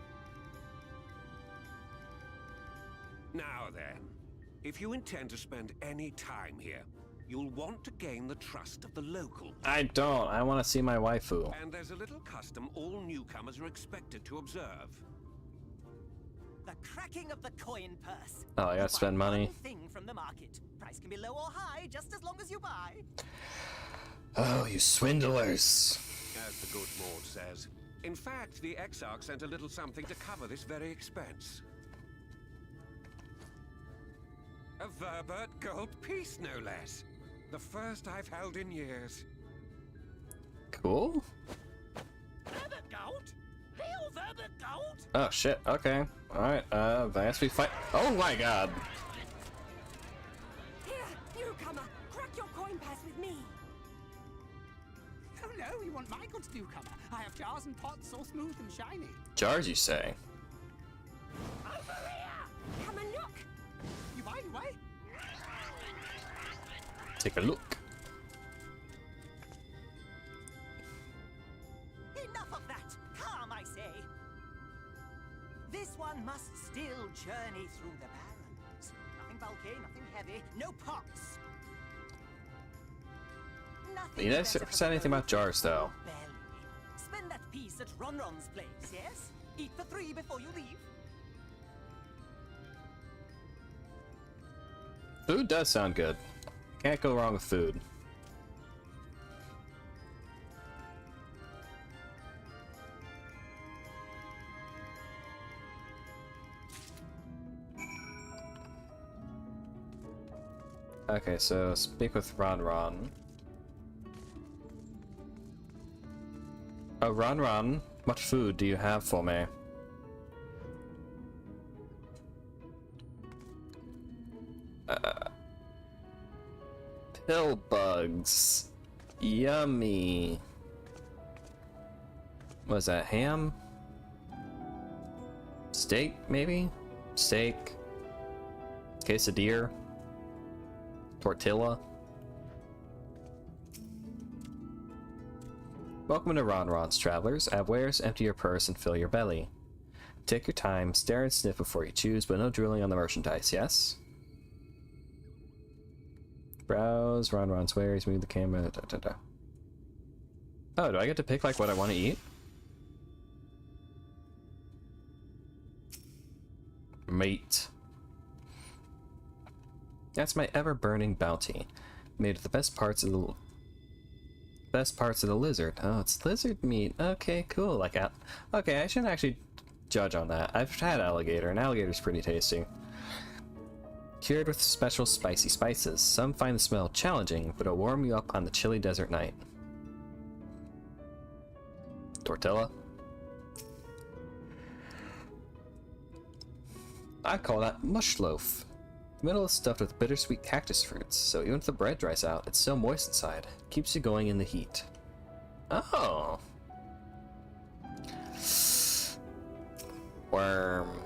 Now then, if you intend to spend any time here, you'll want to gain the trust of the local. I don't. I want to see my waifu. And there's a little custom all newcomers are expected to observe. The cracking of the coin purse. Oh, I gotta spend money. One thing from the market. Price can be low or high, just as long as you buy. Oh, you swindlers. As the good Mord says. In fact, the Exarch sent a little something to cover this very expense. A Verbert gold piece, no less. The first I've held in years. Cool. Verbert gold? Real Verbert gold? Oh shit, okay. Alright, I guess we fight. Oh my god. Here, newcomer, crack your coin purse with me. Oh no, you want my goods, newcomer? I have jars and pots all smooth and shiny. Jars, you say? Over here! Come and look! You buy? Take a look. Enough of that! Calm, I say! This one must still journey through the barrens. Nothing bulky, nothing heavy, no pots. Nothing You didn't better for say the anything about road jars, though. belly. Spend that piece at Ronron's place, yes? Eat for 3 before you leave. Food does sound good. Can't go wrong with food. Okay, so speak with Ron. Oh, Ron, what food do you have for me? Pill bugs. Yummy. Was that ham? Steak, maybe? Steak. Quesadilla. Tortilla. Welcome to Ronron's, travelers. Have wares, empty your purse, and fill your belly. Take your time, stare and sniff before you choose, but no drooling on the merchandise, yes? Browse, Ronron's wares, move the camera, Oh, do I get to pick, like, what I want to eat? Meat. That's my ever-burning bounty, made of the best parts of the lizard. Oh, it's lizard meat. Okay, cool. Like, okay, I shouldn't actually judge on that. I've had alligator, and alligator's pretty tasty. Cured with special spicy spices. Some find the smell challenging, but it'll warm you up on the chilly desert night. Tortilla? I call that mush loaf. The middle is stuffed with bittersweet cactus fruits, so even if the bread dries out, it's still moist inside. Keeps you going in the heat. Oh. Worm.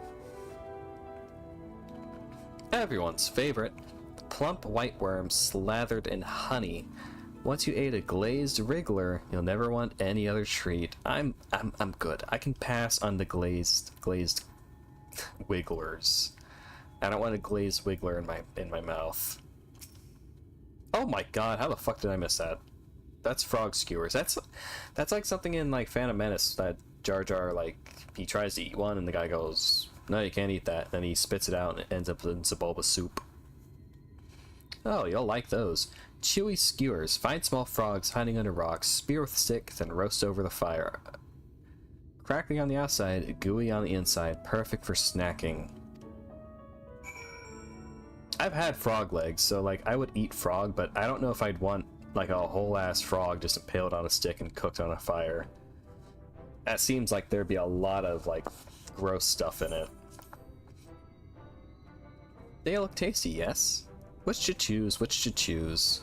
Everyone's favorite. The plump white worm slathered in honey. Once you ate a glazed wriggler, you'll never want any other treat. I'm good. I can pass on the glazed wigglers. I don't want a glazed wiggler in my mouth. Oh my god, how the fuck did I miss that? That's frog skewers. That's like something in like Phantom Menace that Jar Jar, like, he tries to eat one and the guy goes, no, you can't eat that. Then he spits it out and it ends up in Sebulba soup. Oh, you'll like those. Chewy skewers. Find small frogs hiding under rocks, spear with stick, then roast over the fire. Crackling on the outside, gooey on the inside. Perfect for snacking. I've had frog legs, so like I would eat frog, but I don't know if I'd want like a whole ass frog just impaled on a stick and cooked on a fire. That seems like there'd be a lot of like gross stuff in it. They look tasty, yes. Which to choose? Which to choose?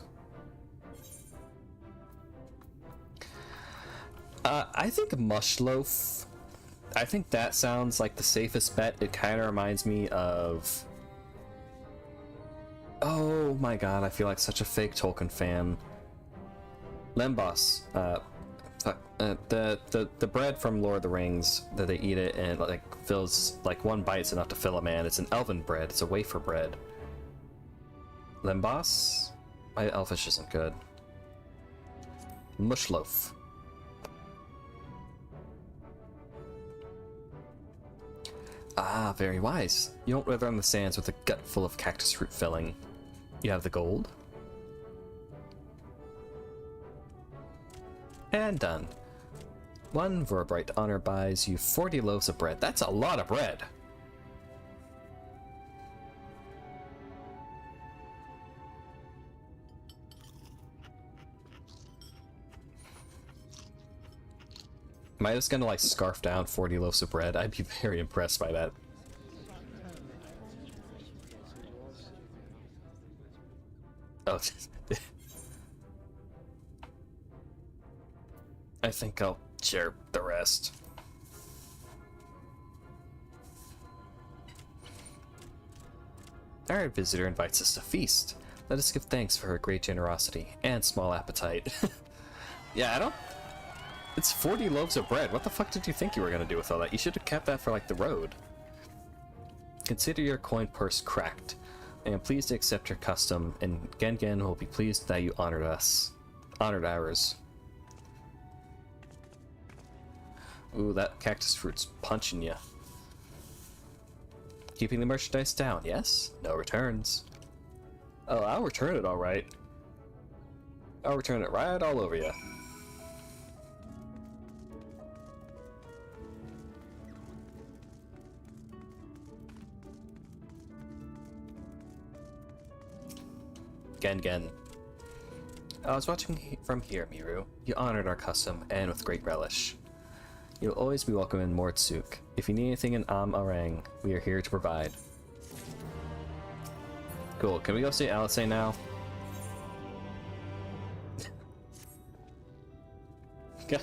I think mush loaf. I think that sounds like the safest bet. It kind of reminds me of. Oh my god, I feel like such a fake Tolkien fan. Lembas. The bread from Lord of the Rings that they eat it and like fills like one bite's enough to fill a man. It's an elven bread. It's a wafer bread. Lembas? My Elfish isn't good. Mush loaf. Ah, very wise. You don't wither on the sands with a gut full of cactus fruit filling. You have the gold? And done. One Vorbright honor buys you 40 loaves of bread. That's a lot of bread! Am I just gonna like scarf down 40 loaves of bread? I'd be very impressed by that. Oh, I think I'll share the rest. Our visitor invites us to feast. Let us give thanks for her great generosity and small appetite. Yeah, I don't. It's 40 loaves of bread. What the fuck did you think you were gonna do with all that? You should have kept that for like the road. Consider your coin purse cracked. I am pleased to accept your custom, and Gengen will be pleased that you honored us. Honored ours. Ooh, that cactus fruit's punching ya. Keeping the merchandise down, yes? No returns. Oh, I'll return it alright. I'll return it right all over ya. Gengen. I was watching from here, Miru. You honored our custom, and with great relish. You'll always be welcome in Mortsuk. If you need anything in Am-Arang, we are here to provide. Cool, can we go see Alice now? You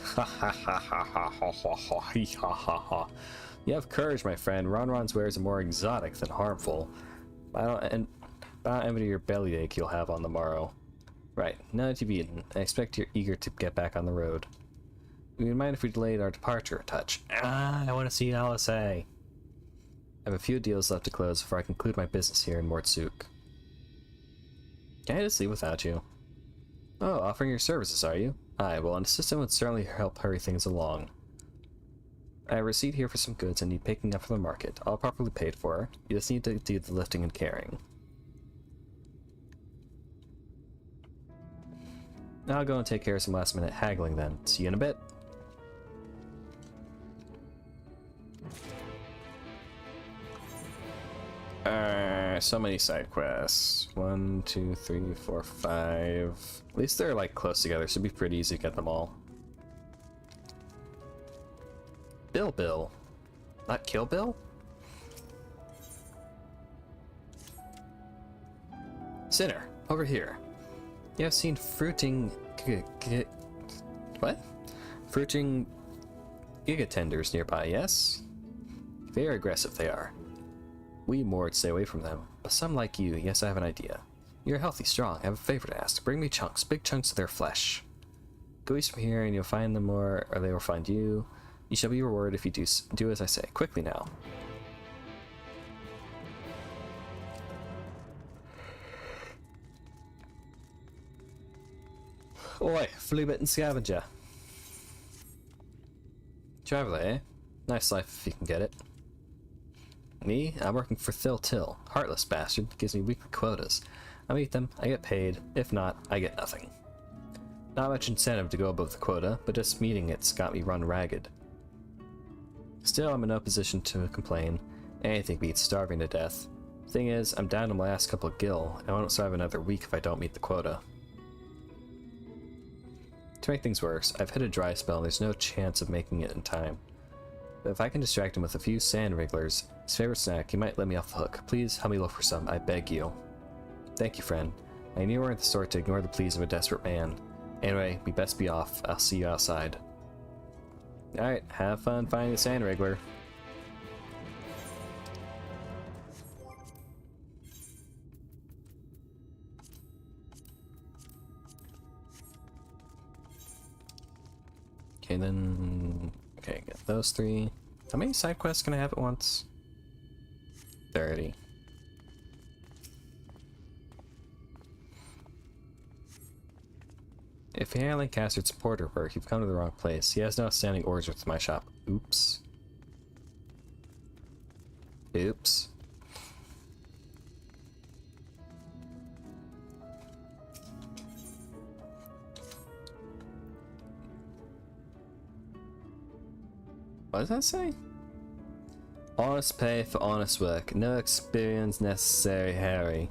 have courage, my friend. Ronron's wares are more exotic than harmful. I don't envy your bellyache you'll have on the morrow. Right, now that you've eaten, I expect you're eager to get back on the road. Would you mind if we delayed our departure a touch? I want to see Alice. I have a few deals left to close before I conclude my business here in Mortsuk. Can I just leave without you? Oh, offering your services, are you? Aye, well, an assistant would certainly help hurry things along. I have a receipt here for some goods I need picking up from the market, all properly paid for. You just need to do the lifting and carrying. I'll go and take care of some last minute haggling then. See you in a bit. So many side quests. 1, 2, 3, 4, 5. At least they're like close together, so it'd be pretty easy to get them all. Bill. Not Kill Bill? Sinner, over here. You have seen fruiting... What? Fruiting gigatenders nearby, yes? Very aggressive they are. We Mord stay away from them, but some like you, yes, I have an idea. You're healthy, strong, I have a favor to ask. Bring me chunks, big chunks of their flesh. Go east from here and you'll find them more, or they will find you. You shall be rewarded if you do as I say. Quickly now. Oi, flea-bitten scavenger. Traveler, eh? Nice life if you can get it. Me? I'm working for Till. Heartless bastard. Gives me weekly quotas. I meet them, I get paid. If not, I get nothing. Not much incentive to go above the quota, but just meeting it's got me run ragged. Still, I'm in no position to complain. Anything beats starving to death. Thing is, I'm down to my last couple of gil, and I won't survive another week if I don't meet the quota. To make things worse, I've hit a dry spell and there's no chance of making it in time. But if I can distract him with a few sand wrigglers, his favorite snack, he might let me off the hook. Please help me look for some, I beg you. Thank you, friend. I knew you weren't the sort to ignore the pleas of a desperate man. Anyway, we best be off. I'll see you outside. Alright, have fun finding the sand wriggler. Okay, then... Okay, get those 3. How many side quests can I have at once? 30. If you're handling Caster's supporter work, you've come to the wrong place. He has no outstanding orders with my shop. Oops. Oops. What does that say? Honest pay for honest work. No experience necessary, Harry.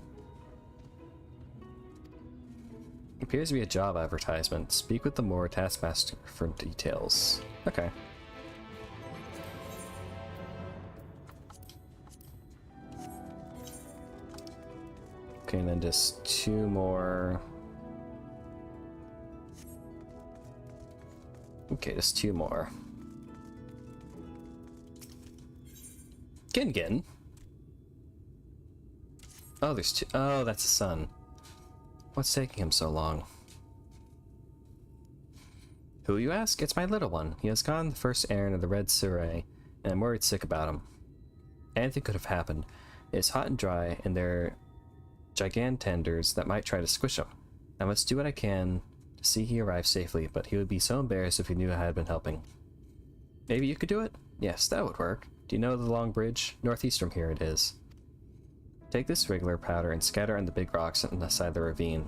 Appears to be a job advertisement. Speak with the Moore Taskmaster for details. Okay. Okay, and then just 2 more. Okay, just 2 more. Gin. Oh, there's 2. Oh, that's the son. What's taking him so long? Who, you ask? It's my little one. He has gone the first errand of the Red Surrey, and I'm worried sick about him. Anything could have happened. It's hot and dry, and there are gigantenders that might try to squish him. I must do what I can to see he arrives safely, but he would be so embarrassed if he knew I had been helping. Maybe you could do it? Yes, that would work. Do you know the long bridge? Northeast from here it is. Take this regular powder and scatter on the big rocks on the side of the ravine.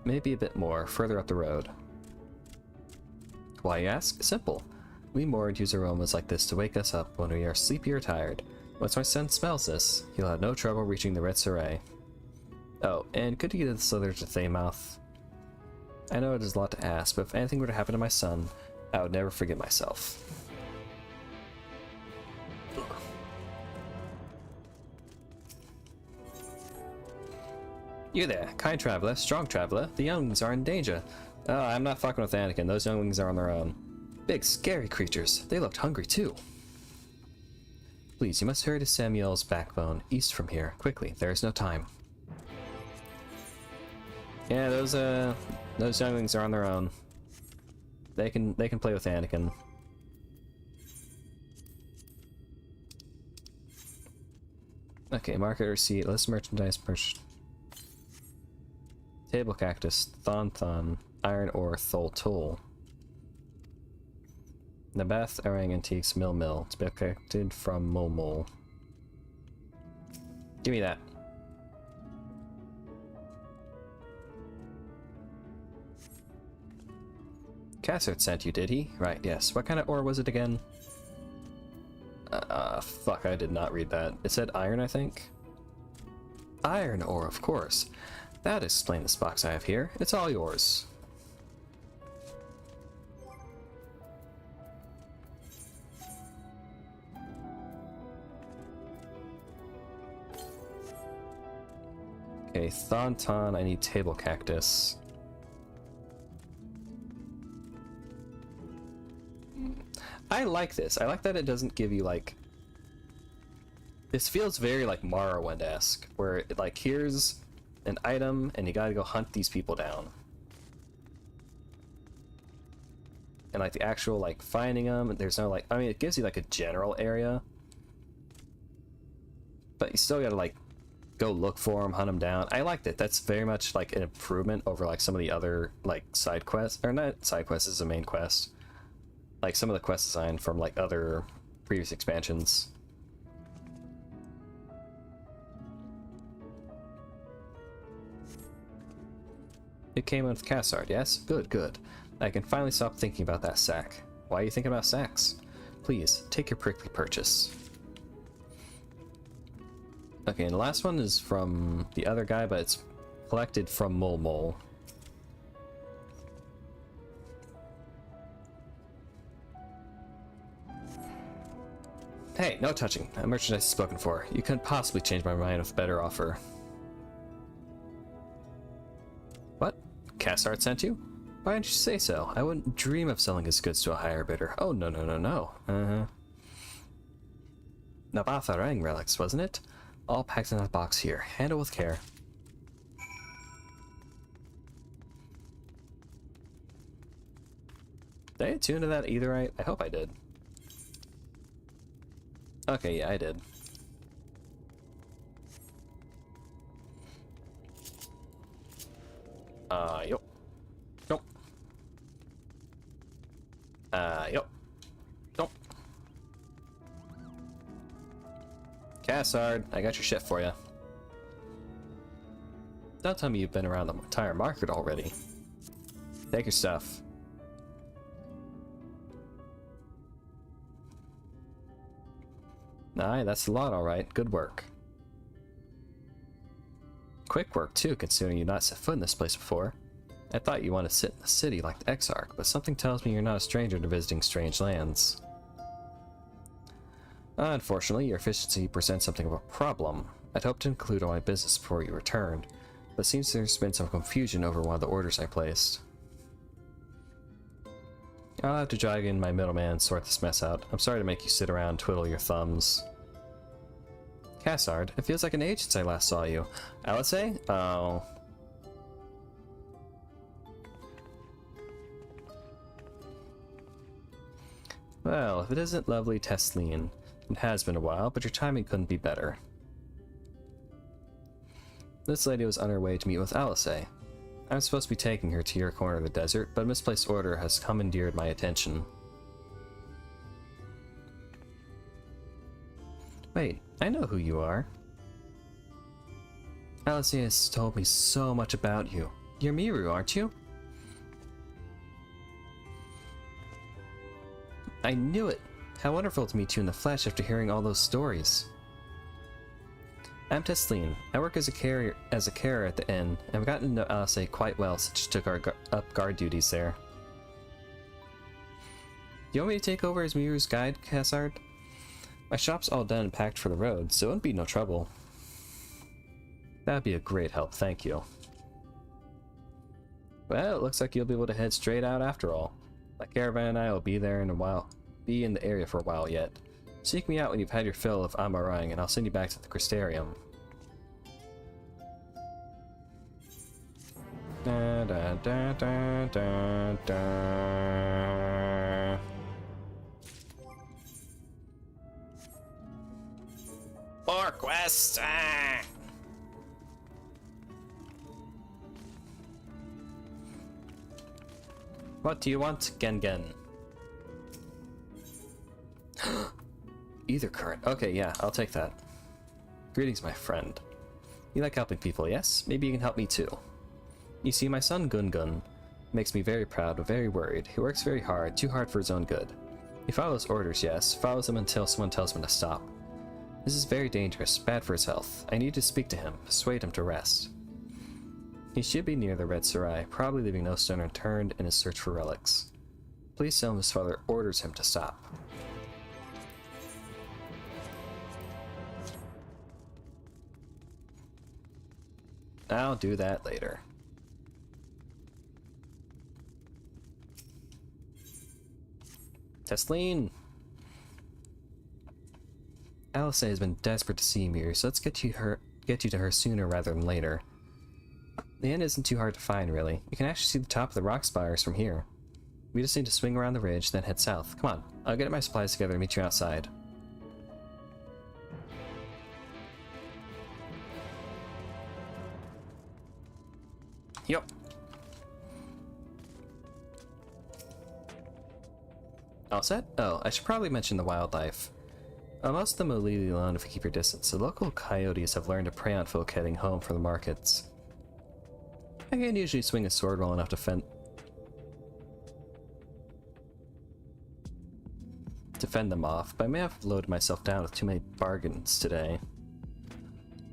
Maybe a bit more, further up the road. Why, you ask? Simple. We Mord use aromas like this to wake us up when we are sleepy or tired. Once my son smells this, he'll have no trouble reaching the Red Surrey. Oh, and could you get the slither to Thaymouth? I know it is a lot to ask, but if anything were to happen to my son, I would never forget myself. You there, kind traveler, strong traveler, the younglings are in danger. Oh, I'm not fucking with Anakin, those younglings are on their own. Big, scary creatures, they looked hungry too. Please, you must hurry to Samuel's backbone, east from here, quickly, there is no time. Yeah, those younglings are on their own. They can play with Anakin. Okay, market receipt, list merchandise Table cactus, thon, iron ore, thol. Nabath Orang Antiques Mill. It's been collected from Mol. Give me that. Cassard sent you, did he? Right, yes. What kind of ore was it again? Fuck, I did not read that. It said iron, I think? Iron ore, of course. That explains this box I have here. It's all yours. Okay, Thonton, I need table cactus. I like this. I like that it doesn't give you, like... This feels very, like, Morrowind-esque, where, it, like, here's an item, and you gotta go hunt these people down. And, like, the actual, like, finding them, there's no, like... I mean, it gives you, like, a general area. But you still gotta, like, go look for them, hunt them down. I liked it. That's very much, like, an improvement over, like, some of the other, like, side quests. Or not side quests, this is a main quest. Like some of the quest design from like other previous expansions. It came in with Cassard, yes? Good, good. I can finally stop thinking about that sack. Why are you thinking about sacks? Please, take your prickly purchase. Okay, and the last one is from the other guy, but it's collected from Mole Mole. Hey, no touching. That merchandise is spoken for. You couldn't possibly change my mind with a better offer. What? Cassard sent you? Why didn't you say so? I wouldn't dream of selling his goods to a higher bidder. Oh, no, no, no, no. Nabatharang relics, wasn't it? All packed in that box here. Handle with care. Did I attune to that either right? I hope I did. Okay, yeah, I did. Yup. Yup. Yup. Yup. Cassard, I got your shit for you. Don't tell me you've been around the entire market already. Take your stuff. Aye, that's a lot, alright. Good work. Quick work, too, considering you've not set foot in this place before. I thought you wanted to sit in the city like the Exarch, but something tells me you're not a stranger to visiting strange lands. Unfortunately, your efficiency presents something of a problem. I'd hoped to include all my business before you returned, but it seems there's been some confusion over one of the orders I placed. I'll have to drag in my middleman and sort this mess out. I'm sorry to make you sit around and twiddle your thumbs. Cassard, it feels like an age since I last saw you. Alisei? Oh. Well, if it isn't lovely Tesleen, it has been a while, but your timing couldn't be better. This lady was on her way to meet with Alisei. I'm supposed to be taking her to your corner of the desert, but a misplaced order has commandeered my attention. Wait, I know who you are. Alisei has told me so much about you. You're Miru, aren't you? I knew it! How wonderful to meet you in the flesh after hearing all those stories. I'm Tesleen. I work as a carer at the inn, and I've gotten to know Alisei quite well since she took up guard duties there. Do you want me to take over as Miru's guide, Cassard? My shop's all done and packed for the road, so it wouldn't be no trouble. That'd be a great help, thank you. Well, it looks like you'll be able to head straight out after all. My caravan and I will be there in a while. Be in the area for a while yet. Seek me out when you've had your fill of Amarang, and I'll send you back to the Crystarium. Da, da, da, da, da, da. More quests! Ah! What do you want, Gengen? Either current. Okay, yeah, I'll take that. Greetings, my friend. You like helping people, yes? Maybe you can help me too. You see, my son Gungun Makes me very proud, but very worried. He works very hard, too hard for his own good. He follows orders, yes, follows them until someone tells him to stop. This is very dangerous, bad for his health. I need to speak to him, persuade him to rest. He should be near the Red Sarai, probably leaving no stone unturned in his search for relics. Please tell him his father orders him to stop. I'll do that later. Tesleen! Alice has been desperate to see Mir, so let's get you to her sooner rather than later. The inn isn't too hard to find, really. You can actually see the top of the rock spires from here. We just need to swing around the ridge, then head south. Come on, I'll get my supplies together and meet you outside. Yup. All set? Oh, I should probably mention the wildlife. Most of them will leave you alone if you keep your distance. The local coyotes have learned to prey on folk heading home from the markets. I can usually swing a sword well enough to fend them off, but I may have loaded myself down with too many bargains today.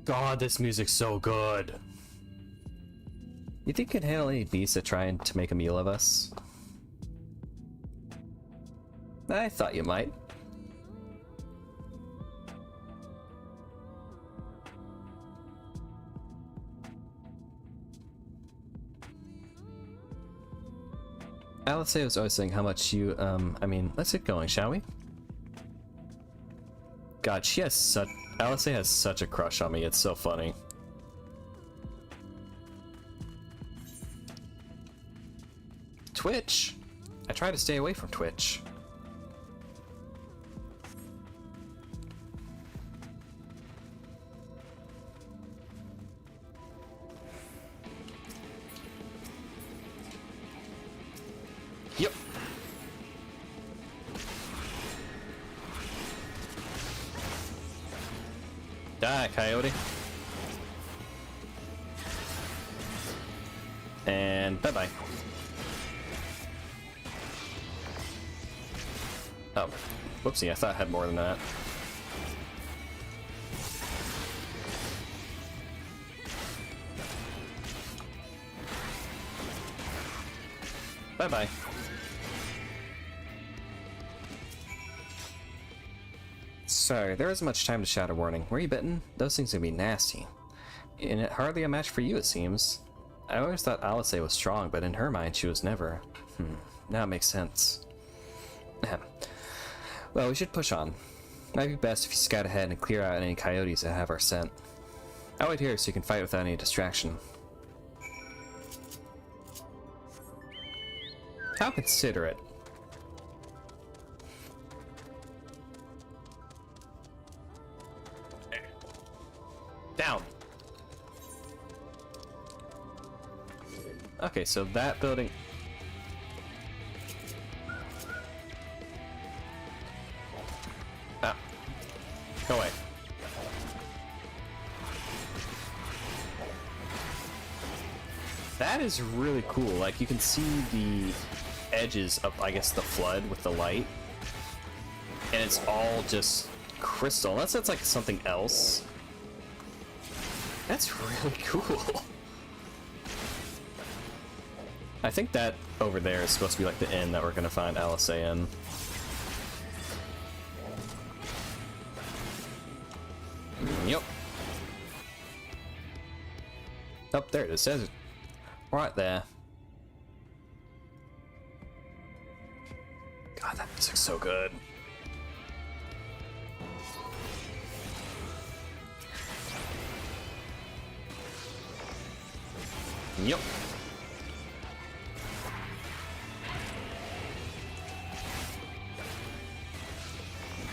God, this music's so good! You think you can handle any beasts that try to make a meal of us? I thought you might. Alice was always saying how much you, I mean, let's get going, shall we? God, Alice has such a crush on me, it's so funny. Twitch! I try to stay away from Twitch. Yep. Die, coyote. And bye-bye. Oh, whoopsie, I thought I had more than that. Bye-bye. Sorry, there isn't much time to shout a warning. Were you bitten? Those things can be nasty. And it hardly a match for you, it seems. I always thought Alice was strong, but in her mind she was never. Now it makes sense. Well, we should push on. Might be best if you scout ahead and clear out any coyotes that have our scent. I'll wait here so you can fight without any distraction. How considerate. Down. Okay, so that building... Ah. Go away. That is really cool. Like, you can see the edges of, I guess, the flood with the light. And it's all just crystal. Unless that's like something else. That's really cool. I think that over there is supposed to be like the inn that we're gonna find Alice in. Yep. Oh, there it is. It says it right there. God, that music's so good. Yep.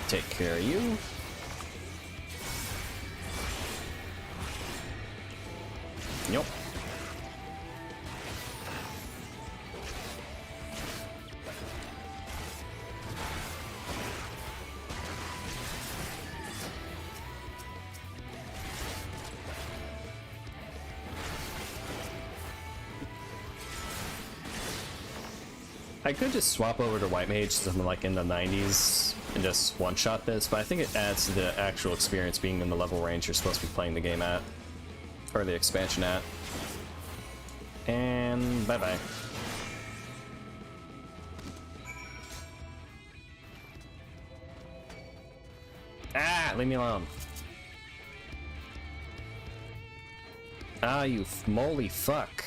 Take care of you. Yep. I could just swap over to White Mage, something like in the 90s, and just one-shot this, but I think it adds to the actual experience being in the level range you're supposed to be playing the game at. Or the expansion at. And bye-bye. Ah, leave me alone. Ah, you moly fuck.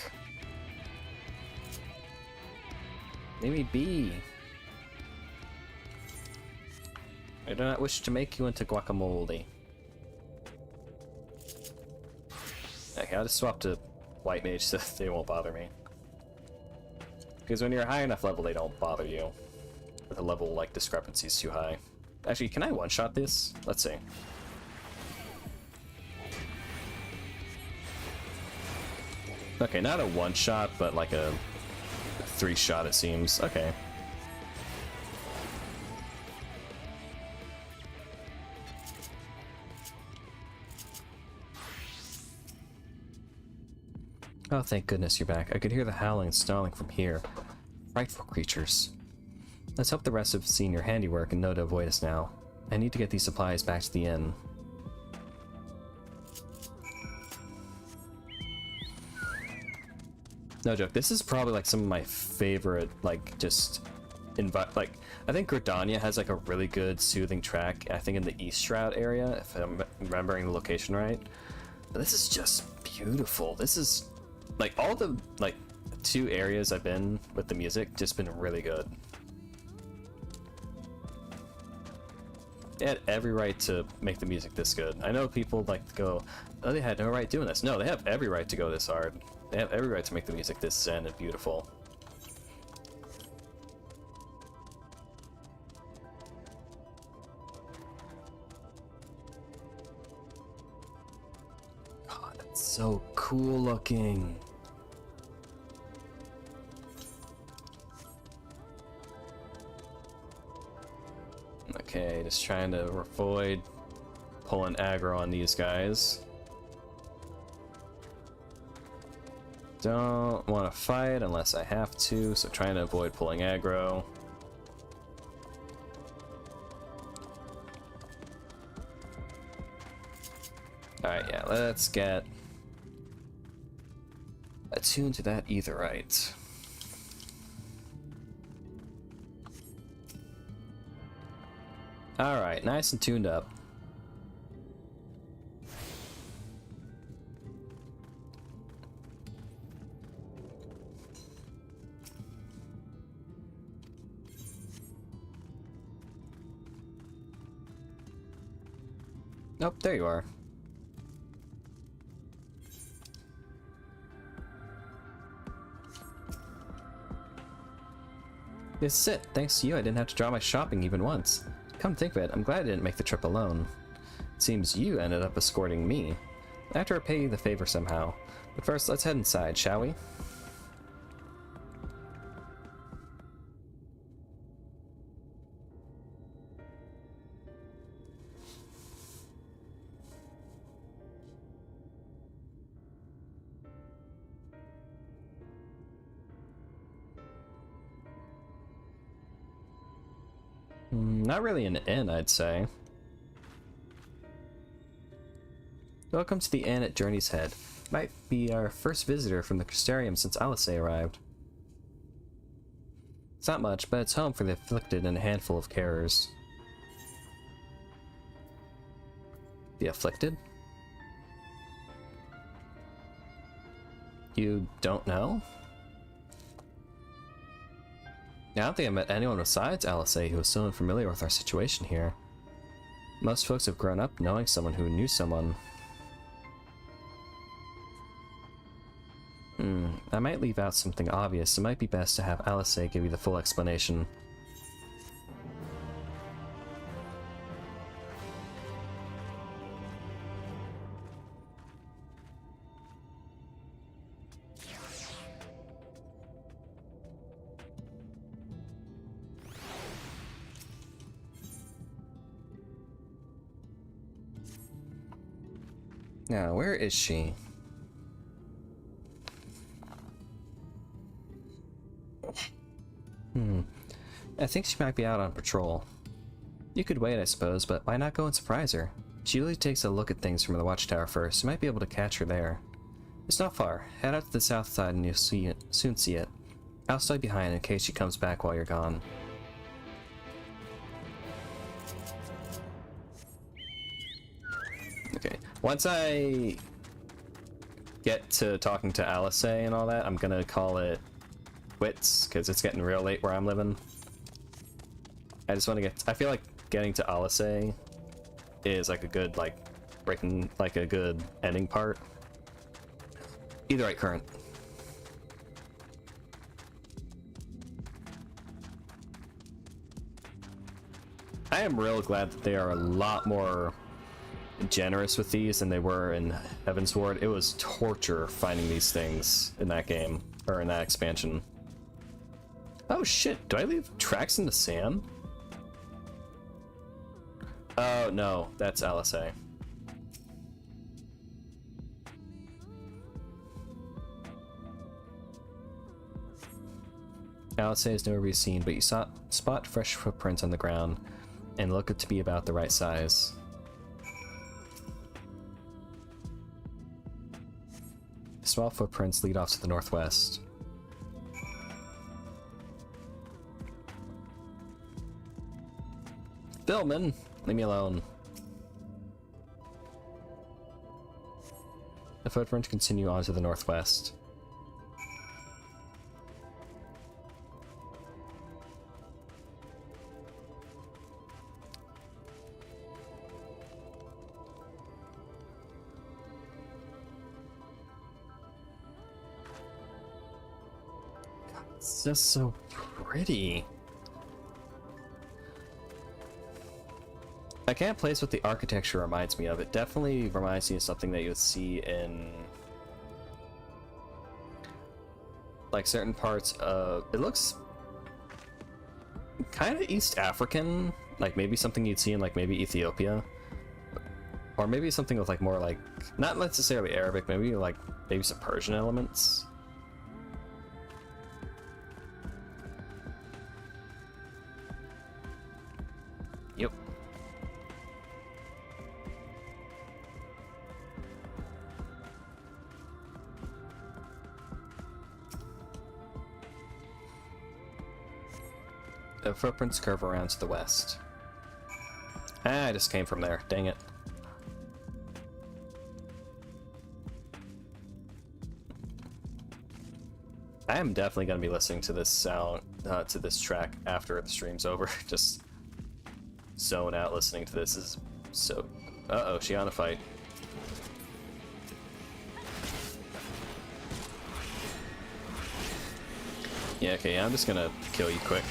Leave me be. I do not wish to make you into guacamole. Okay, I'll just swap to White Mage so they won't bother me. Because when you're a high enough level, they don't bother you. But the level, like, discrepancy is too high. Actually, can I one-shot this? Let's see. Okay, not a one-shot, but like a 3-shot, it seems. Okay. Oh, thank goodness you're back. I could hear the howling and snarling from here. Frightful creatures. Let's hope the rest have seen your handiwork and know to avoid us now. I need to get these supplies back to the inn. No joke, this is probably like some of my favorite, like, just like, I think Gridania has like a really good soothing track, I think in the East Shroud area, if I'm remembering the location right. But this is just beautiful. This is, like, all the, like, 2 areas I've been with the music, just been really good. They had every right to make the music this good. I know people like to go, oh, they had no right doing this. No, they have every right to go this hard. They have every right to make the music this zen and beautiful. God, that's so cool looking. Okay, just trying to avoid pulling aggro on these guys. Don't want to fight unless I have to, so trying to avoid pulling aggro. Alright, yeah, let's get attuned to that etherite. Alright, nice and tuned up. Nope, there you are. This is it. Thanks to you, I didn't have to draw my shopping even once. Come to think of it, I'm glad I didn't make the trip alone. It seems you ended up escorting me. I have to repay you the favor somehow. But first, let's head inside, shall we? Not really an inn, I'd say. Welcome to the inn at Journey's Head. Might be our first visitor from the Crystarium since Alice arrived. It's not much, but it's home for the afflicted and a handful of carers. The afflicted? You don't know? I don't think I met anyone besides Alice who is so unfamiliar with our situation here. Most folks have grown up knowing someone who knew someone. I might leave out something obvious. It might be best to have Alice give you the full explanation. Now, where is she? I think she might be out on patrol. You could wait, I suppose, but why not go and surprise her? She usually takes a look at things from the watchtower first. You might be able to catch her there. It's not far. Head out to the south side and you'll soon see it. I'll stay behind in case she comes back while you're gone. Okay, once I get to talking to Alice and all that, I'm gonna call it quits, because it's getting real late where I'm living. I just want to get... I feel like getting to Alice is like a good, like, breaking, like a good ending part. Either right current. I am real glad that they are a lot more generous with these than they were in Heaven's Ward. It was torture finding these things in that game, or in that expansion. Oh shit, do I leave tracks in the sand? Oh no, that's LSA. LSA is nowhere to be seen, but you spot fresh footprints on the ground and look to be about the right size. Small footprints lead off to the northwest. Billman, leave me alone. The footprints continue on to the northwest. It's just so pretty. I can't place what the architecture reminds me of. It definitely reminds me of something that you would see in like certain parts of... It looks kind of East African, like maybe something you'd see in like maybe Ethiopia, or maybe something with like more like not necessarily Arabic, maybe like maybe some Persian elements. Yep. The footprints curve around to the west. Ah, I just came from there. Dang it. I am definitely going to be listening to this sound, to this track after the stream's over. Just zone out listening to this is so... Uh-oh, she on a fight. Yeah, okay, I'm just gonna kill you quick.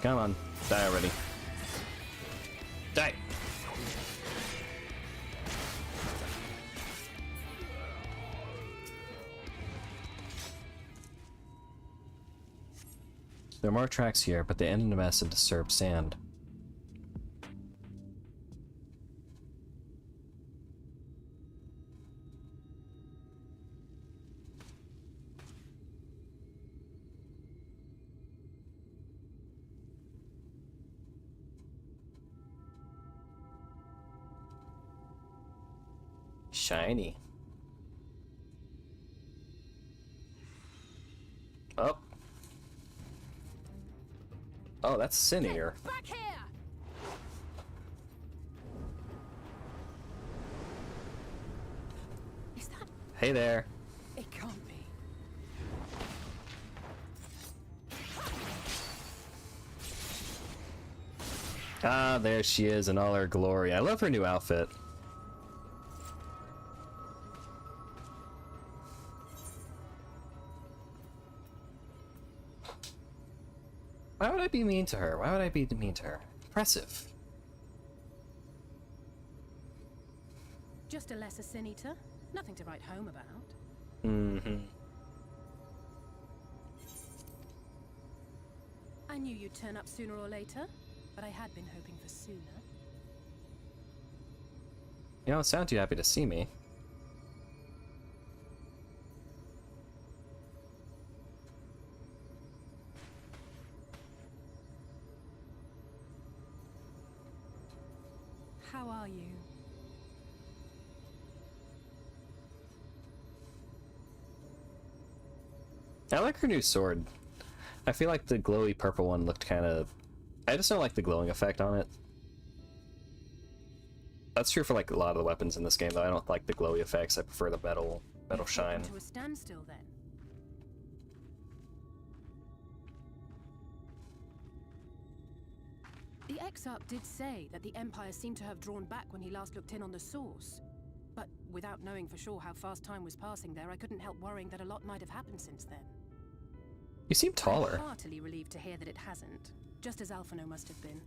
Come on, die already. Die! There are more tracks here, but they end in a mess of disturbed sand. Shiny. Oh. Oh, that's Sinier. Back here! Is that... Hey there. It can't be. Ah, there she is in all her glory. I love her new outfit. Why would I be mean to her? Why would I be mean to her? Impressive. Just a lesser sin eater. Nothing to write home about. Mm-hmm. I knew you'd turn up sooner or later, but I had been hoping for sooner. You don't sound too happy to see me. I like her new sword. I feel like the glowy purple one looked kind of... I just don't like the glowing effect on it. That's true for like a lot of the weapons in this game, though. I don't like the glowy effects. I prefer the metal shine. To a standstill, then. The exarch did say that the Empire seemed to have drawn back when he last looked in on the source. But without knowing for sure how fast time was passing there, I couldn't help worrying that a lot might have happened since then. You seem taller. I'm heartily relieved to hear that it hasn't, just as Alphino must have been.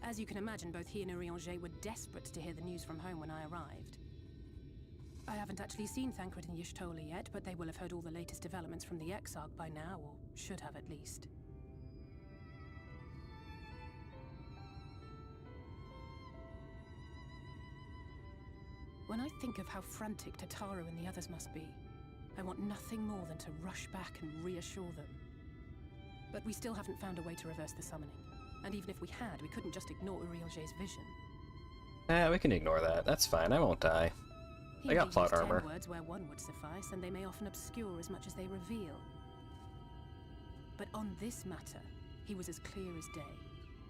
As you can imagine, both he and Urianger were desperate to hear the news from home when I arrived. I haven't actually seen Thancred and Y'shtola yet, but they will have heard all the latest developments from the exarch by now, or should have at least. When I think of how frantic Tataru and the others must be, I want nothing more than to rush back and reassure them. But we still haven't found a way to reverse the summoning. And even if we had, we couldn't just ignore Urianger's vision. We can ignore that. That's fine. I won't die. I got plot armor. 10 words where one would suffice, and they may often obscure as much as they reveal. But on this matter, he was as clear as day.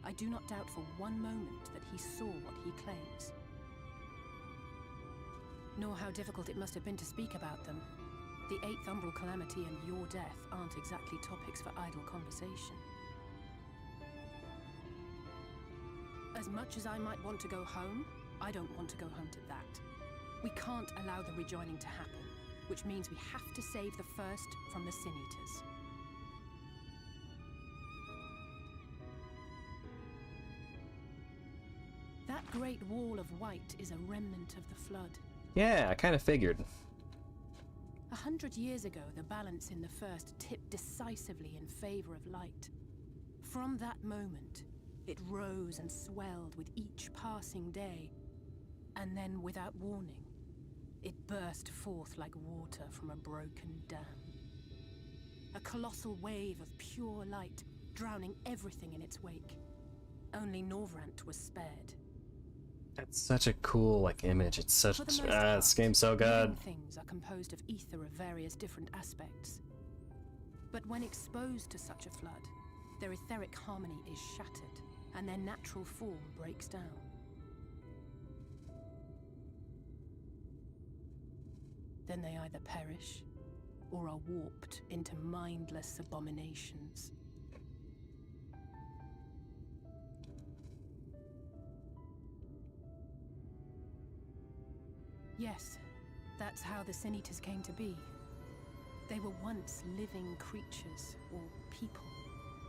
I do not doubt for one moment that he saw what he claims. Nor how difficult it must have been to speak about them. The 8th Umbral Calamity and your death aren't exactly topics for idle conversation. As much as I might want to go home, I don't want to go home to that. We can't allow the rejoining to happen, which means we have to save the first from the Sin Eaters. That great wall of white is a remnant of the flood. Yeah, I kind of figured. 100 years ago, the balance in the first tipped decisively in favor of light. From that moment, it rose and swelled with each passing day, and then, without warning, it burst forth like water from a broken dam. A colossal wave of pure light, drowning everything in its wake. Only Norvrant was spared. That's such a cool, like, image. It's such... this game's so good. Things are composed of ether of various different aspects. But when exposed to such a flood, their etheric harmony is shattered, and their natural form breaks down. Then they either perish, or are warped into mindless abominations. Yes, that's how the Sin Eaters came to be. They were once living creatures, or people,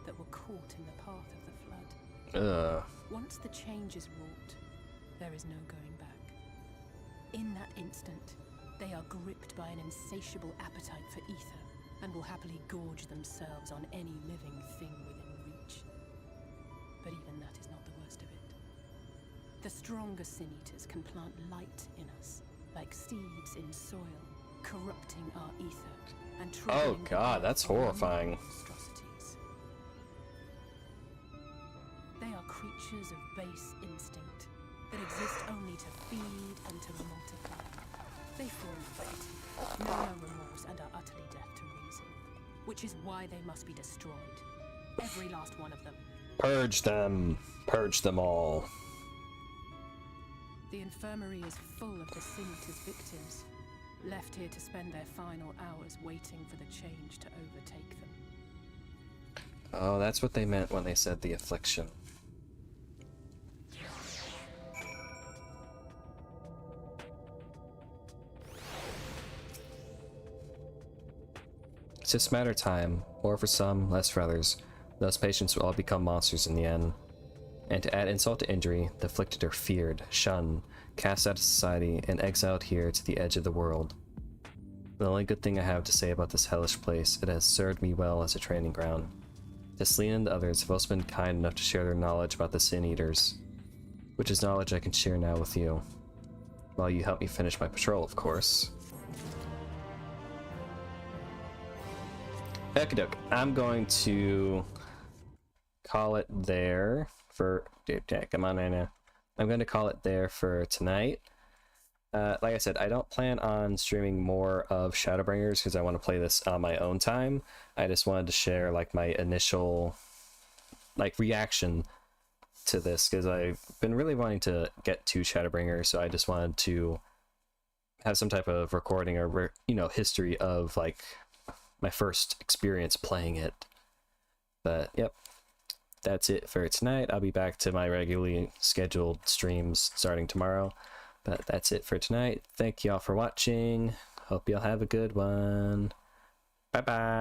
that were caught in the path of the flood. Once the change is wrought, there is no going back. In that instant, they are gripped by an insatiable appetite for ether, and will happily gorge themselves on any living thing within reach. But even that is not the worst of it. The stronger Sin Eaters can plant light in us, like seeds in soil, corrupting our ether and oh god, that's horrifying. Monstrosities. They are creatures of base instinct that exist only to feed and to multiply. They feel fate, know no remorse, and are utterly deaf to reason, which is why they must be destroyed. Every last one of them. Purge them. Purge them all. The infirmary is full of the Sin Eaters' victims, left here to spend their final hours waiting for the change to overtake them. Oh, that's what they meant when they said the affliction. It's just a matter of time, more for some, less for others. Those patients will all become monsters in the end. And to add insult to injury, the afflicted are feared, shunned, cast out of society, and exiled here to the edge of the world. The only good thing I have to say about this hellish place, it has served me well as a training ground. Selene and the others have also been kind enough to share their knowledge about the Sin Eaters, which is knowledge I can share now with you. While you help me finish my patrol, of course. Okey-doke, I'm going to call it there for... Dude, come on right now. I'm going to call it there for tonight. Like I said, I don't plan on streaming more of Shadowbringers because I want to play this on my own time. I just wanted to share like my initial reaction to this because I've been really wanting to get to Shadowbringers, so I just wanted to have some type of recording or history of like my first experience playing it. But yep, that's it for tonight. I'll be back to my regularly scheduled streams starting tomorrow. But that's it for tonight. Thank y'all for watching. Hope y'all have a good one. Bye bye.